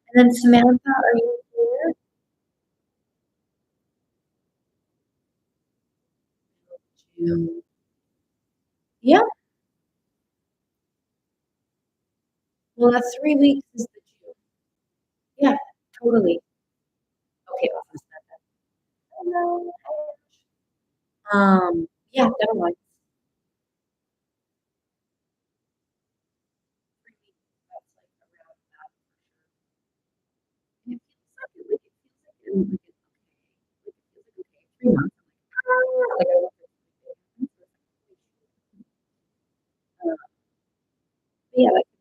And then Samantha, are you here? June. Yeah. Well, that's 3 weeks is the June. Yeah, totally. Okay, awesome, Samantha. Hello. Yeah, that was 3 weeks. That's like around that for sure. And it feels like it, like it feels like it, like it's okay. Like it feels like okay. 3 months. Like I look at it, but yeah, like and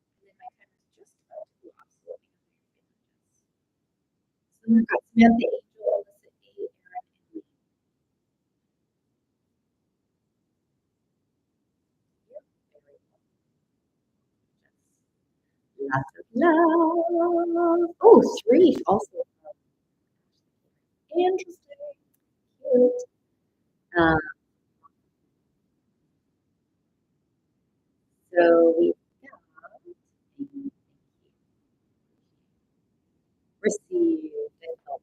then my time is just about to go absolutely so we've got Samantha, Angel, Alyssa, A, Aaron, and Lee. Yep, very well. Lots of love. Oh, three also. Interesting. Cute. Um, so we've got received and help.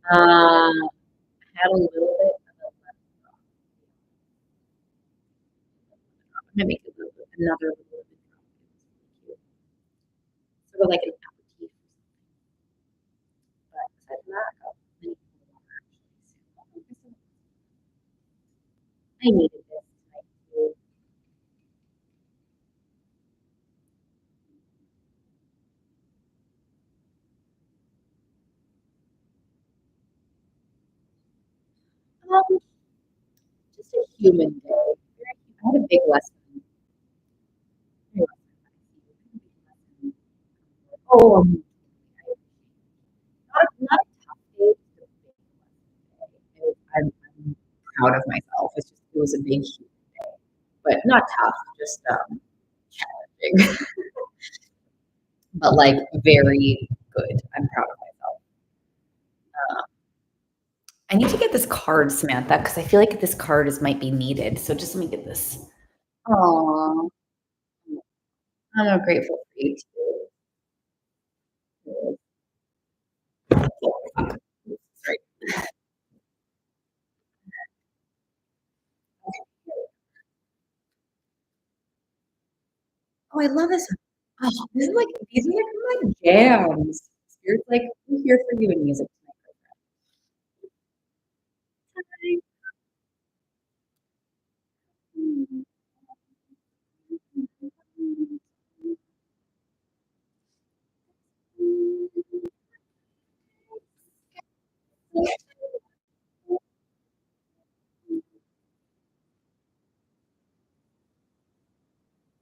Samantha had a little bit of a left drop. I'm gonna make it another little bit drop. It was really cute. Sort of like an aperitif or something. But aside from that, I got plenty of water actually. So I needed this tonight too. Um, just a human day. I had a big lesson. Oh, not a tough day, just a big lesson day. I'm proud of myself. It was a big, huge day, but not tough, just challenging, but like very good. I'm proud of myself. Uh, I need to get this card, Samantha, because I feel like this card might be needed. So just let me get this. Oh, I'm grateful for you too. Sorry. Oh, I love this. Oh, this is like these are like my jams. Spirit's like, I'm here for you in music tonight.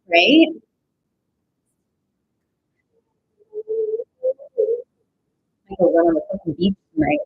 Right? I go run on the fucking beach tonight.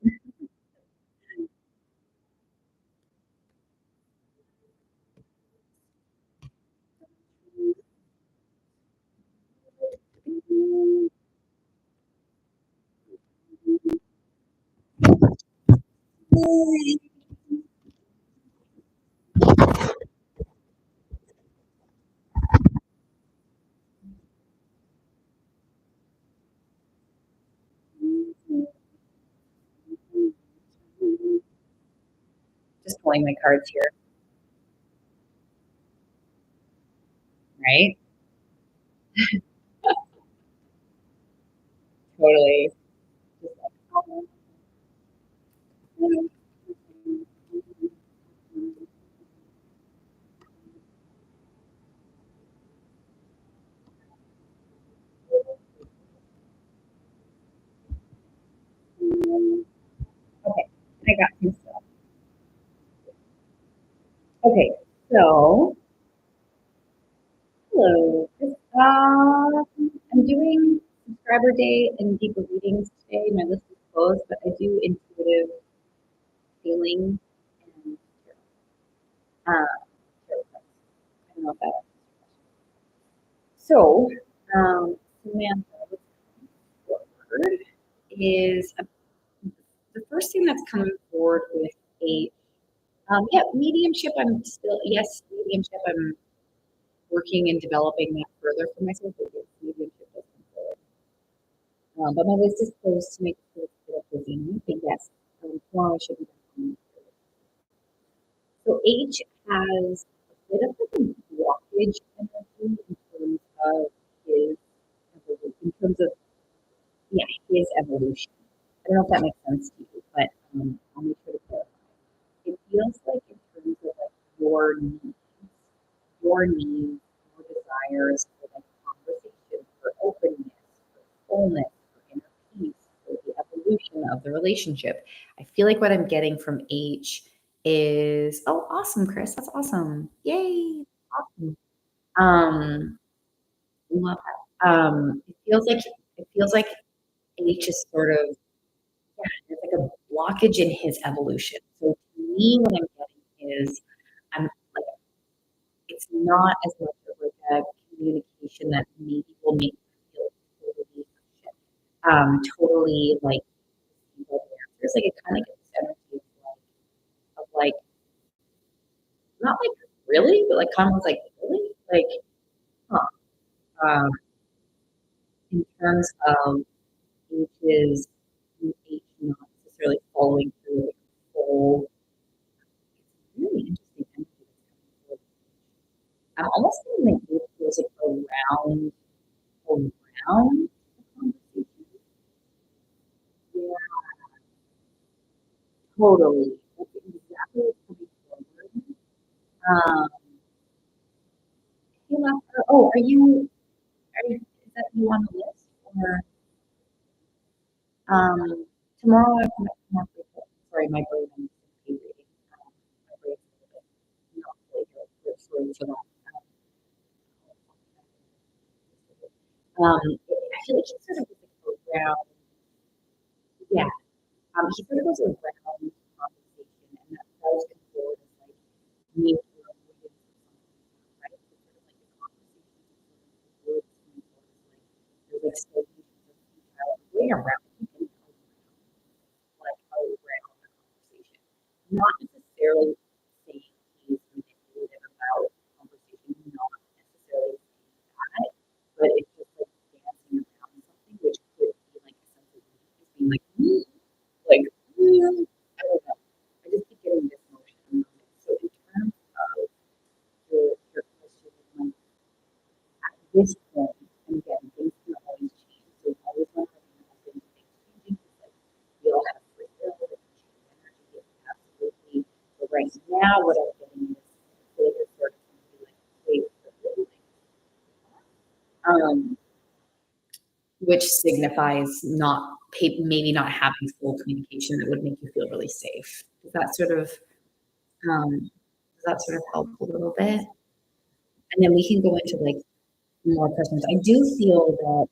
just pulling my cards here, right? Totally. Just like, "Oh, okay, I got some stuff. Okay, so hello. I'm doing subscriber day and deeper readings today. My list is closed, but I do intuitive healing and tarot cards. I don't know if that. So, Samantha, what's forward is the first thing that's coming forward with a yeah, mediumship. I'm still yes, mediumship. I'm working and developing that further for myself. But yes, mediumship does come forward. But my list is closed to make sure it's a bit of busy. But yes, tomorrow I should be done. So H has a bit of like a blockage energy in terms of his in terms of yeah his evolution. I don't know if that makes sense to you, but I'll make sure to clarify. It feels like in terms of like your needs, your desires for like conversation, for openness, for fullness, for inner peace, for the evolution of the relationship. I feel like what I'm getting from H is oh awesome, Chris. That's awesome. Yay. Awesome. Um love that. It feels like H is sort of yeah, there's like a blockage in his evolution. So to me what I'm getting is I'm like it's not as much of like a communication that maybe will make you feel totally like there's like it kind of gets energy of like not like really, but like kind of like really like huh. Um, in terms of ages, age not necessarily following through like full. It's really interesting energy that's coming forward. I'm almost thinking like it feels like around the conversation. Yeah, totally. That's exactly what's coming forward. Um, hey, Lester. Oh, is that you on the list? Or tomorrow I come back tomorrow. Sorry, my brain, I'm reading. My brain's a little bit not fully here. Sorry for that. I feel like he sort of goes around, yeah, he sort of goes around conversation, and that does come forward as like me or avoidance or something, right? So sort of like the conversation is sort of the words coming forward as like there's like so many way around like around the conversation. Not necessarily saying he's manipulative about conversation, not necessarily saying that, but it's just like dancing around something, which could be like a sense of just being like, like, I don't know. I just keep getting this motion. So in terms of your question, like at this point, and again, things can always change. So always want to be open to things changing. Like we all have free will, we can change energy, absolutely. But right now, what I'm getting is I feel like it's sort of going to be like, wait, really? Um, which signifies not maybe not having full communication that would make you feel really safe. Does that sort of help a little bit? And then we can go into like more questions. I do feel that,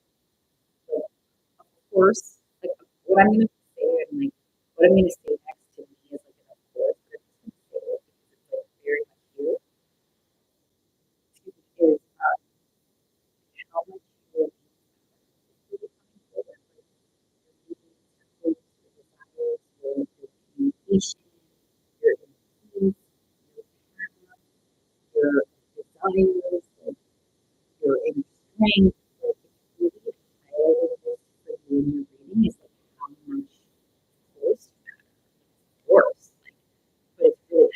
like, of course, like what I'm going to say and like what I'm going to say next to me is like an of course, but I'm just going to say it because it's like very much you. Is how much you are really coming forward with your desires, your communication, your peace, your desires, like your inner strength. Like it's really highlighted this for you in your reading is like how much force you have, force. Like, but it's really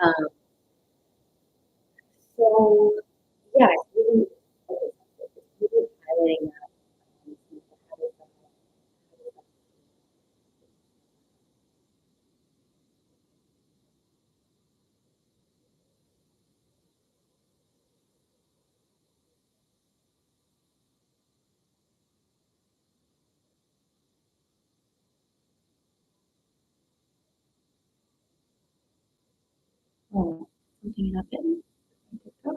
Um, so yeah, it's really okay, it's really highlighting that how does that oh, something happened on TikTok?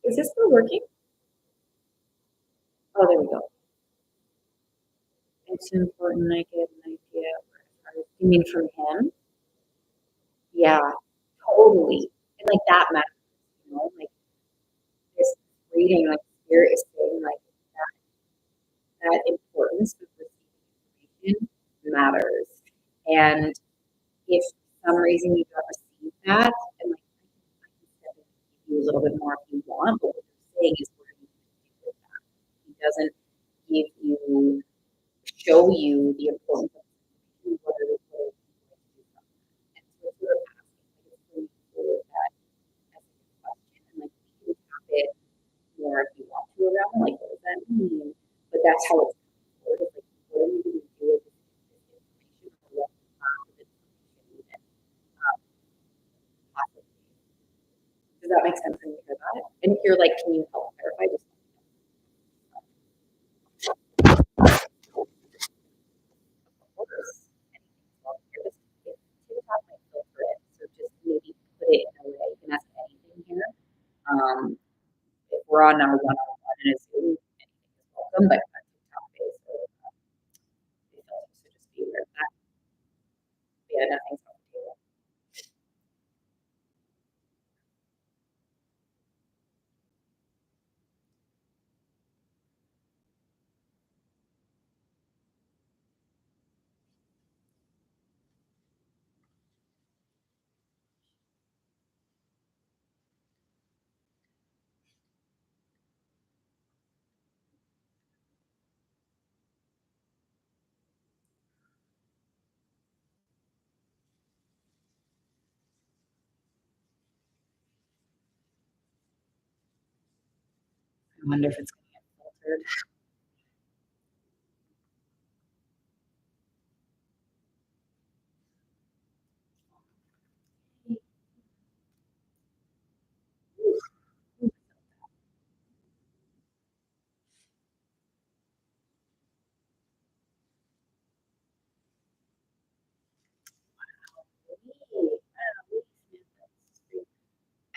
Is this still working? Oh, there we go. It's important I get an idea. You mean from him? Yeah, totally. And like that matters, like this reading, like spirit is saying like that importance of receiving information matters. And if for some reason you don't receive that, and like I can step in and give you a little bit more if you want, but what you're saying is where you can do with that. He doesn't give you show you the importance of what it is what it is to do something. And so it's sort of asking, like it's really cool that as a question and like you can tap it more if you want to around like what does that mean? But that's how it's forward. It's like what are you going to do with this information or what this information even possibly. Does that make sense when you hear that? And if you're like, can you help clarify just orders? TikTok might filter it, so just maybe put it in a way. You can ask anything here. If we're on our one-on-one in a Zoom, anything is welcome, but on TikTok based, so so just be aware of that. Yeah, nothing's on the table. I wonder if it's going to get filtered.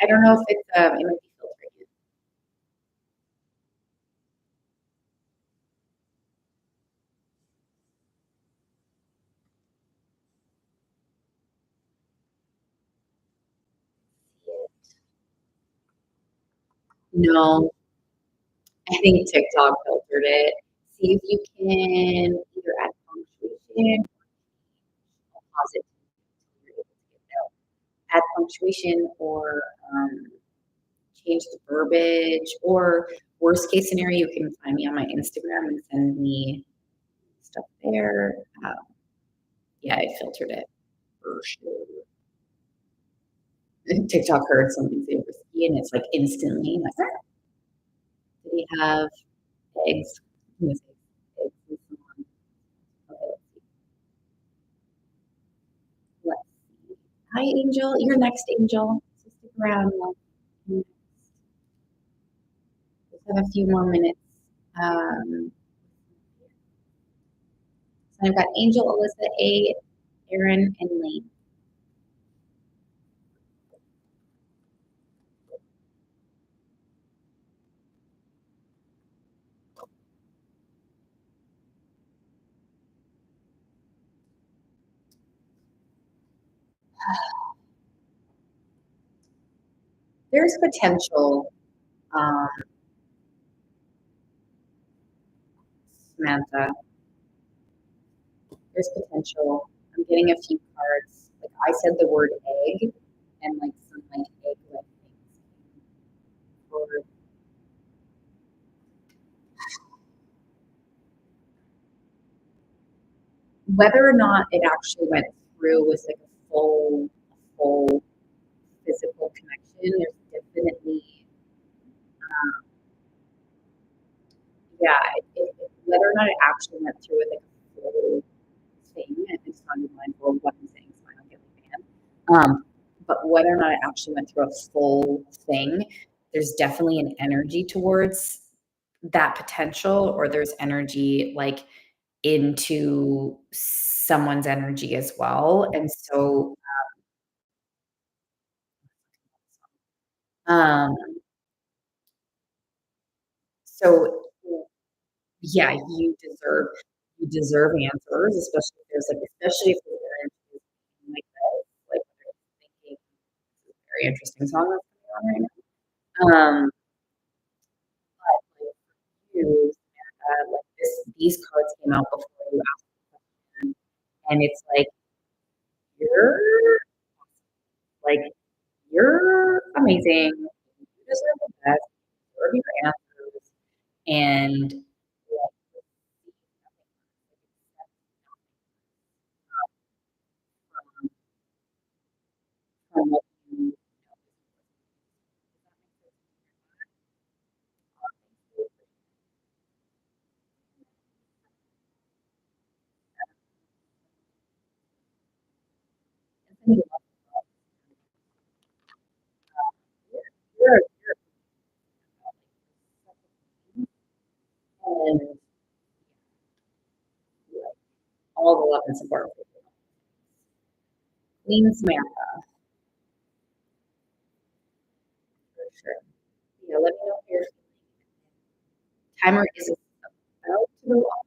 I don't know if it's it might be filtering. No, I think TikTok filtered it. See if you can either add punctuation or pause it until you're able to get there. Add punctuation or change the verbiage, or worst case scenario, you can find me on my Instagram and send me stuff there. Yeah, I filtered it for sure. TikTok heard something say risky, and it's like instantly like, "Ah, did he have eggs?" I'm gonna say eggs with someone. Okay, let's see. Hi, Angel. You're next, Angel. So stick around. We'll just have a few more minutes. Um, so I've got Angel, Alyssa, A, Aaron, and Lane. There's potential, um, Samantha. There's potential. I'm getting a few cards. Like I said the word egg, and like some like egg like things. Or whether or not it actually went through with like a full physical connection, there's definitely, yeah, whether or not it actually went through with like a full thing, and it's not even mindful of what I'm saying, so I don't get my fan. But whether or not it actually went through a full thing, there's definitely an energy towards that potential, or there's energy like into someone's energy as well. And so, um, so yeah, you deserve answers, especially if there's like, especially if there's energy like this, like thinking very interesting song that's coming on right now. But like you, like these cards came out before you asked the question, and it's you're like you're amazing. You deserve the best. You deserve your answers, and like, from what you you're, you're, and like, all the love and support for Queen Samantha for sure. Yeah, let me know if your timer is about to go off.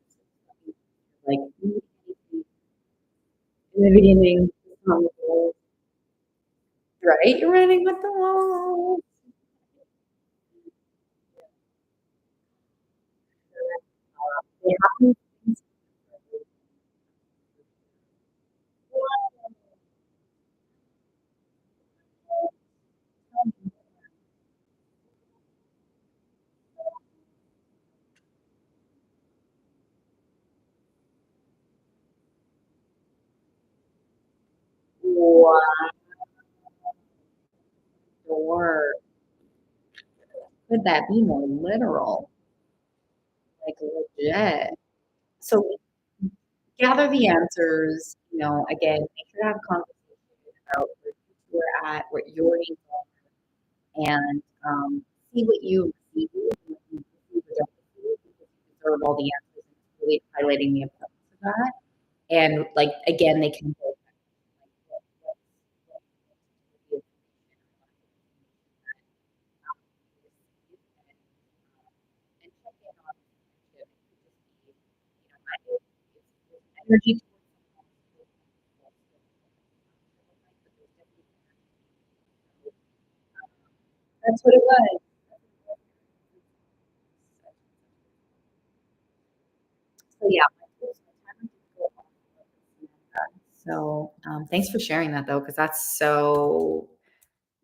Like in the beginning, right? You're running with the wall. It happens. Wow. Or could that be more literal? Like legit. So gather the answers, again, make sure to have a conversation about where you are at, what your needs are, and see what you receive and what you receive or don't receive, because you deserve all the answers, and it's really highlighting the importance of that. And like again, they can both like what and check in on it. It could just be, energy that's what it was. So yeah, so thanks for sharing that though, because that's so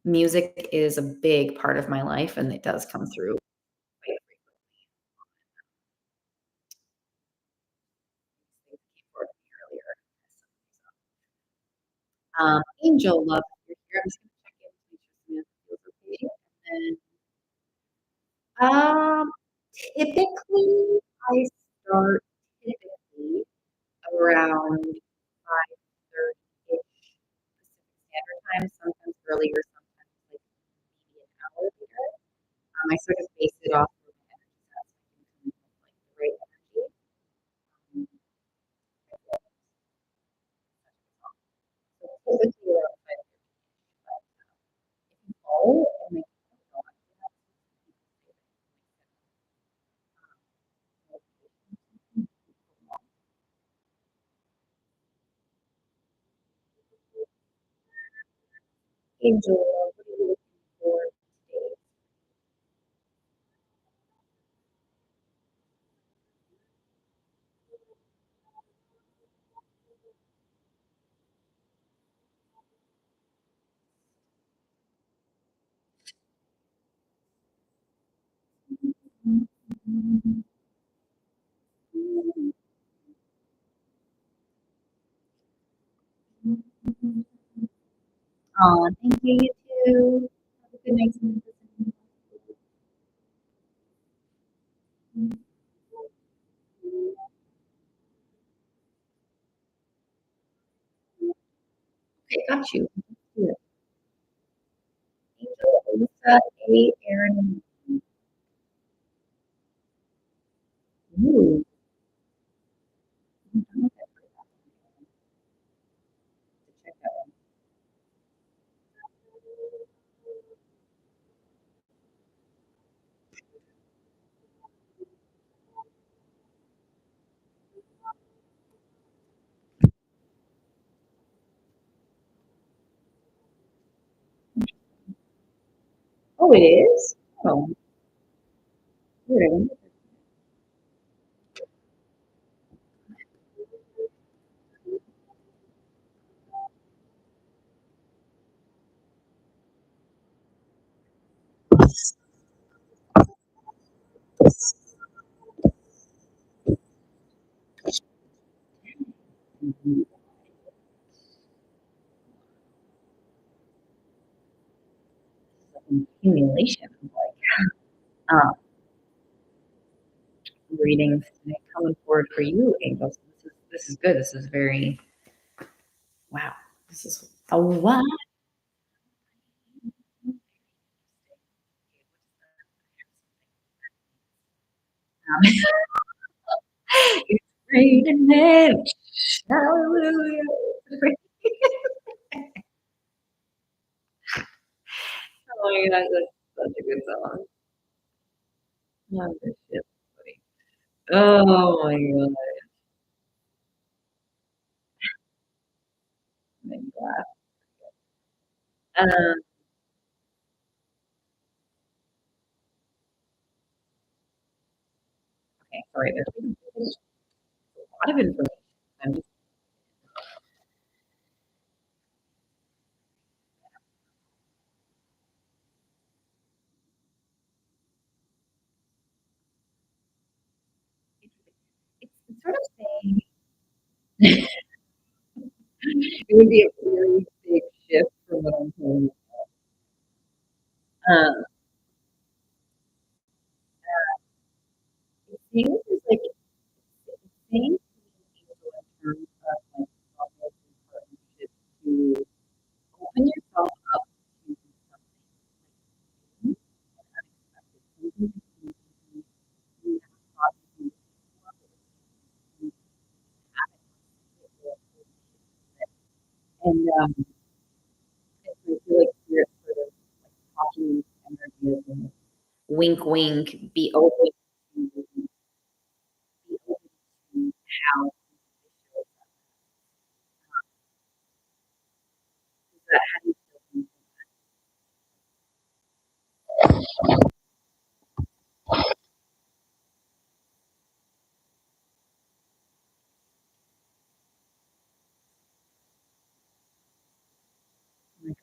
music is a big part of my life, and it does come through quite frequently earlier. Angel, love, if you're here, I'm just gonna check in to make sure Samantha feels okay. And then typically I start typically around 5:30-ish Pacific Standard Time, sometimes earlier, sometimes like maybe an hour later. I sort of base it off of my energy sets, like the right energy. Um, so typically around 5:30, but if you follow and make Angel, what are you looking for today? Aw, thank you, you too. Have a good night. Okay, got you. Angel, Lisa, A, Aaron, and you. Oh, it is? Oh, weird. Accumulation of um, readings coming forward for you, Angel. So this is good. This is very wow. This is a lot. It's raining men. Hallelujah. Oh my god, that's such a good song. Oh, this shit's funny. Oh my god. Made me laugh. Um, okay, sorry, there's a lot of information. I'm just it's sort of saying it would be a very big shift from what I'm saying. Um, it seems like it's saying people in terms of like couples and partnerships to open yourself up to something new and unexpected, something that you have thought you would happen. And I feel like spirit sort of like talking energy of like, wink, wink, be open to how that how you feel. Like,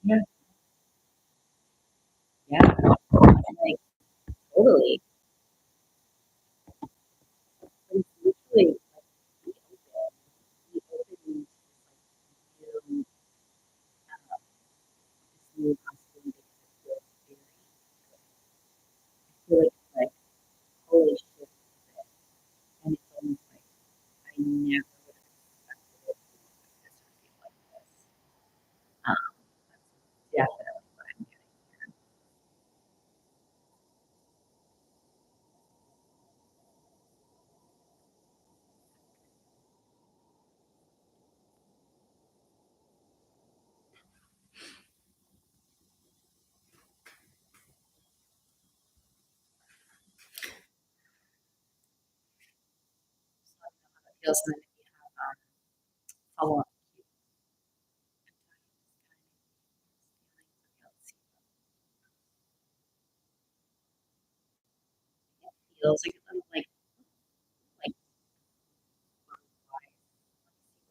yeah, yeah, like totally. But it's literally like be open to new, new possibilities. I feel like holy shit, and it's almost like I never would have expected it to look like this or feel like this. That's definitely what I'm getting. It feels like we have follow up. Feels like a little like butterflies.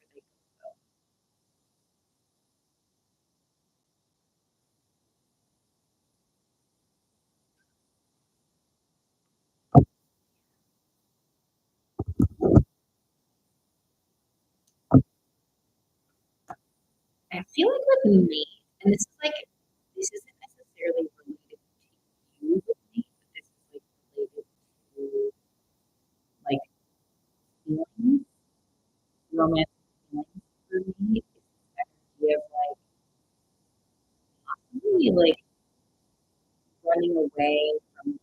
Let me see where they go. feel like with me, and this is like, this isn't necessarily related to you with me, but this is like related to like feelings, romantic feelings for me. It's this idea of like really like running away from deep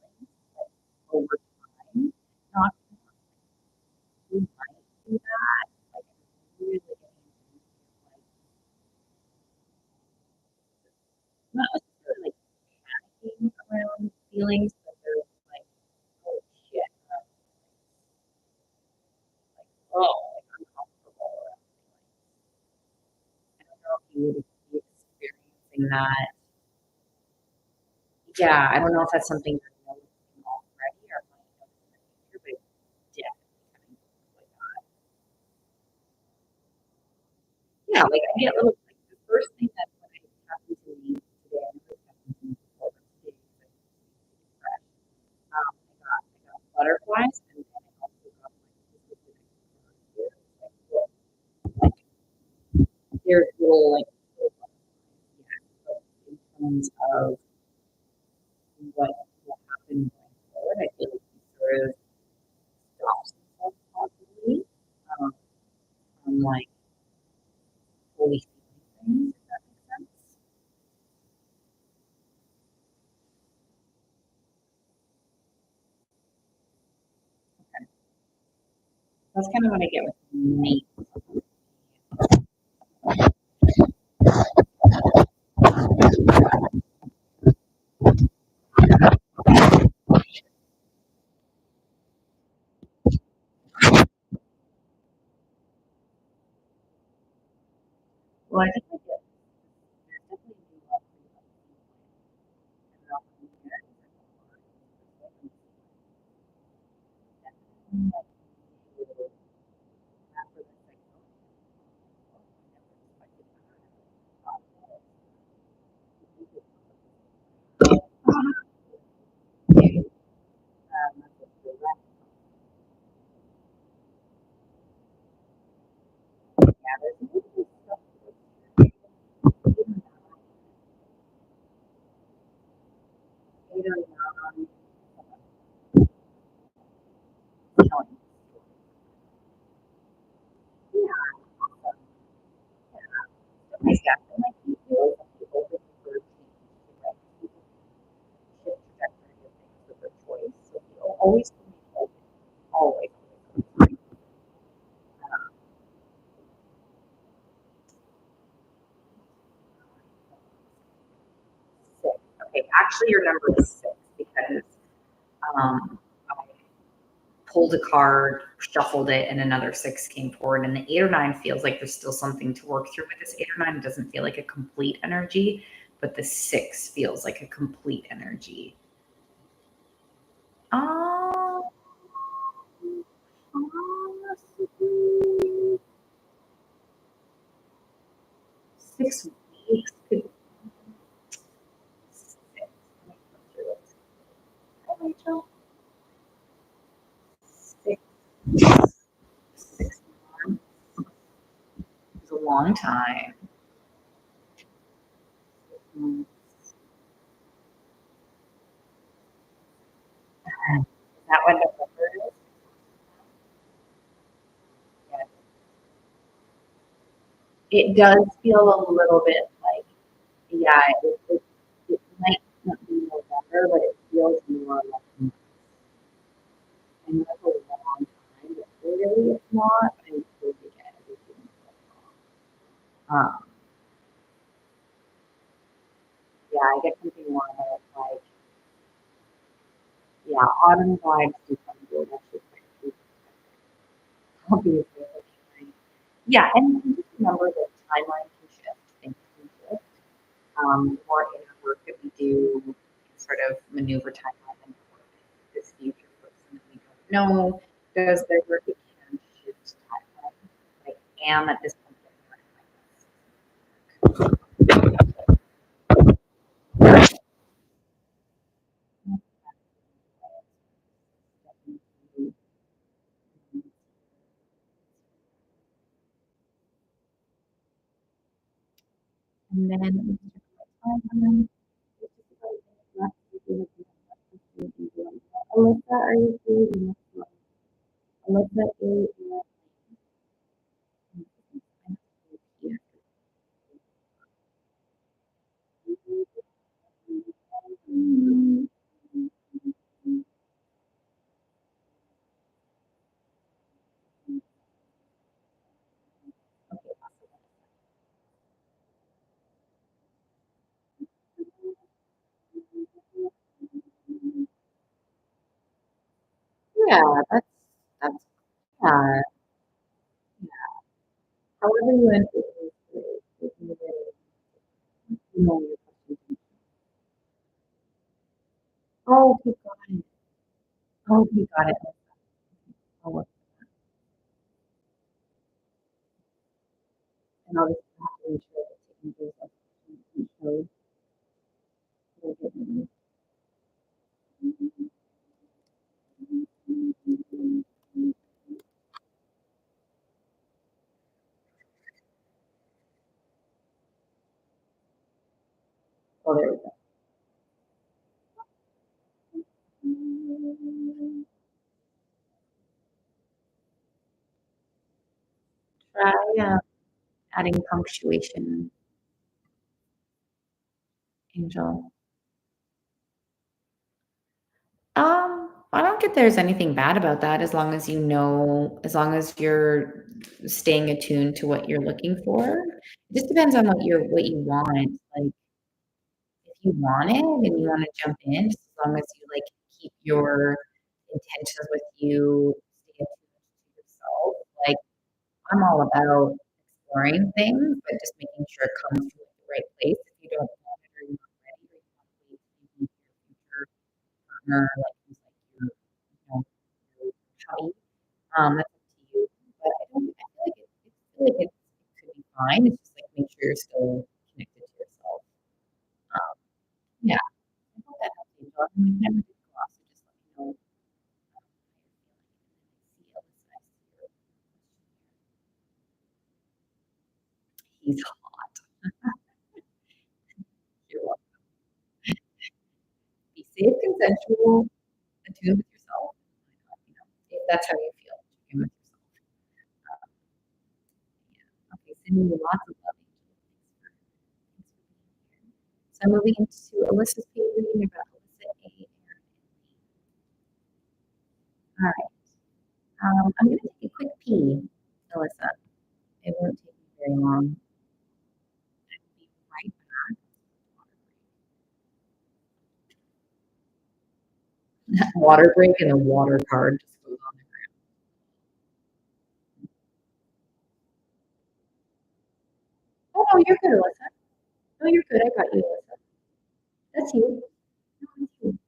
feelings like over time. Not who might do that. Like I'm really getting into like not necessarily like panicking around feelings, but they're like, oh shit, like, oh, like uncomfortable around feelings. I don't know if you would be experiencing that. Yeah, I don't know if that's something you're noticing already or might notice in the future, but definitely kind of like that. Yeah, like I get little like the first thing that when it happened to me today, I know this happened to me before, but today because I was fresh. I got butterflies and then I also got like this is the next here. It's like there's little like little butterflies, yeah. But in terms of what happened going forward, I feel like he sort of stops himself possibly from like fully feeling things, if that makes sense. Okay. That's kind of what I get with me. Well, I think I get there's definitely a lot of and not only that, and like after this, like, oh, I never expected that. Yeah, there's a little bit of stuff later on telling. Yeah, definitely stuff. And like you feel like people open for change, right? People shift trajectory of things with their choice. So you always remain open. Always. Six. Okay, actually your number is six because I pulled a card, shuffled it, and another six came forward. And the eight or nine feels like there's still something to work through with this eight or nine. It doesn't feel like a complete energy, but the six feels like a complete energy. Um, honestly, 6 weeks could six. Let me go through it. Hi, Rachel. 6 months is a long time. Is that what November is? Yeah. It does feel a little bit like, yeah, it might not be November, but it feels more like March. I know it's a long time, but really it's not. But I totally get everything that's going on. Yeah, I get something more about like, yeah, autumn vibes do come good. Actually, quite cute. Obviously, like, yeah, and just remember that timeline can shift, things can shift. More inner work that we do can sort of maneuver timeline and work this future person that we don't know does their work. It can shift timeline. I am at this point getting And then let me check my timeline. There's just about a minute left. We do have one question in the end. Alyssa, are you free? The next one. Alyssa A. Yeah. Okay, awesome. Yeah, that's yeah. However you answer it is great. You know your question. Oh, okay, got it. Oh, okay, got it. I'll look and I'll just have to ensure that taking those questions and show will get me. Oh, there we go. Try adding punctuation, Angel. I don't think there's anything bad about that as long as you know, as long as you're staying attuned to what you're looking for. It just depends on what you want. Like if you want it and you want to jump in, just as long as you like keep your intentions with you, stay attuned to yourself. Like I'm all about exploring things, but just making sure it comes from the right place. If you don't want it or you're not ready or you want to wait maybe for your future partner, like who's like your hubby, that's up to you. But I don't, I feel like it could be fine. It's just like make sure you're still connected to yourself. Um, yeah, I hope that helps you. John. We never did cross, so just let me know how you're feeling. And then I see Ellis, I see your. He's hot. You're welcome. Be safe, consensual, attuned with yourself. You know, if that's how you feel, check in with yourself. Um, yeah. Okay, sending you lots of love. Thanks for being here. So I'm moving into Alyssa's page reading about Alyssa A. Aaron. All right. I'm going to take a quick pee, Alyssa. It won't take me very long. I will be right back. Water break and the water card just goes on the ground. Oh, no, you're good, Alyssa. No, you're good. I got you, Alyssa. That's you. No, it's you.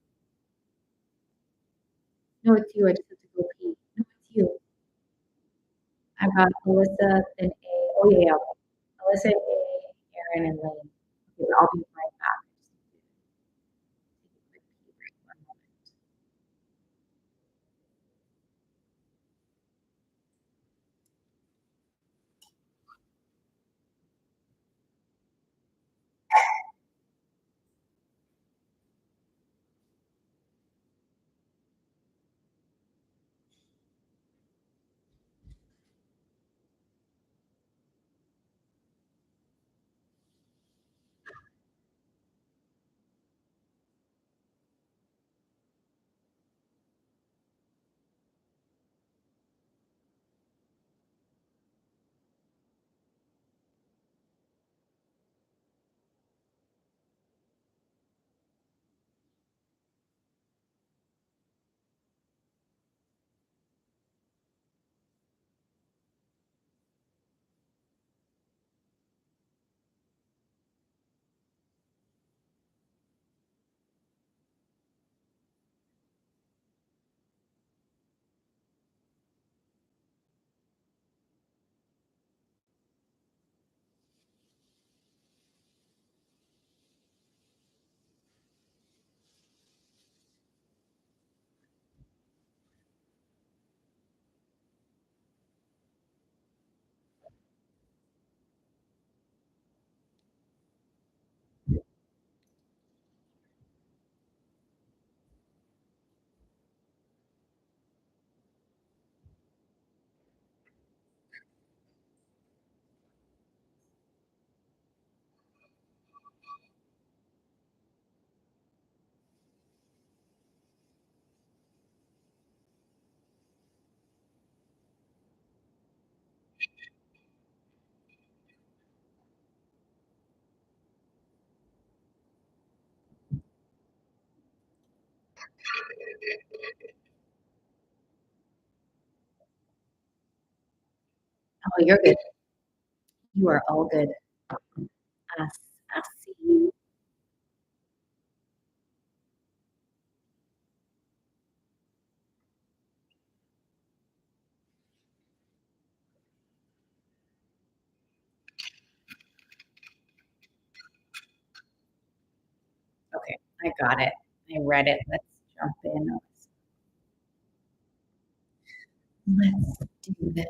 No, it's you. I just have to go pee. No, it's you. I got Alyssa and A. Oh, yeah, yeah. Alyssa, A, Aaron, and Lane. Okay, I'll be right back. Take a quick pee break. One moment. Oh, you're good. You are all good. I see you. Okay, I got it. I read it. Let's jump in. Let's do this.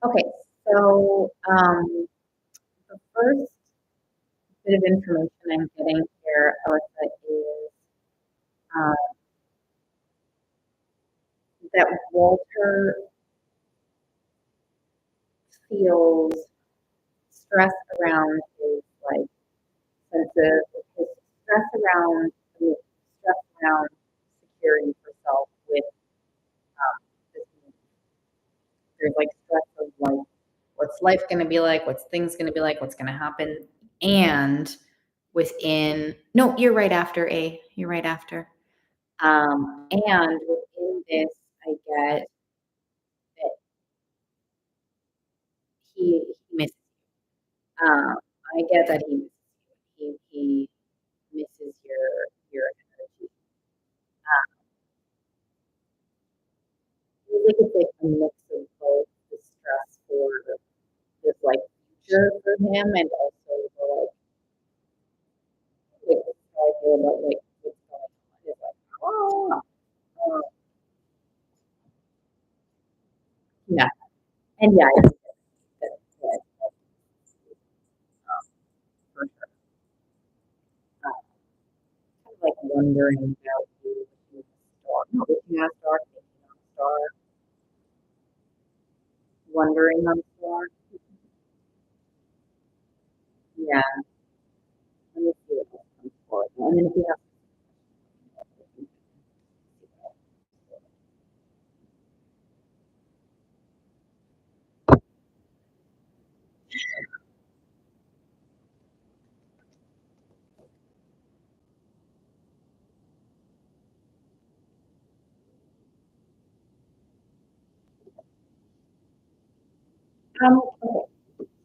Okay, so the first bit of information I'm getting here, Alyssa, is uh, that Walter feels stress around his like sense of his stress around stress around securing herself with this movie. There's like stress of like what's life going to be like, what's things going to be like, what's going to happen, and within no, you're right after A, you're right after. And within this, I get that he misses. I get that he misses you. He misses your energy. I feel like it's like a mix of both the stress for this like future for him and also the like how I feel about like what's going on. It's like, oh, yeah, and yeah, I think that for sure. Kind of like wondering about you with Star. No, looking at Star, thinking on Star, wondering on Star. Yeah, let me see what else comes forward. And then if you have okay,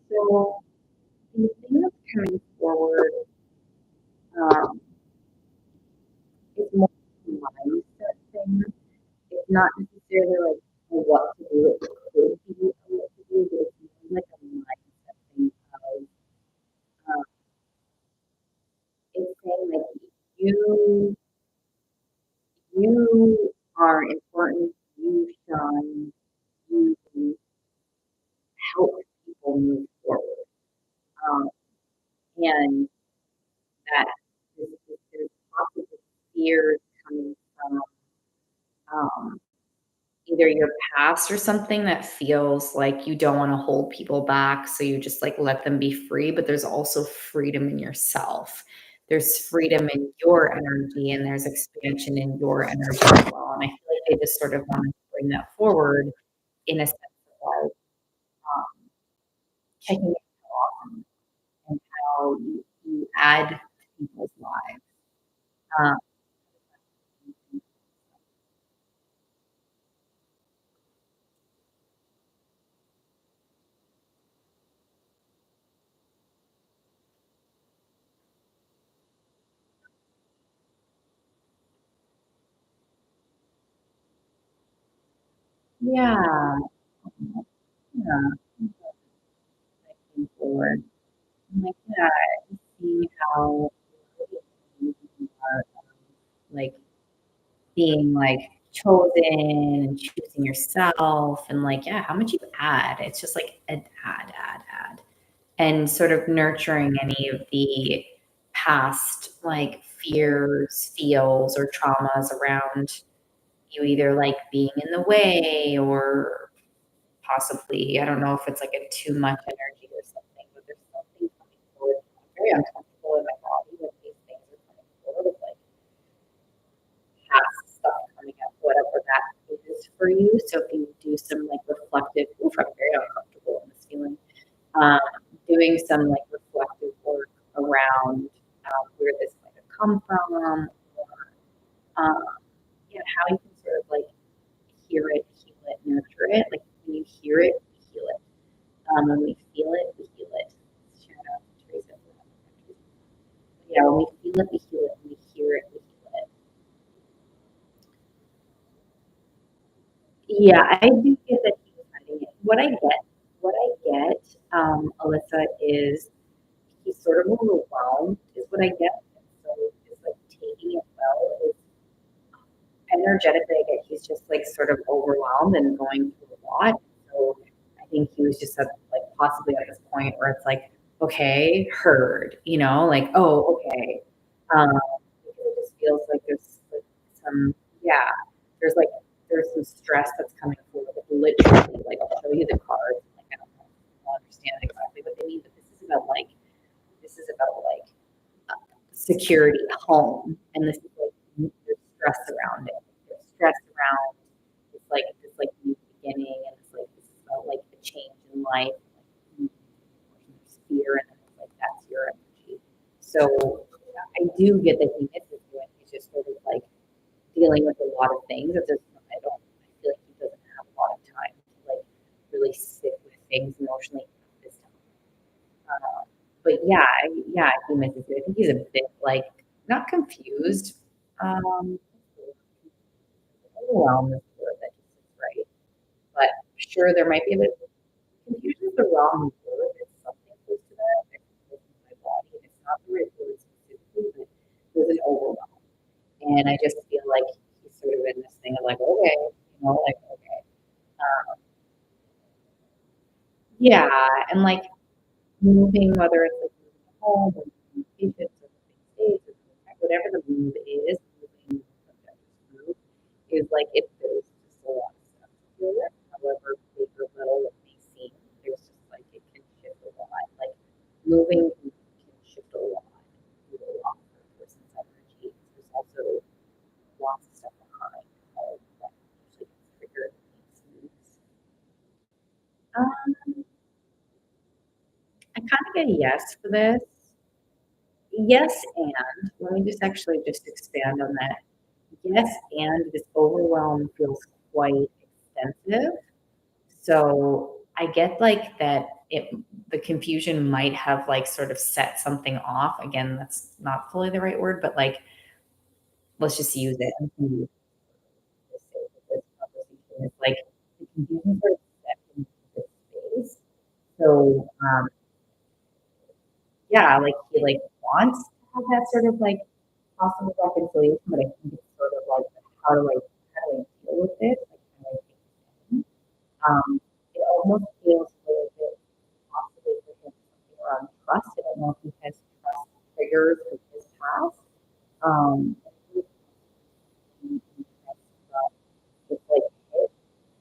so the thing that's coming forward um, is more of a mindset thing. It's not necessarily like what to do. It could be a what to do, but it's more like a mindset thing of it's saying like you you are important. You shine. You help people move forward. Um, and that there's lots of fears coming from um, either your past or something that feels like you don't want to hold people back. So you just like let them be free. But there's also freedom in yourself. There's freedom in your energy and there's expansion in your energy as well. And I feel like they just sort of want to bring that forward in a sense of like um, checking in how often and how you add to people's lives. Um, yeah, yeah. moving forward. I'm like, yeah, and seeing how you are, like being like chosen and choosing yourself and like, yeah, how much you add. It's just like add. And sort of nurturing any of the past like fears, feels, or traumas around you either like being in the way or possibly, I don't know if it's like a too much energy or something, but there's something coming forward. I'm very uncomfortable in my body when these things are coming forward of like past stuff coming up, whatever that is for you. So if you do some like reflective, oof, I'm very uncomfortable in this feeling. Um, Doing some like reflective work around where this might have come from, or yeah, how you can sort of like hear it, heal it, nurture it. Like when you hear it, you heal it. When we feel it, we heal it. Shout out to Teresa. Yeah, when we feel it, we heal it. When we hear it, we heal it. Yeah, I do get that he was hiding it. What I get, Alyssa, is he's sort of overwhelmed, is what I get. And so it's like taking it well is energetically, I get he's just like sort of overwhelmed and going through a lot. So I think he was just at like possibly at this point where it's like, okay, heard, like, oh, okay. Um, because it just feels like there's like some, yeah, there's like, there's some stress that's coming forward. Like literally, like I'll show you the cards. Like I don't know, I'll understand exactly what they mean, but this is about like security, home, and this is like there's stress around it. There's stress around this like new beginning, and it's like this is about like the change in life. Like, there's fear, and then it's like that's your energy. So I do get that he misses you, and he's just sort of like dealing with a lot of things. That there's I don't I feel like he doesn't have a lot of time to like really sit with things emotionally at this time. But yeah, yeah, he misses it. I think he's a bit like not confused. Um, Overwhelmed is the word that just is right. But sure, there might be a bit of confusion is the wrong word. It's something close to that. It's close to my body. It's not the right word specifically, but there's an overwhelm. And I just feel like he's sort of in this thing of like, okay, like okay. Um, yeah, and like moving, whether it's like moving home or moving patients or moving states or moving, whatever the move is, moving move is like if there's just a lot of stuff to deal with, however big or little it may seem, there's just like it can shift a lot. Like moving can shift a lot, do a lot for a person's energy. There's also lots of stuff behind home that usually gets triggered in these moves. Um, I kind of get a yes for this. Yes, and let me just actually just expand on that. Yes, and this overwhelm feels quite extensive. So I get like that the confusion might have like sort of set something off. Again, that's not fully the right word, but like let's just use it. I'm gonna use this this conversation. It's like the confusion sort of set into this space. So yeah, like he like wants to have that sort of like possible reconciliation, but I think it's sort of like how do I deal with this? Like how do I take this in? It almost feels a little bit possibly for him something around trust. I don't know if he has trust triggers from his past. Um, it's like hit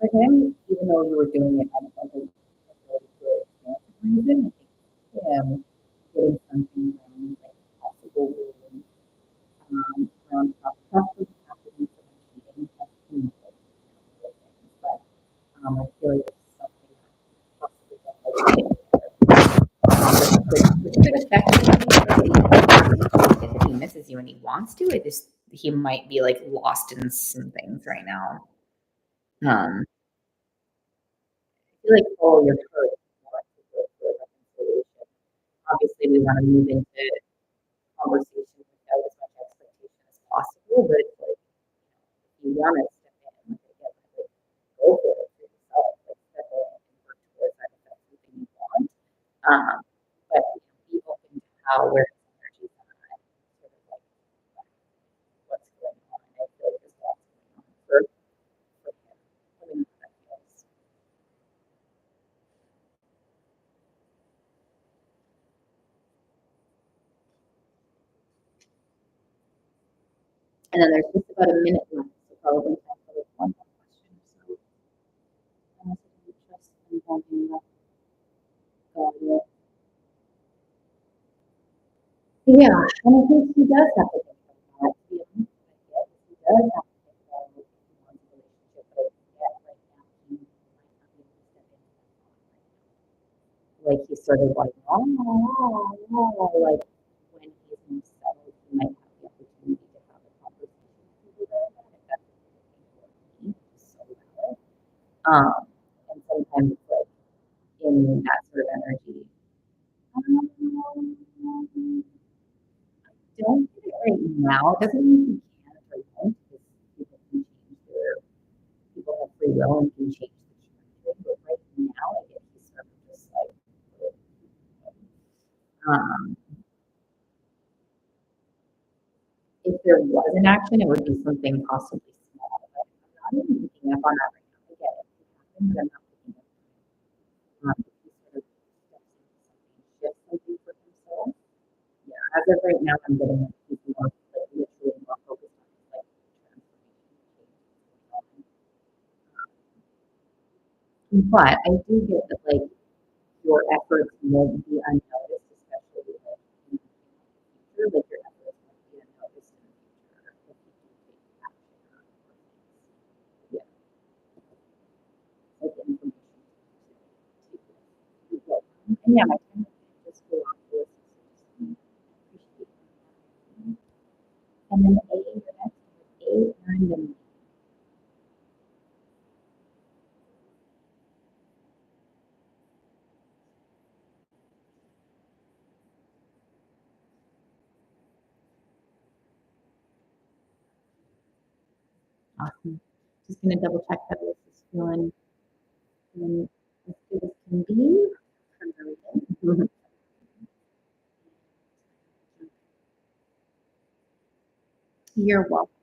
for him, even though you were doing it on like a really good reason. I think him getting something around like possible wounds around trust doesn't have to be someone cheating, trust can be like, things, but I feel like it's something that possibly which could affect if he misses you and he wants to. It just he might be like lost in some things right now. I feel like all your hurt wants to go through a reconciliation. Obviously, we want to move into conversation without as much expectation as possible, but it's like if you want to step in, like again, like go for it for yourself, like step in and work towards that if that's something you want. how where his energy's at, sort of like what's going on. I feel like there's lots going on for him. Let me know how that feels. And then there's just about a minute left, so probably time for like one more question. So, unless you just involving the yeah, and I think he does have to think about that, to be honest. I guess he does have to think about if he wants a relationship, but I get right now he might not be able to step into that thought right now. Like he's sort of like, oh, like when he's more settled, he might have the opportunity to have a conversation with people about that if that's what you're looking for me, which is so valid. And sometimes it's like in that sort of energy. Um, don't get it right now. It doesn't mean you can't or won't, because people can change people have free will and can change the trajectory. But right now, I get he's sort of just like, um, if there was an action, it would be something possibly small. But I'm not even picking up on that right now. I get it. It happened, but I'm not picking up on it. He sort of steps into something, shifts something for himself. Yeah, as of right now, I'm getting like he's more like literally more focused on his like transformation change that's going on. But I do get that like your efforts won't be unnoticed, especially like in the future. Like your efforts won't be unnoticed in the future if you do take action on things. Yeah, like information to build on. And yeah, my time just go off this. Appreciate that. And then A, the next one, A, earned and awesome. Just gonna double check that this is feeling as good as can be from everything. You're welcome.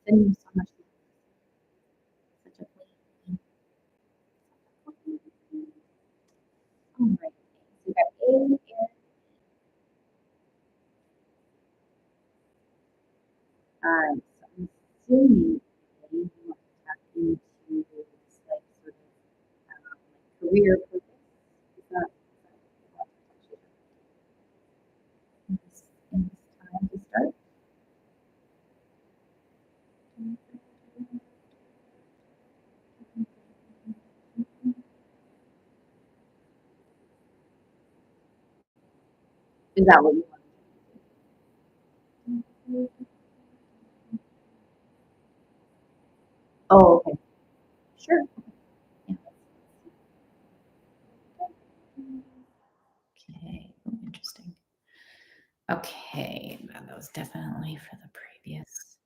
Thank you so much. Such a pleasure. All right. So we got A here. So I'm assuming that you want to tap into this like sort of like career purpose. Is that what you want in this time to start? Is that what you want to do? Oh, okay. Sure. Yeah. Okay. Oh, interesting. Okay. That was definitely for the previous.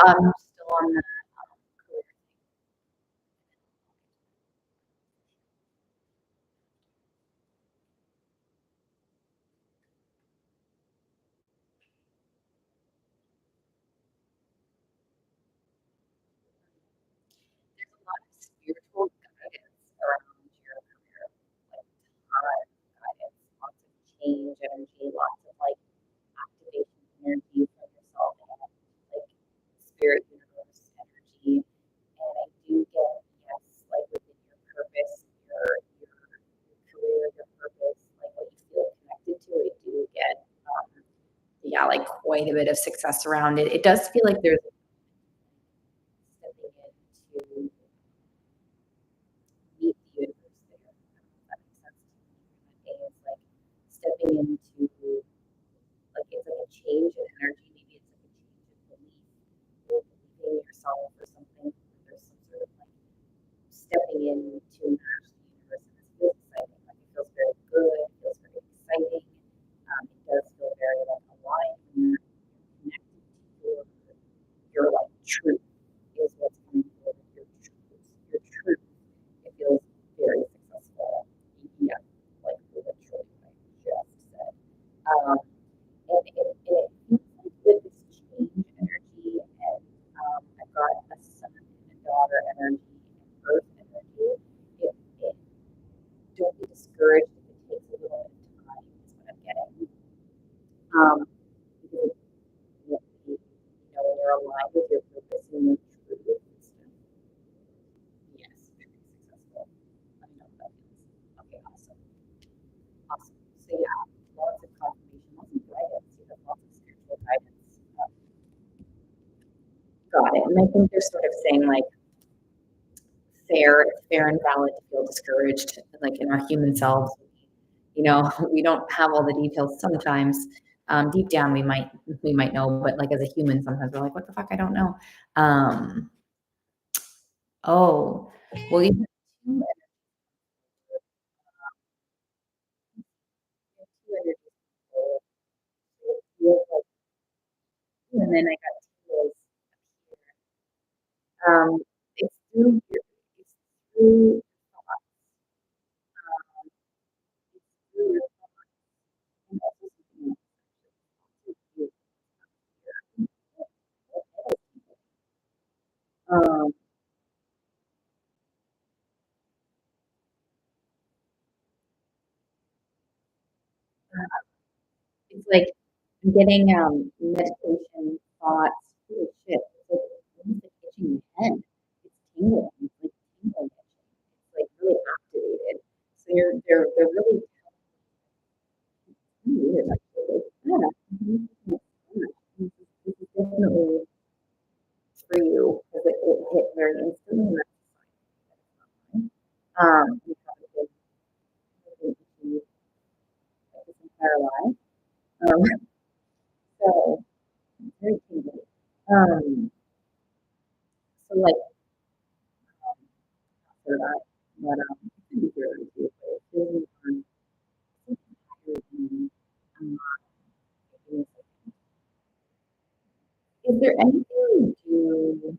I'm still on the career. There's a lot of spiritual guidance around your career, like guidance, lots of change energy, lots of like activation energy from yourself and like spirit universe energy. And I do get, yes, like within your purpose, your career, your purpose, like what you feel connected to, I do get yeah, like quite a bit of success around it. It does feel like there's stepping into meet the universe there. I don't know if that makes sense to you. It's like stepping into like it's like change in energy. Maybe it's like a change in belief. You're believing yourself or something. There's some sort of like stepping into actually the universe. And this feels exciting. Like it feels very good. It feels very exciting. It does feel very like aligned when you're connected to your like truth is what's coming forward. Your truth. Your truth. It feels very successful. Yeah, like literally what I just said. Um, and it feels like with this change energy and I've got a son and a daughter energy and earth energy, it don't be discouraged if it takes a little bit of time is what I'm getting. Because when you're aligned with your purpose and your truth and stuff, yes, very successful. Let me know what that feels. Okay, awesome. Awesome. So yeah, lots of confirmation, lots of guidance, lots of spiritual guidance. Got it. And I think they're sort of saying like it's fair and valid to feel discouraged, like in our human selves. We don't have all the details sometimes. Deep down, we might know, but like as a human, sometimes we're like, "What the fuck? I don't know." Um, oh, well, you have two energies. So it feels like, and then I got tingles here. It's through your, it's through thoughts. It's through your thoughts, and also something else. It's through Um, it's like I'm getting meditation thoughts. Holy shit! It's like almost like itching my head. It's tingling. It's like tingling itching. It's like really activated. So they're really weird actually. Yeah. This is definitely for you because it hit very instantly. And that's you probably been itchy like this entire life. Um, so it's very tingling. Um, so like for that, but it can be very easy, but it's really fun. Um, is there anything you do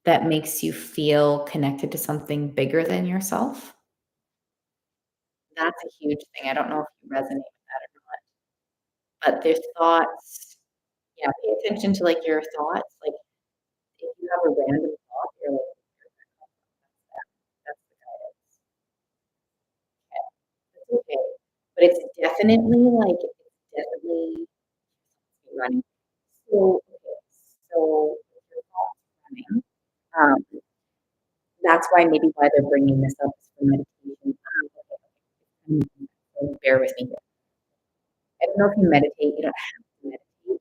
that makes you feel connected to something bigger than yourself? That's a huge thing. I don't know if you resonate with that or not, but their thoughts, yeah, pay attention to like your thoughts. Like if you have a random thought, you're like, that's the guidance. Okay, that's okay. But it's definitely like it's definitely running. So okay, so if your thoughts running. That's why maybe why they're bringing this up is for meditation. So bear with me here. I don't know if you meditate. You don't have to meditate. You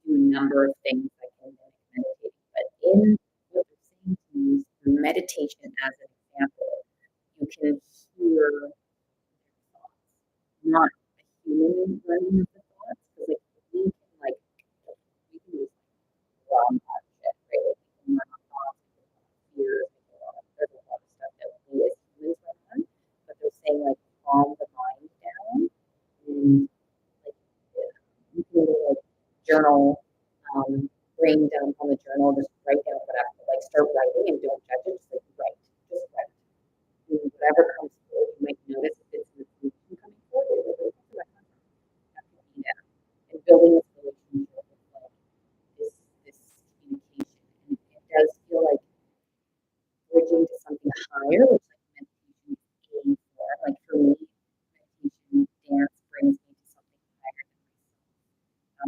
do a number of things that can meditate. But in what they're saying to me is through meditation as an example, you can hear thoughts, not a human running of the thoughts. Because like we can like we can use wrong shit, right? Like we can run on thoughts, we can run on fears, we can run on there's a lot of stuff that we as humans run on. But they're saying like calm the mind down and like you can like journal, brain dump on the journal, just write down whatever, like start writing and don't judge it, just write. And whatever comes forward, you might notice if it's an emotion coming forward, or where did that come from? That could be that. And building this relationship with like this communication. And it does feel like bridging to something higher, which like meditation is aiming for. Like for me, meditation, dance brings me to something higher than myself.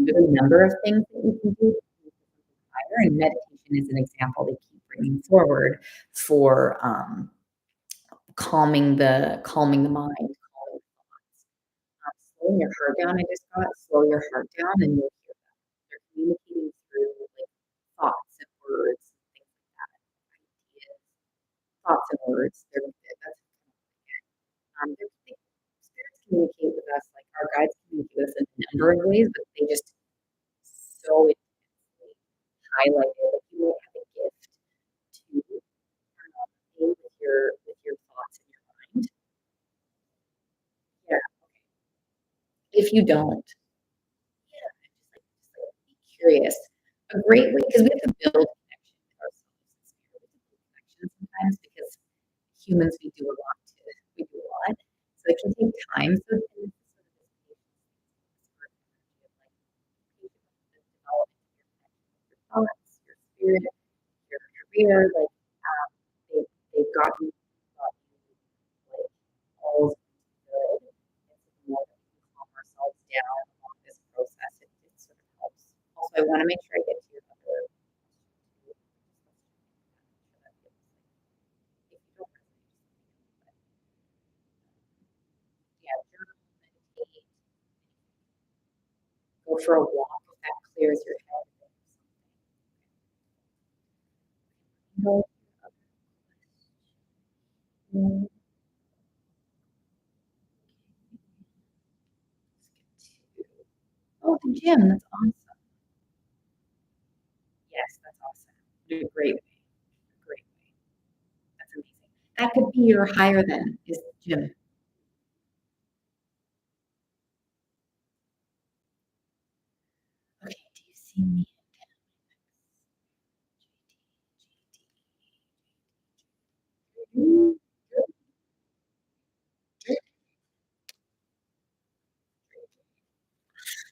There's a number of things that you can do to move to something higher, and meditation is an example they keep bringing forward for calming the mind, calming thoughts. Slowing your heart down. I just got slow your heart down, and you'll hear them. They're communicating through like thoughts and words and things like that, ideas, thoughts and words. That's spirits communicate with us, like our guides ambiguous in a number of ways, but they just so intensely highlighted, like, you might have a gift to, play with your thoughts in your mind. Yeah, if you don't, yeah, just like be curious. A great way because we have to build connection with ourselves and spirit. We have to build connection sometimes because humans, we do a lot to we do a lot. So it can take time. So and this is sort of this patience, this sort of energy of like patient with the development of your connection with your thoughts, your spirit, your career, like they they've got you like all's good. And so the more that we can calm ourselves down along this process, it sort of helps. Also, I want to make sure I get to your other question too. Just let's check that. If you don't resonate, just let me know. But yeah, journal, meditate, go for a walk if that clears your head. Go to your other question. Oh, the gym. That's awesome. Yes, that's awesome. You did a great way. A great way. That's amazing. That could be your higher then is the gym. Okay, do you see me?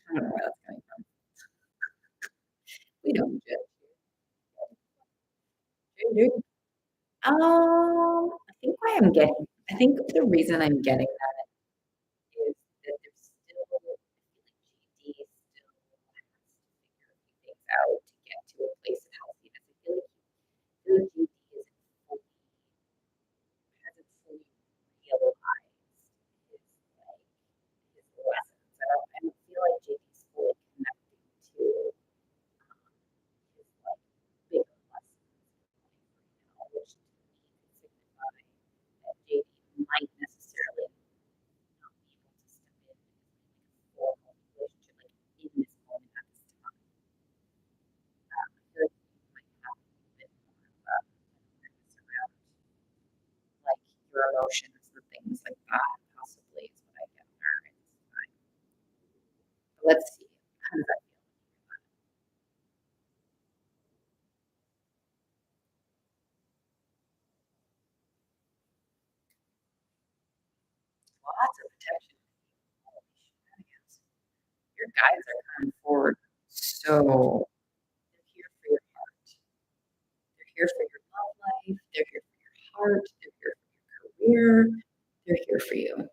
I don't know where that's coming from. We don't judge here. I think why I'm getting I think the reason I'm getting that is that there's still I feel like GD still has to figure a few things out to get to a place of healthiness. I feel like GD hasn't fully realized his like his lessons. I don't feel like JD's fully connecting to his like bigger lessons in life right now, which to me could signify that JD might necessarily not be able to step in as like a formal relationship like in this moment at this time. I feel like you might have a little bit more of awareness around like your emotions and things like that, possibly is what I gather in this time. But let's see. How does that feel? Lots of protection. Holy shenanigans. Your guides are coming forward. So they're here for your heart. They're here for your love life. They're here for your heart. They're here for your career. They're here for you.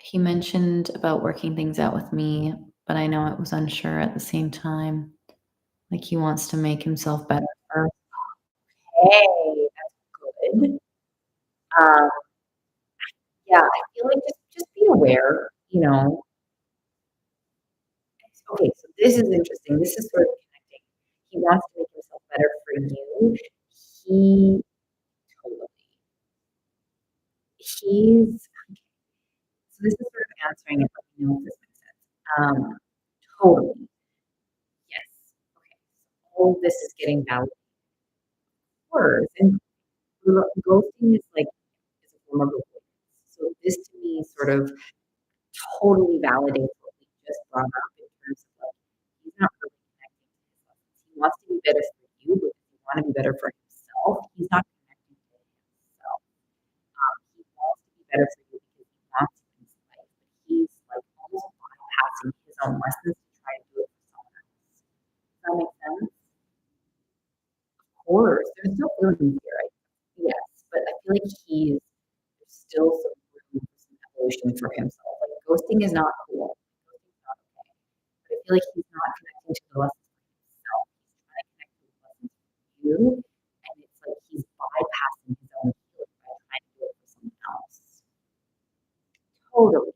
He mentioned about working things out with me, but I know it was unsure at the same time. Like he wants to make himself better first. Hey, that's good. Um, yeah, I feel like just be aware, you know. Okay, so this is interesting. This is sort of connecting. He wants to make himself better for you. He totally. He's so this is sort of answering it, let me know if this makes sense. Totally. Yes. Okay. So all this is getting validated. Words and ghosting is like is a form of avoidance. So this to me sort of totally validates what we just brought up in terms of like he's not really connecting to his lessons. He wants to be better for you, but if you want to be better for himself, he's not connecting to himself. He wants to be better for you because he wants to in his life, but he's like almost bypassing his own lessons to try to do it for someone else. Does that make sense? Of course, there's still feelings here. Yes, but I feel like there's still some room for some evolution for himself. Like ghosting is not cool. Ghosting is not okay. But I feel like he's not connecting to the lessons for himself. He's trying to connect to the lessons for you, and it's like he's bypassing his own healing by trying to do it for someone else. Totally.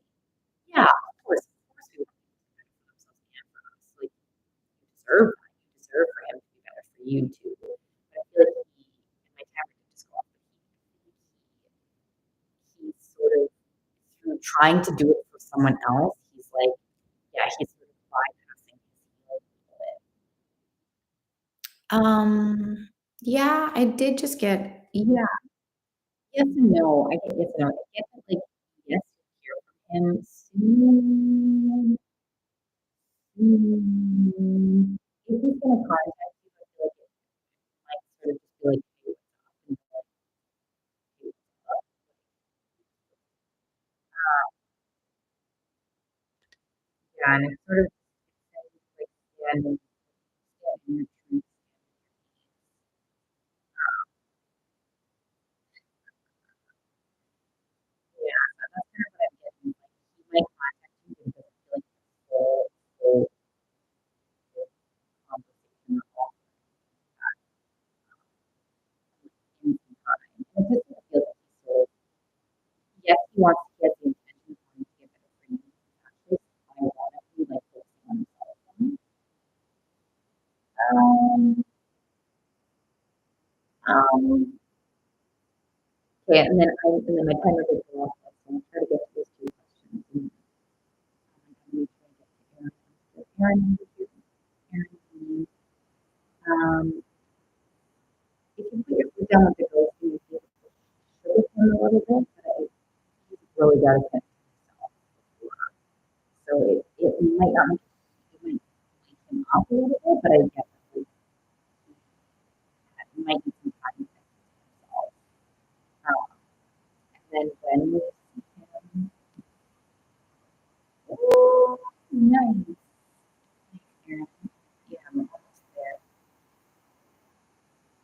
Yeah, of course we want people to be better for themselves and for us. Like you deserve that. You deserve for him to be better for you too. But I feel like and my camera did just go off, but he's sort of through trying to do it for someone else, he's like, yeah, he's sort of bypassing his healing a little bit. Yeah, I did just get yeah, yes and no. I get yes and no. I get that, like, yes, you'll hear from him soon. Mm, if he's gonna contact you, I feel like it might sort of just be like, "Hey, what's up?" And be like, "Hey, what's up?" Yeah, and it's sort of like standing your truth. Yeah, so that's kind of what I'm getting. Like, he might contact you, but it doesn't feel like the full conversation or all in some time. And it just sort of feels like he's sort of yes, he has the intention of wanting to get better for you. He's actually ironically like focusing on himself. Um, um, okay, and then my timer did go off, so I'm gonna try to get to those two questions. And I'm gonna try to get to Aaron. So Aaron, um, you can put your foot down with the ghost and you feel with him a little bit, but he's really got to catch himself before. So it might not make it might wake him up a little bit, but I get that like, he might need some time to catch himself. And then when we see him, oh, nice. Aaron. Yeah, I'm almost there.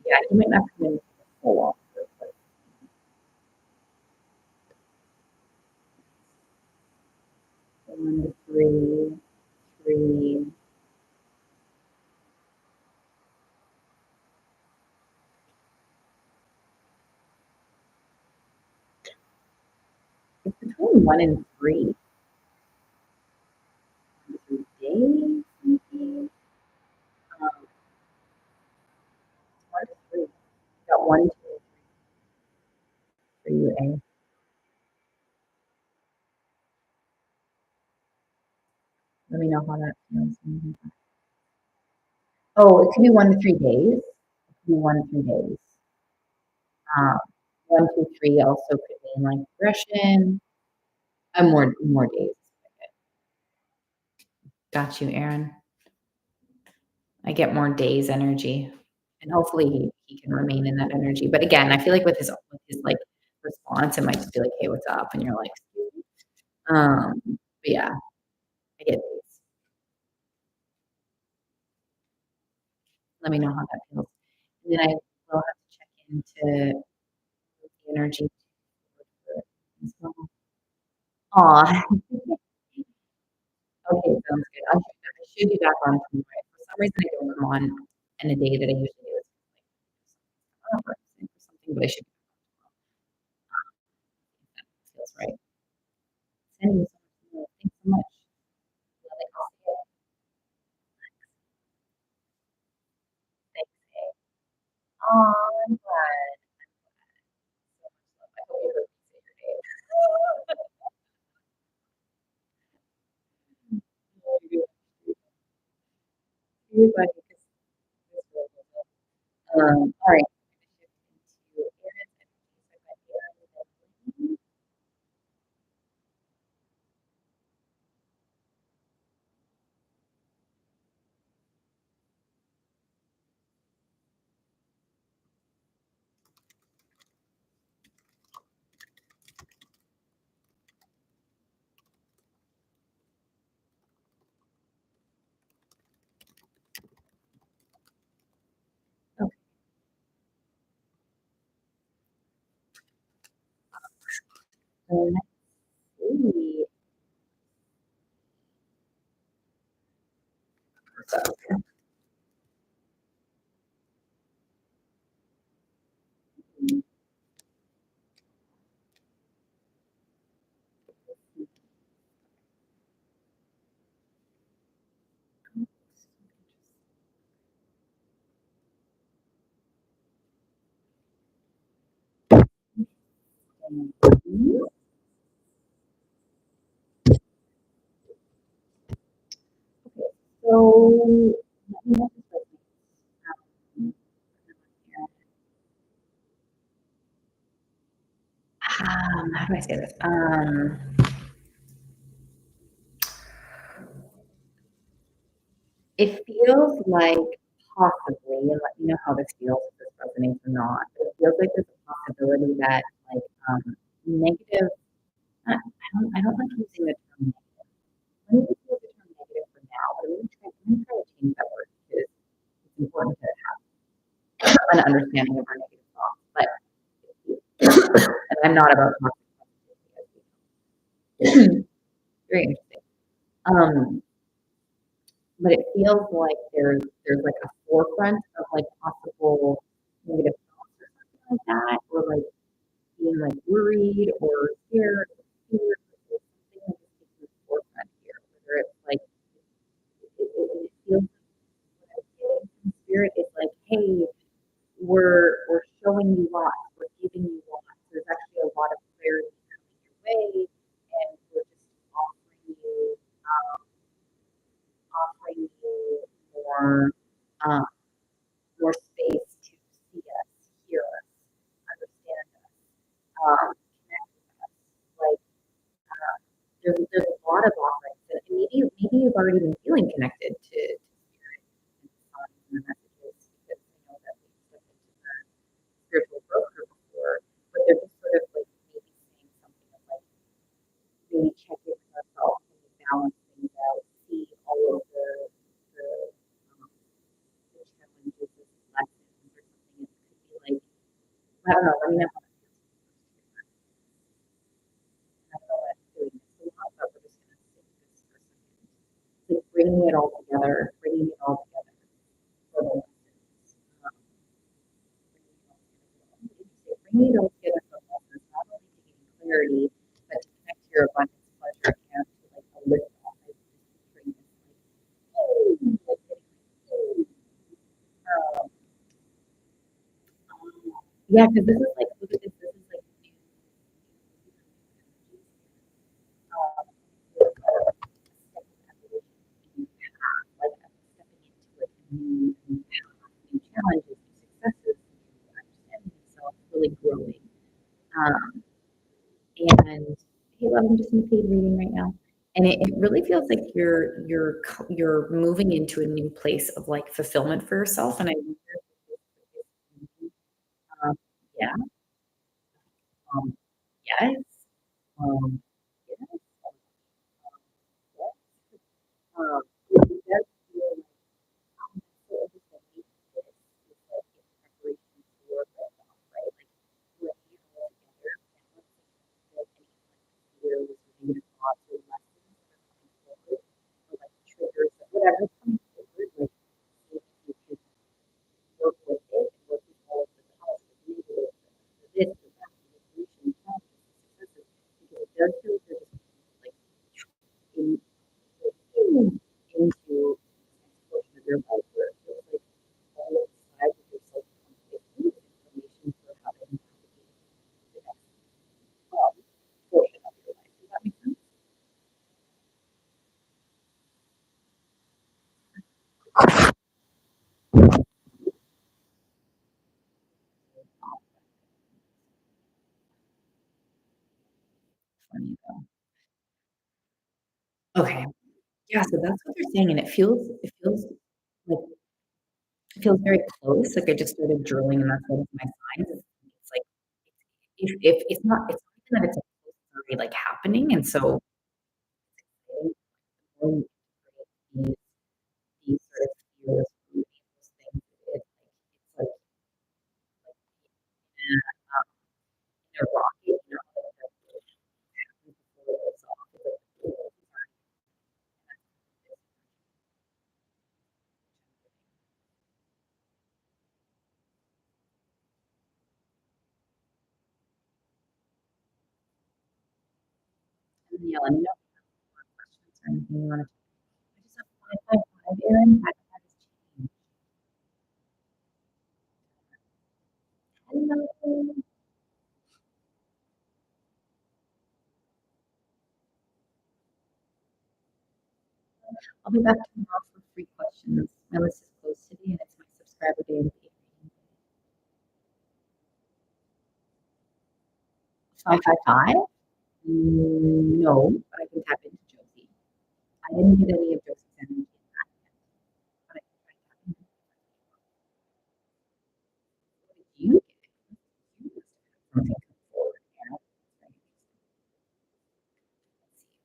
Yeah, he might not come in for the full offer, but 1 3, 3. It's between 1 and 3 days, maybe. 1 to 3. Got 1, 2, for you, A. Let me know how that feels. Oh, it could be 1 to 3 days. It could be 1 to 3 days. Um, 1, 2, 3 also could mean like progression. More days. Got you, Aaron. I get more days energy, and hopefully he can remain in that energy. But again, I feel like with his like response, it might just be like, "Hey, what's up?" And you're like, but yeah, I get days. Let me know how that feels. And then I will have to check into the energy for as well. Aw. Okay, sounds good. I should be back on tomorrow. For some reason, I don't come on in a day that I usually do. It's like, or something, but I should be back on tomorrow. That feels right. Sending you so much love. Thanks so much. Love it. I'll see you. Thanks, hey. Aw, I'm glad. So much love. I hope you heard me say your name. You're buddy, 'cause this really was all right. I'm gonna shift into Aaron's energy. So I've got Aaron and okay. So let's see. So, let me know if this resonates. How do I say this? It feels like possibly, and let me know how this feels, if this resonates or not. It feels like there's a possibility that like negative. I don't like using the term negative. Let me just use the term negative for now. But I'm gonna try to change that word because it's important to have an understanding of our negative thoughts. But and I'm not about toxic positivity. Very interesting. Um, but it feels like there's like a forefront of like possible negative thoughts or something like that, or like being like worried or scared or feared or something that just takes the forefront here. Whether it's like it feels like what I'm getting from spirit is like, hey, we're showing you lots, we're giving you lots. There's actually a lot of clarity coming your way, and we're just offering you more um, more space to see us, hear us, understand us, connect with us. Like there's a lot of offerings, and maybe you've already been feeling connected to spirit and the signs and the messages because I know that we've stepped into the spiritual broker before, but they're just sort of like maybe saying something of like maybe check in with ourselves and balance things out, see all of the um, the challenges as lessons or something. It could be like I don't know. Let me know how that feels. I don't know what I'm doing this a lot, but we're just gonna sit with this for a second. Like bringing it all together, bringing it all together for the lessons. Bringing it all together for the lessons, not only to gain clarity, but to connect to your abundance, pleasure, and to like a lift off. I just bring this like, um, yeah, because this is like, look at this. This is like new, um, like a step of evolution, new path, like I'm stepping into like a new path, new challenges, new successes, new understanding myself, really growing. Um, and hey, love, I'm just in paid reading right now. And it really feels like you're moving into a new place of like fulfillment for yourself. And I wonder if this is, yeah, um, yes, um, yes, yes. It does feel like so everything we did is like in preparation for the right? Like we're here all together and let's say that any fears or negative thoughts or lessons that are coming forward or like triggers or whatever is coming forward, like if you could work with it and work with all of the positive, negative, the this, the that, the solution, challenges, the successes, because it does feel like there's like in into this next portion of your life where it feels like all of the sides of yourself become new information for how to navigate the next portion of your life. Does that make sense? Funny though. Okay. Yeah, so that's what they're saying, and like it feels very close. Like I just started drilling, and that's one of my signs. It's like if it's not even that it's already like happening, and so when you integrate these sort of fears, these things, it's like in a rocket, you know, like before it goes off. It's like, oh, and yeah, let me know if you have more questions or anything you want to. I just have 555, Aaron. That has changed. Hello. I'll be back tomorrow for free questions. My list is closed today, and it's my subscriber day of the evening. 555? No, but I can tap into Josie. I didn't get any of Josie's energy in that yet, but I can try tapping into what did you get? You must have had something come forward, Karen. That's very interesting. Let's see.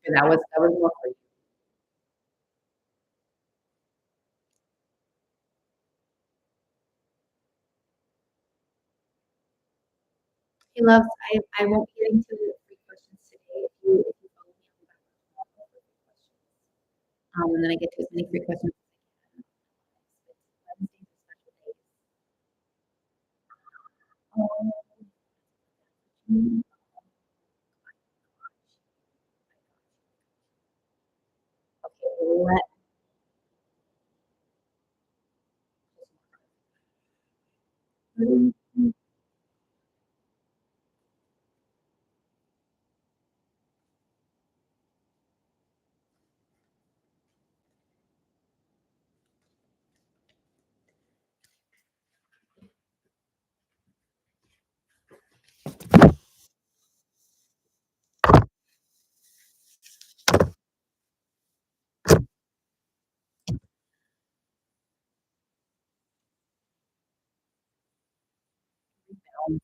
Okay, that was more for you. Hey, loves, I won't be getting to the free questions today if you follow me on the background channel for free questions. And then I get to as many free questions as I can. Wednesdays are special days. Oh, mm, okay, let rebalance,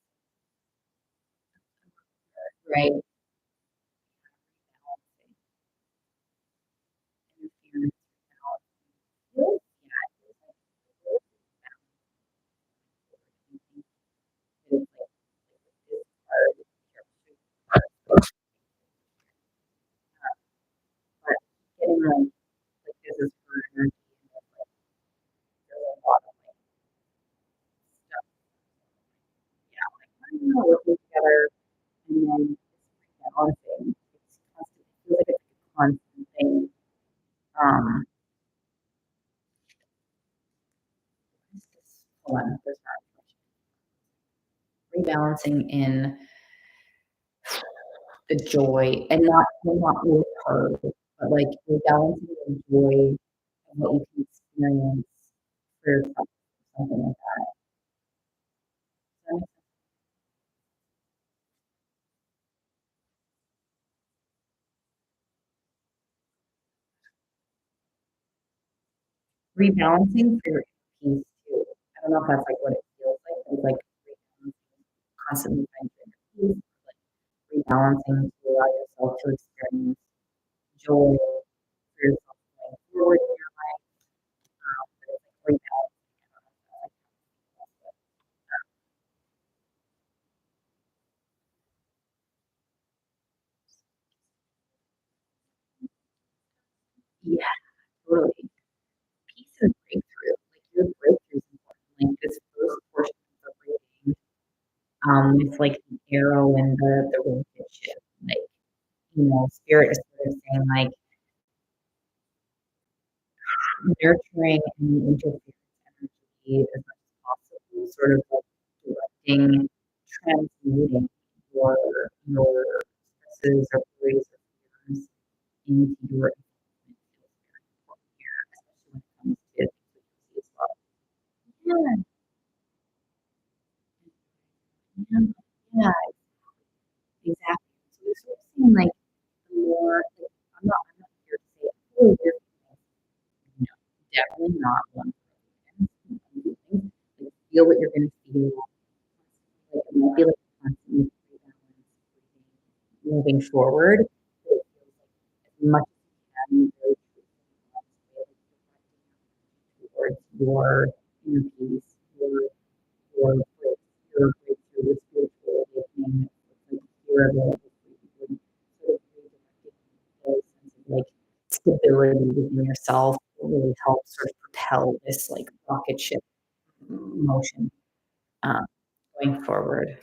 right? Rebalancing, interference, rebalancing. Yeah, it feels like it feels balancing. It's like this part, but getting like this is for energy and like there's a lot of like stuff. Yeah, like I don't know, working together and then this rebalancing. It's constant. It feels like it's a constant thing. Um, what is this? Hold on, there's not rebalancing in the joy and not with her, but like rebalancing the joy of what you can experience for yourself, something like that. Does that make rebalancing for your peace too. I don't know if that's like what it feels like. It's like rebalancing, constantly trying to find your peace, like rebalancing to allow yourself to experience joy for yourself going forward in your life. But it's like rebalancing. I don't know if that's like yeah, totally. Peace and breakthrough. Like your breakthrough is important. Like this first portion of the reading, it's like the arrow and the rocket ship. Like, spirit is sort of saying like nurturing any interference energy as much as possible, sort of like directing, transmuting your your stresses or worries or fears into your environment feels very important here, especially when it comes to frequency as well. Yeah, yeah, yeah, exactly. So you're sort of seeing like the more like, I'm not here to say oh you're no, definitely not one for everyone. Like feel what you're gonna feel. Like it might be like constantly rebalance, moving forward. But it feels like as much as you can, really truthfully, towards your inner peace, your your breakthrough, your spiritual awakening, like you're available for you, sort of redirecting a sense of like stability within yourself will really help sort of propel this like rocket ship motion um, going forward.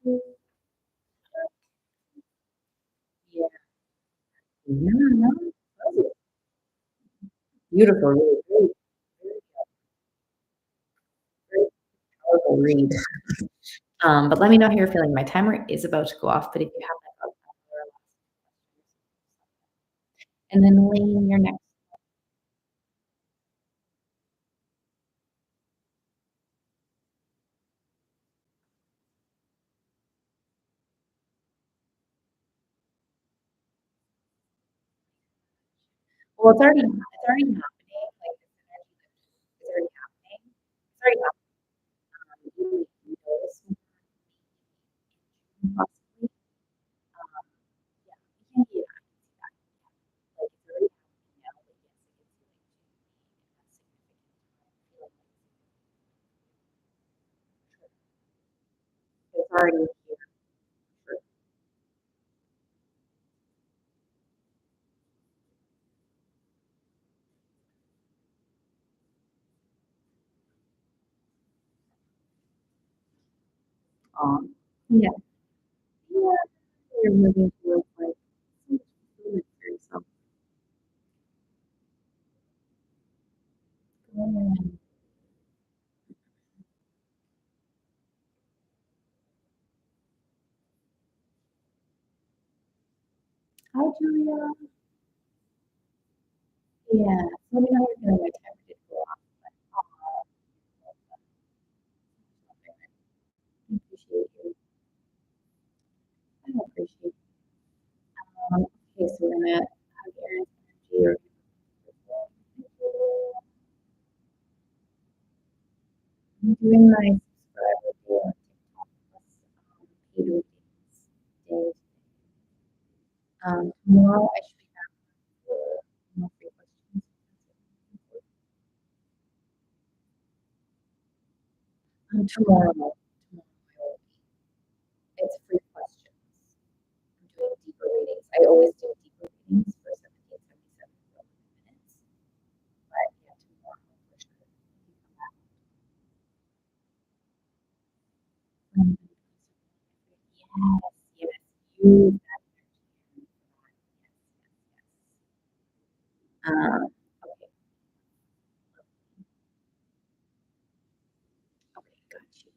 Yeah, yeah, no, that was beautiful, really, really, very read. But let me know how you're feeling. My timer is about to go off, but if you have that and then laying your next well, it's already happening, like, this energy is already happening. It's already happening. You notice possibly, yeah, it can be that, like, it's already happening now, but yes, it gets like it's already here. Sure. Yeah. Yeah. You're moving towards, like, so much fulfillment for yourself. Good. Hi, Julia. Yeah. Let me know how you're feeling. My timer did go off, but, I appreciate you. I appreciate okay, so we're gonna have Erin's energy or I'm doing my subscriber deal on TikTok plus paid readings day. Tomorrow I should be back for more free questions. Tomorrow I will it's free questions. I'm doing deeper readings. I always do deeper readings for 1777 for 11 minutes. But yeah, tomorrow for sure. Um, yes, yes, use that energy. Yes, yes, yes. Okay, okay, got you.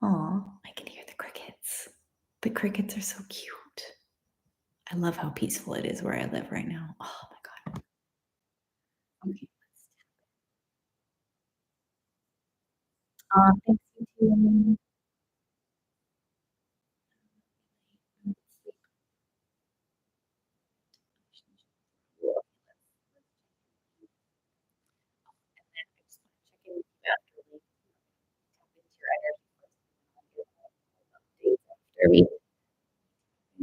Aw, I can hear the crickets. The crickets are so cute. I love how peaceful it is where I live right now. Oh my god. Okay, thanks you too. I just wanna check in with you after we tap into your energy first, and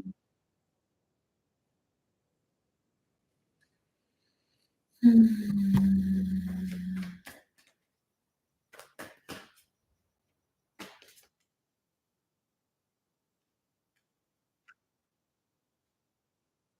then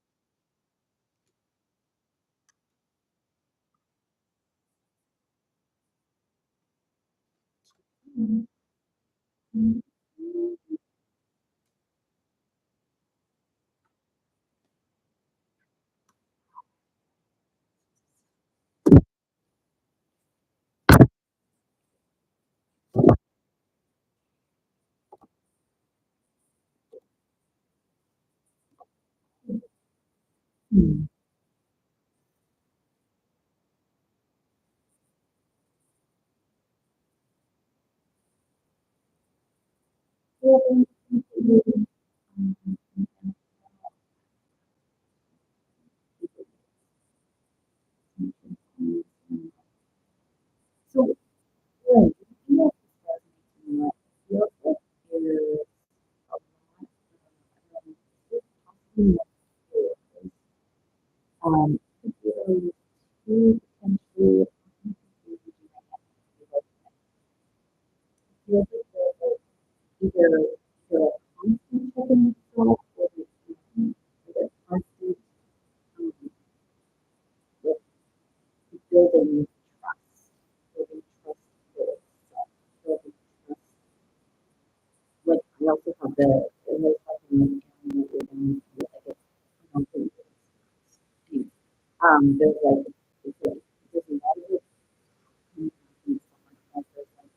I'll give updates after we So, yeah, you know, it feels like there's a lot of potatoes, food potentially, feels like there's either the constant checking itself or the constant um, with building trust with itself, the it was like in the rhythm, like it's I don't think it's there's like it's like there's a lot of it coming from someone else. There's like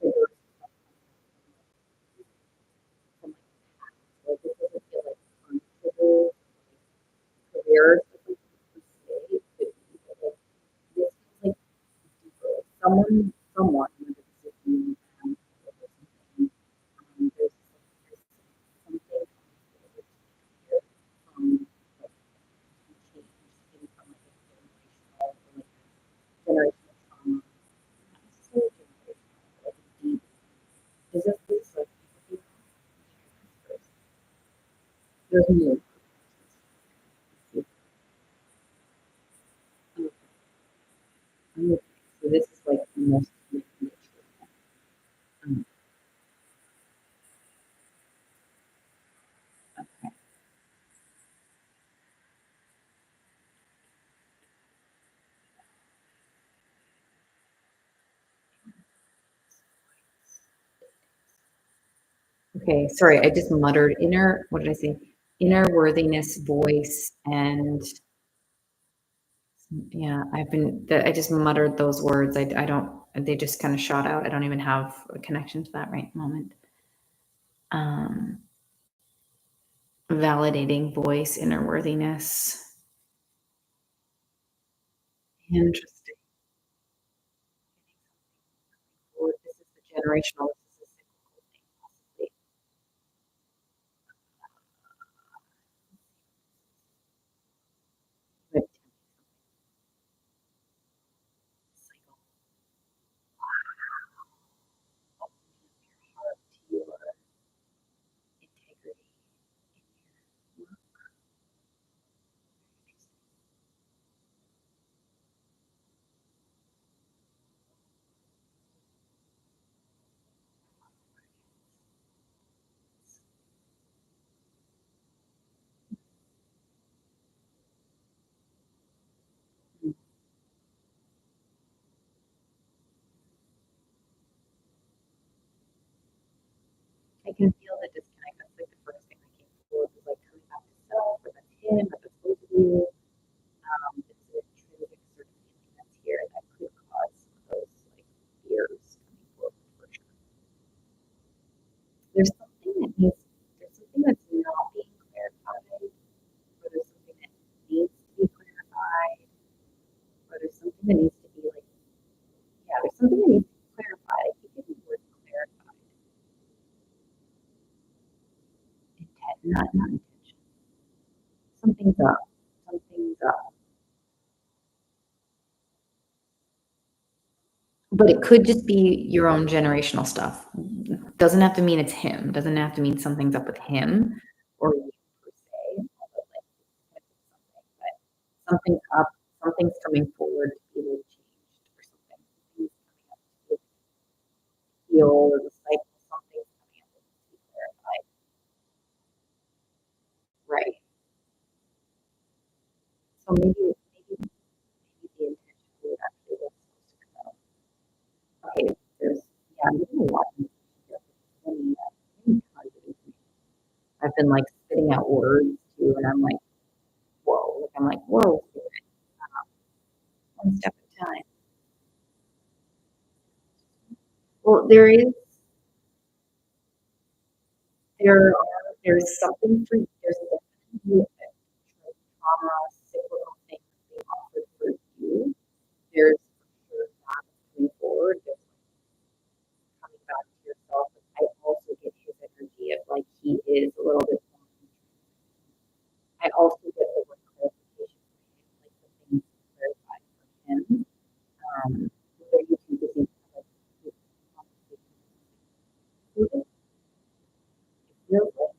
triggers from like past. Like it doesn't feel like triggers, careers or something per se. It could be, but like this feels like deeper. Like someone with a decision or something. There's something coming forward here from like change maybe from like a generational or like generational trauma. Not necessarily generational, but like a deep is this like first? There's more. Okay. Okay. So this is like the most like mature one. Um, okay. Okay, sorry, I just muttered inner, what did I say? Inner worthiness, voice, and yeah, I just muttered those words. I don't, they just kind of shot out. I don't even have a connection to that right moment. Um, Validating voice, inner worthiness. Interesting. Or this is the generational, this is a cyclical thing, possibly. But cycle opening of your heart to your integrity in your work. Interesting. I can feel the disconnect. That's like the first thing that came forward was like coming back to self, or that's him, or that's both of you. It's a intrinsic sort of feeling that's here that could cause some of those like fears coming forward for sure. There's something that needs, there's something that's not being clarified, or there's something that needs to be clarified, or there's something that needs to be like, yeah, there's something that needs to be clarified. I keep getting the word clarified. Not intention. Something's up. Something's up. But it could just be your own generational stuff. Doesn't have to mean it's him. Doesn't have to mean something's up with him or you per se. Although like it something, but something's up, something's coming forward to be like changed or something. Something's coming up to heal or the cycle, something's coming up that needs to be clarified. Right. So maybe the intention would actually what's supposed to come out. Okay, there's yeah, I'm getting a lot of information here. Many tons of information. I've been like spitting out words too, and I'm like, whoa, like I'm like, whoa, one step at a time. Well, there's something for there's definitely a trauma cyclical thing being offered for you. There's for sure that coming forward, there's coming back to yourself. I also get his energy of like he is a little bit more. I also get the word clarification for him, like the things clarified for him. What do you think is like this conversation? It feels like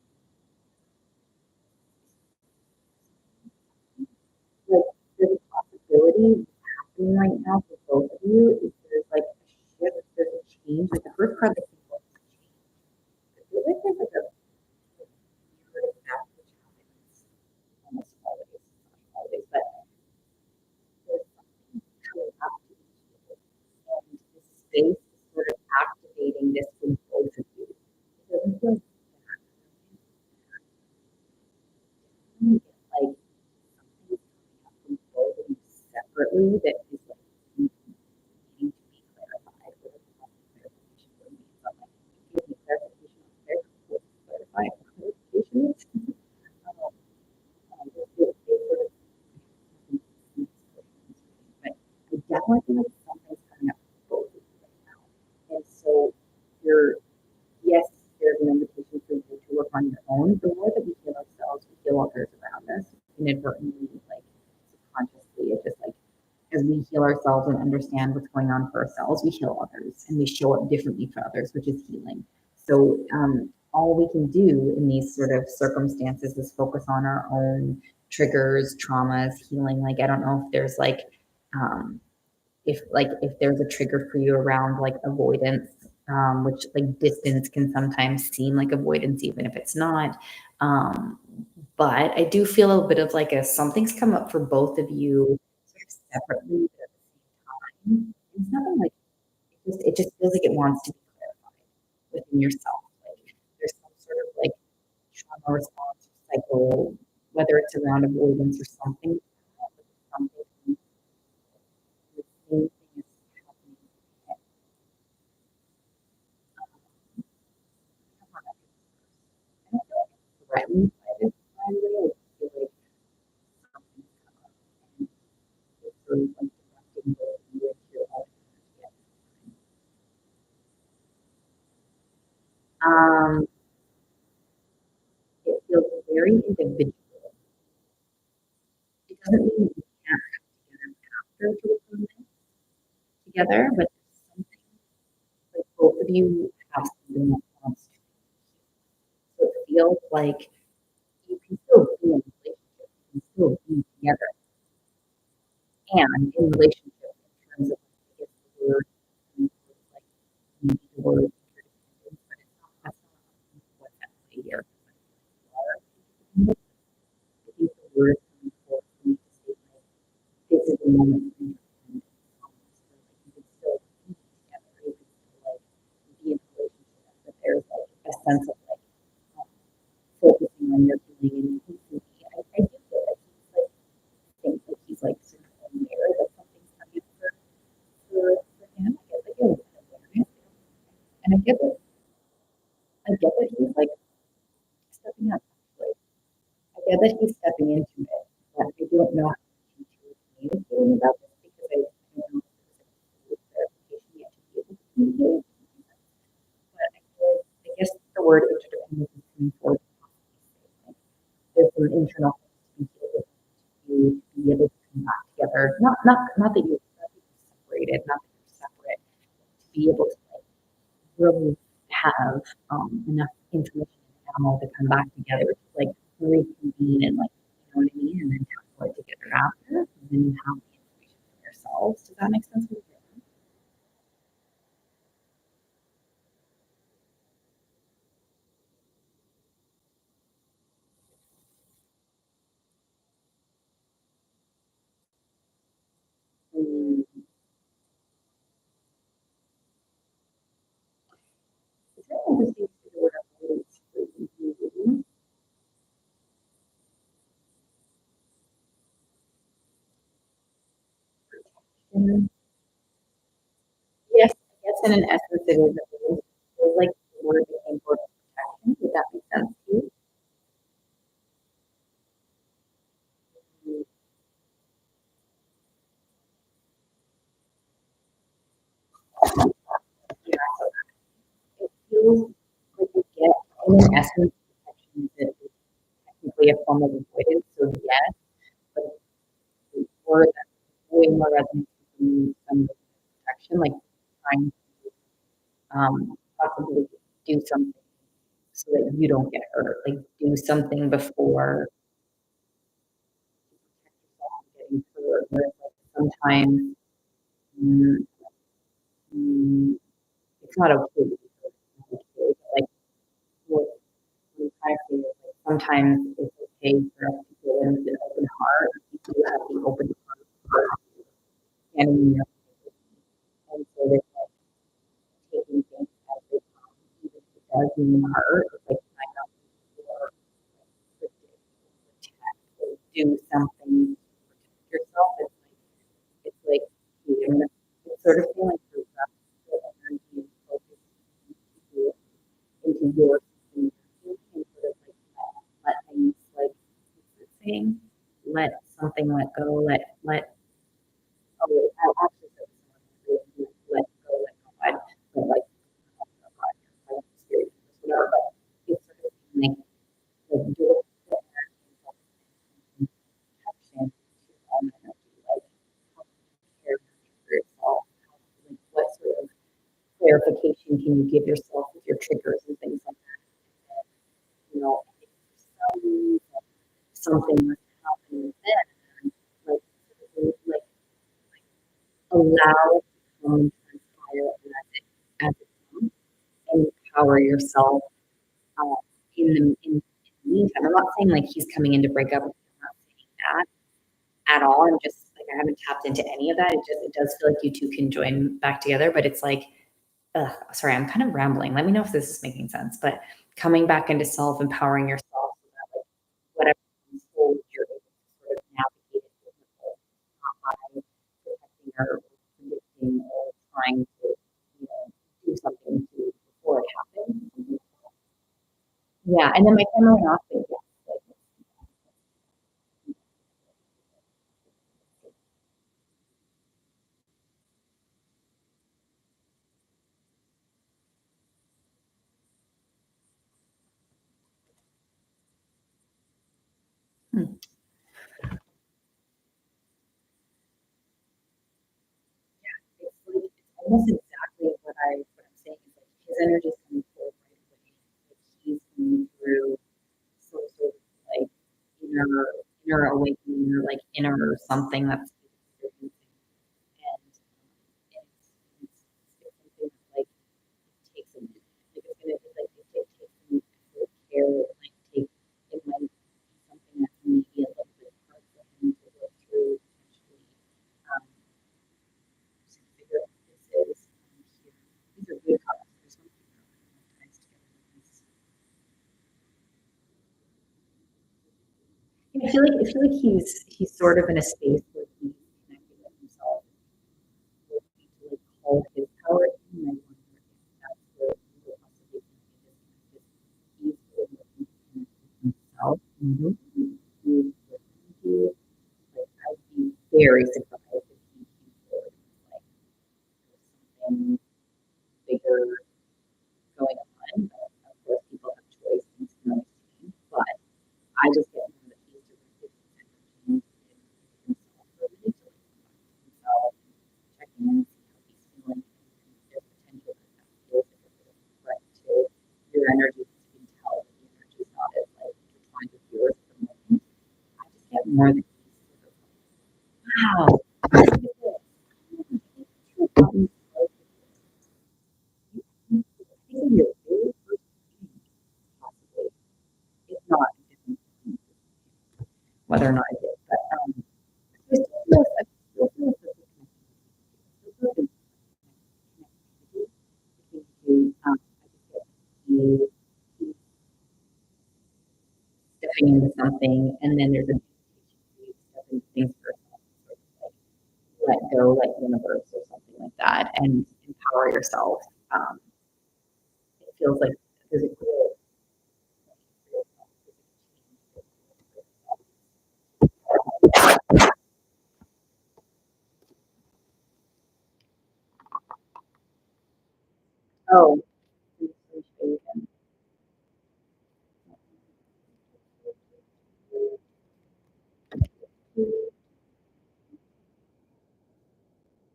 there's a possibility happening right now for both of you is there's like a shift, there's a change. Like the first card that came up was change. I feel like there's like a year of that which happens almost always, not always, but there's something coming up to each of you. And this space is sort of activating this for both of you. It doesn't feel bad. alone. The more that we heal ourselves, we heal others around us inadvertently, like subconsciously. It's just like as we heal ourselves and understand what's going on for ourselves, we heal others and we show up differently for others, which is healing. So all we can do in these sort of circumstances is focus on our own triggers, traumas, healing. Like I don't know if there's um, if there's a trigger for you around like avoidance, which like distance can sometimes seem like avoidance even if it's not. um, but I do feel a little bit of like a something's come up for both of you sort of separately but at the same time. It's nothing like it just feels like it wants to be clarified within yourself. Like there's some sort of like trauma response cycle, whether it's around avoidance or something. Something the same thing is happening. I don't feel like I'm threatened by this, by the way. I feel like something's come up and it's sort of like directing you into your own energy. Um, it feels very individual. It doesn't mean that you can't have together after to the together, but there's something like both of you have something that wants to. So it feels like you can still be in a relationship, you can still be together and in relationship in terms of I guess the word like maybe the word interdependence, but it's not that's not what's at play here. I think the word is coming forth for me to say like this is a moment of independence almost. So like you can still be together, you can still like be in a relationship, but there's like a sense of like um, focusing on your healing and peace. I do feel like he's like think that he's like sort of aware that something's coming up for him. I guess I get a awareness. And I get that he's like stepping up. Like I get that he's stepping into it, but I don't know how to communicate about this because I don't know if there's a clarification yet to be able to communicate. But I guess the word interdependence is coming forward. Like, there's some internal things to be able to be able to come back together. Not that you're separated, not that you're separate, to be able to like really have enough information and ammo to come back together to like reconvene and like you know what I mean, and then tackle it together after. And then you have the information for yourselves. Does that make sense? Mm, it's very interesting to see what avoidance really means. And yes, I guess in an essence it is avoidance. It's like the word became for protection. Would that make sense to you? Mm, yeah, so it feels like you get in an essence protection is technically a form of avoidance. So yes, but the word that's way more resonant to me than the protection, like trying to possibly do something so that you don't get hurt, like do something before you protect yourself from getting hurt. Whereas like sometimes mm, mm, it's not okay to be hurt. It's not okay, but like what I'm trying to say is like sometimes it's okay for us to go in with an open heart. People who have the open heart for standing in your and so there's like taking things as they come, even if it does mean hurt. It's like trying not to or protect or do something to protect yourself. It's like healing. It's sort of feeling through the energy and focus into your system and sort of like let things like what's it saying? Let something let go, let oh wait, I actually said this one, let go, let God, but like God, spirit, whatever, but it's sort of feeling clarification can you give yourself with your triggers and things like that? You know, if for some reason something was happening then, like, like allow it to come and transpire as it comes, and empower yourself uh, in the meantime. I'm not saying like he's coming in to break up with you. I'm not saying that at all. I'm just like I haven't tapped into any of that. It does feel like you two can join back together, but it's like, sorry, I'm kind of rambling. Let me know if this is making sense. But coming back into self, empowering yourself, so that like whatever comes forward, you're able to sort of navigate it with not by protecting or predicting or trying to, do something to before it happens. Yeah, and then my camera went off, but yeah, like, hmm. It's like it's almost exactly what I'm saying is like his energy is coming forward right away. Like he's coming through some sort of like inner awakening or like inner something that's experiencing. And it's something that like it takes a minute. Like it's gonna like it takes a minute to care. It might be something that's maybe a little bit hard for him to work through potentially. Um, just figure out what this is here. These are good cards. There's no ties together. I feel like he's sort of in a space where he's connecting with himself, would be to like call his power in. I wonder if that's where he would possibly be disconnected. He's really looking to connect with himself. He's listening to you. Like I'd be very surprised if he came forward and was like there's something bigger going on. But of course people have choice and it's not change. But I just get more that he's directed his energy in himself for a minute to like come back to himself, checking in, see how he's feeling, and there's potential that that feels like a bit of a threat to your energy because you can tell that the energy is not as like intertwined with yours at the moment. I just get more that he's sort of like, wow, look at this. True buttons like this. These are your very first reading, possibly. If not, whether or not it is. But I still feel I still feel a certain connection. I still feel a connectivity between the two. I just get he he's stepping into something, and then there's a invitation for you to step into things for yourself, sort of like let go, like universe or something like that, and empower yourself. Um, it feels like there's a growth for yourself, there's a change for yourself. Oh, let me show you again.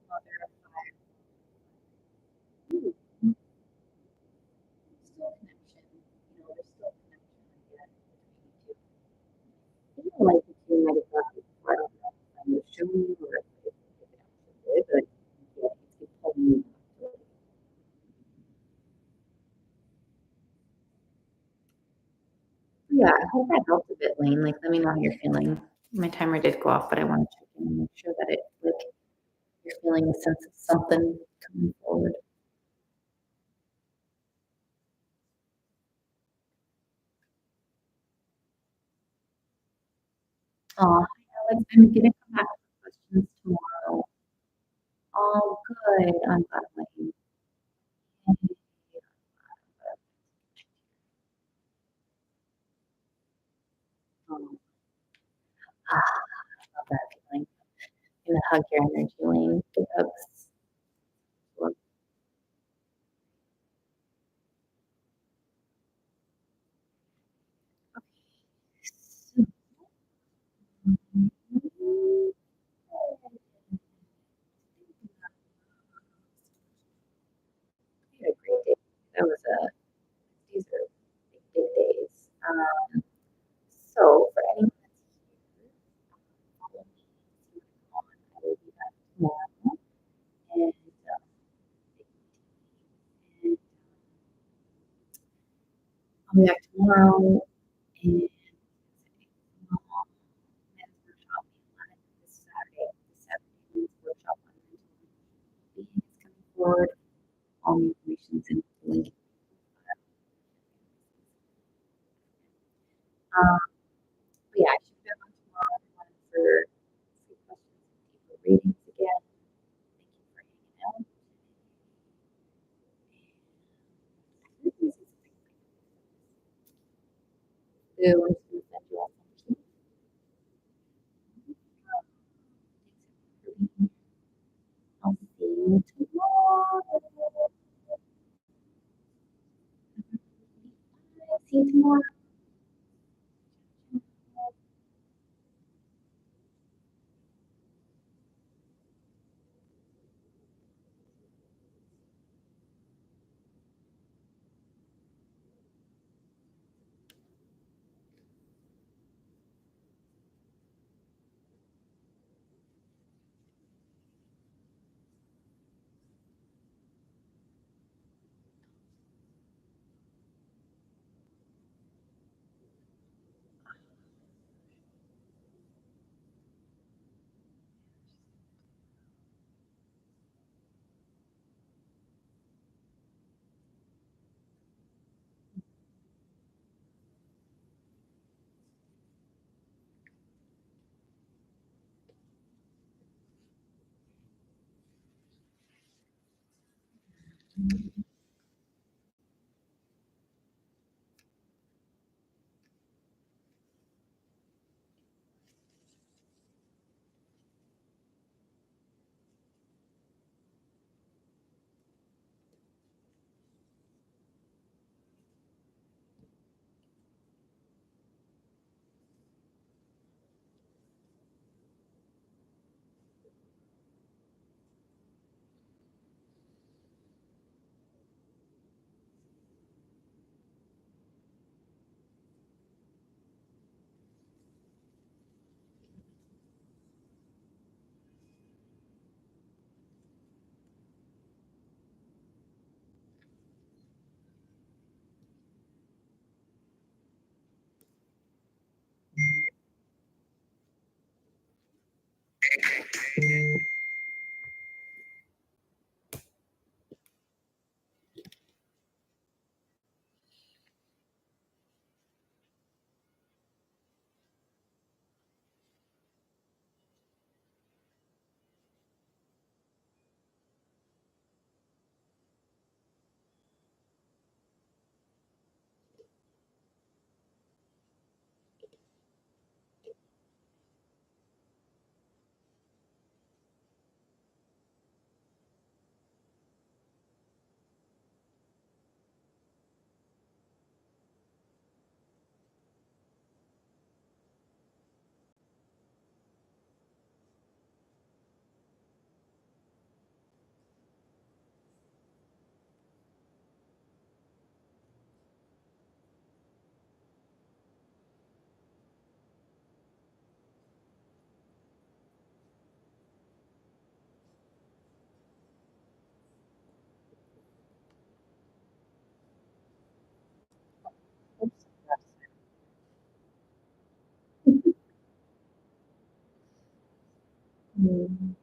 Mother of fire. Ooh, still connection. There's still connection again between you two. I feel like the two might have gotten before. I don't know if I'm showing you or if it actually did, but yeah, it's pulling me back to it. Yeah, I hope that helped a bit, Lane. Like, let me know how you're feeling. My timer did go off, but I want to check in and make sure that it, like, you're feeling a sense of something coming forward. Oh, Alex, I'm gonna come back with questions tomorrow. Oh, good. I'm glad, Lane. Um, I love that feeling. I'm gonna hug your energy, Lane. Big hugs. Love. I'll be back tomorrow and um, men's workshop this Saturday. This Saturday, men's workshop on mental being is coming forward. All the information is in the link. But yeah, I should be back on tomorrow for some questions and deeper readings again. Thank you for hanging out. So I'm just gonna send you all some keys. I'll see you tomorrow. See you tomorrow. Oops, Mm.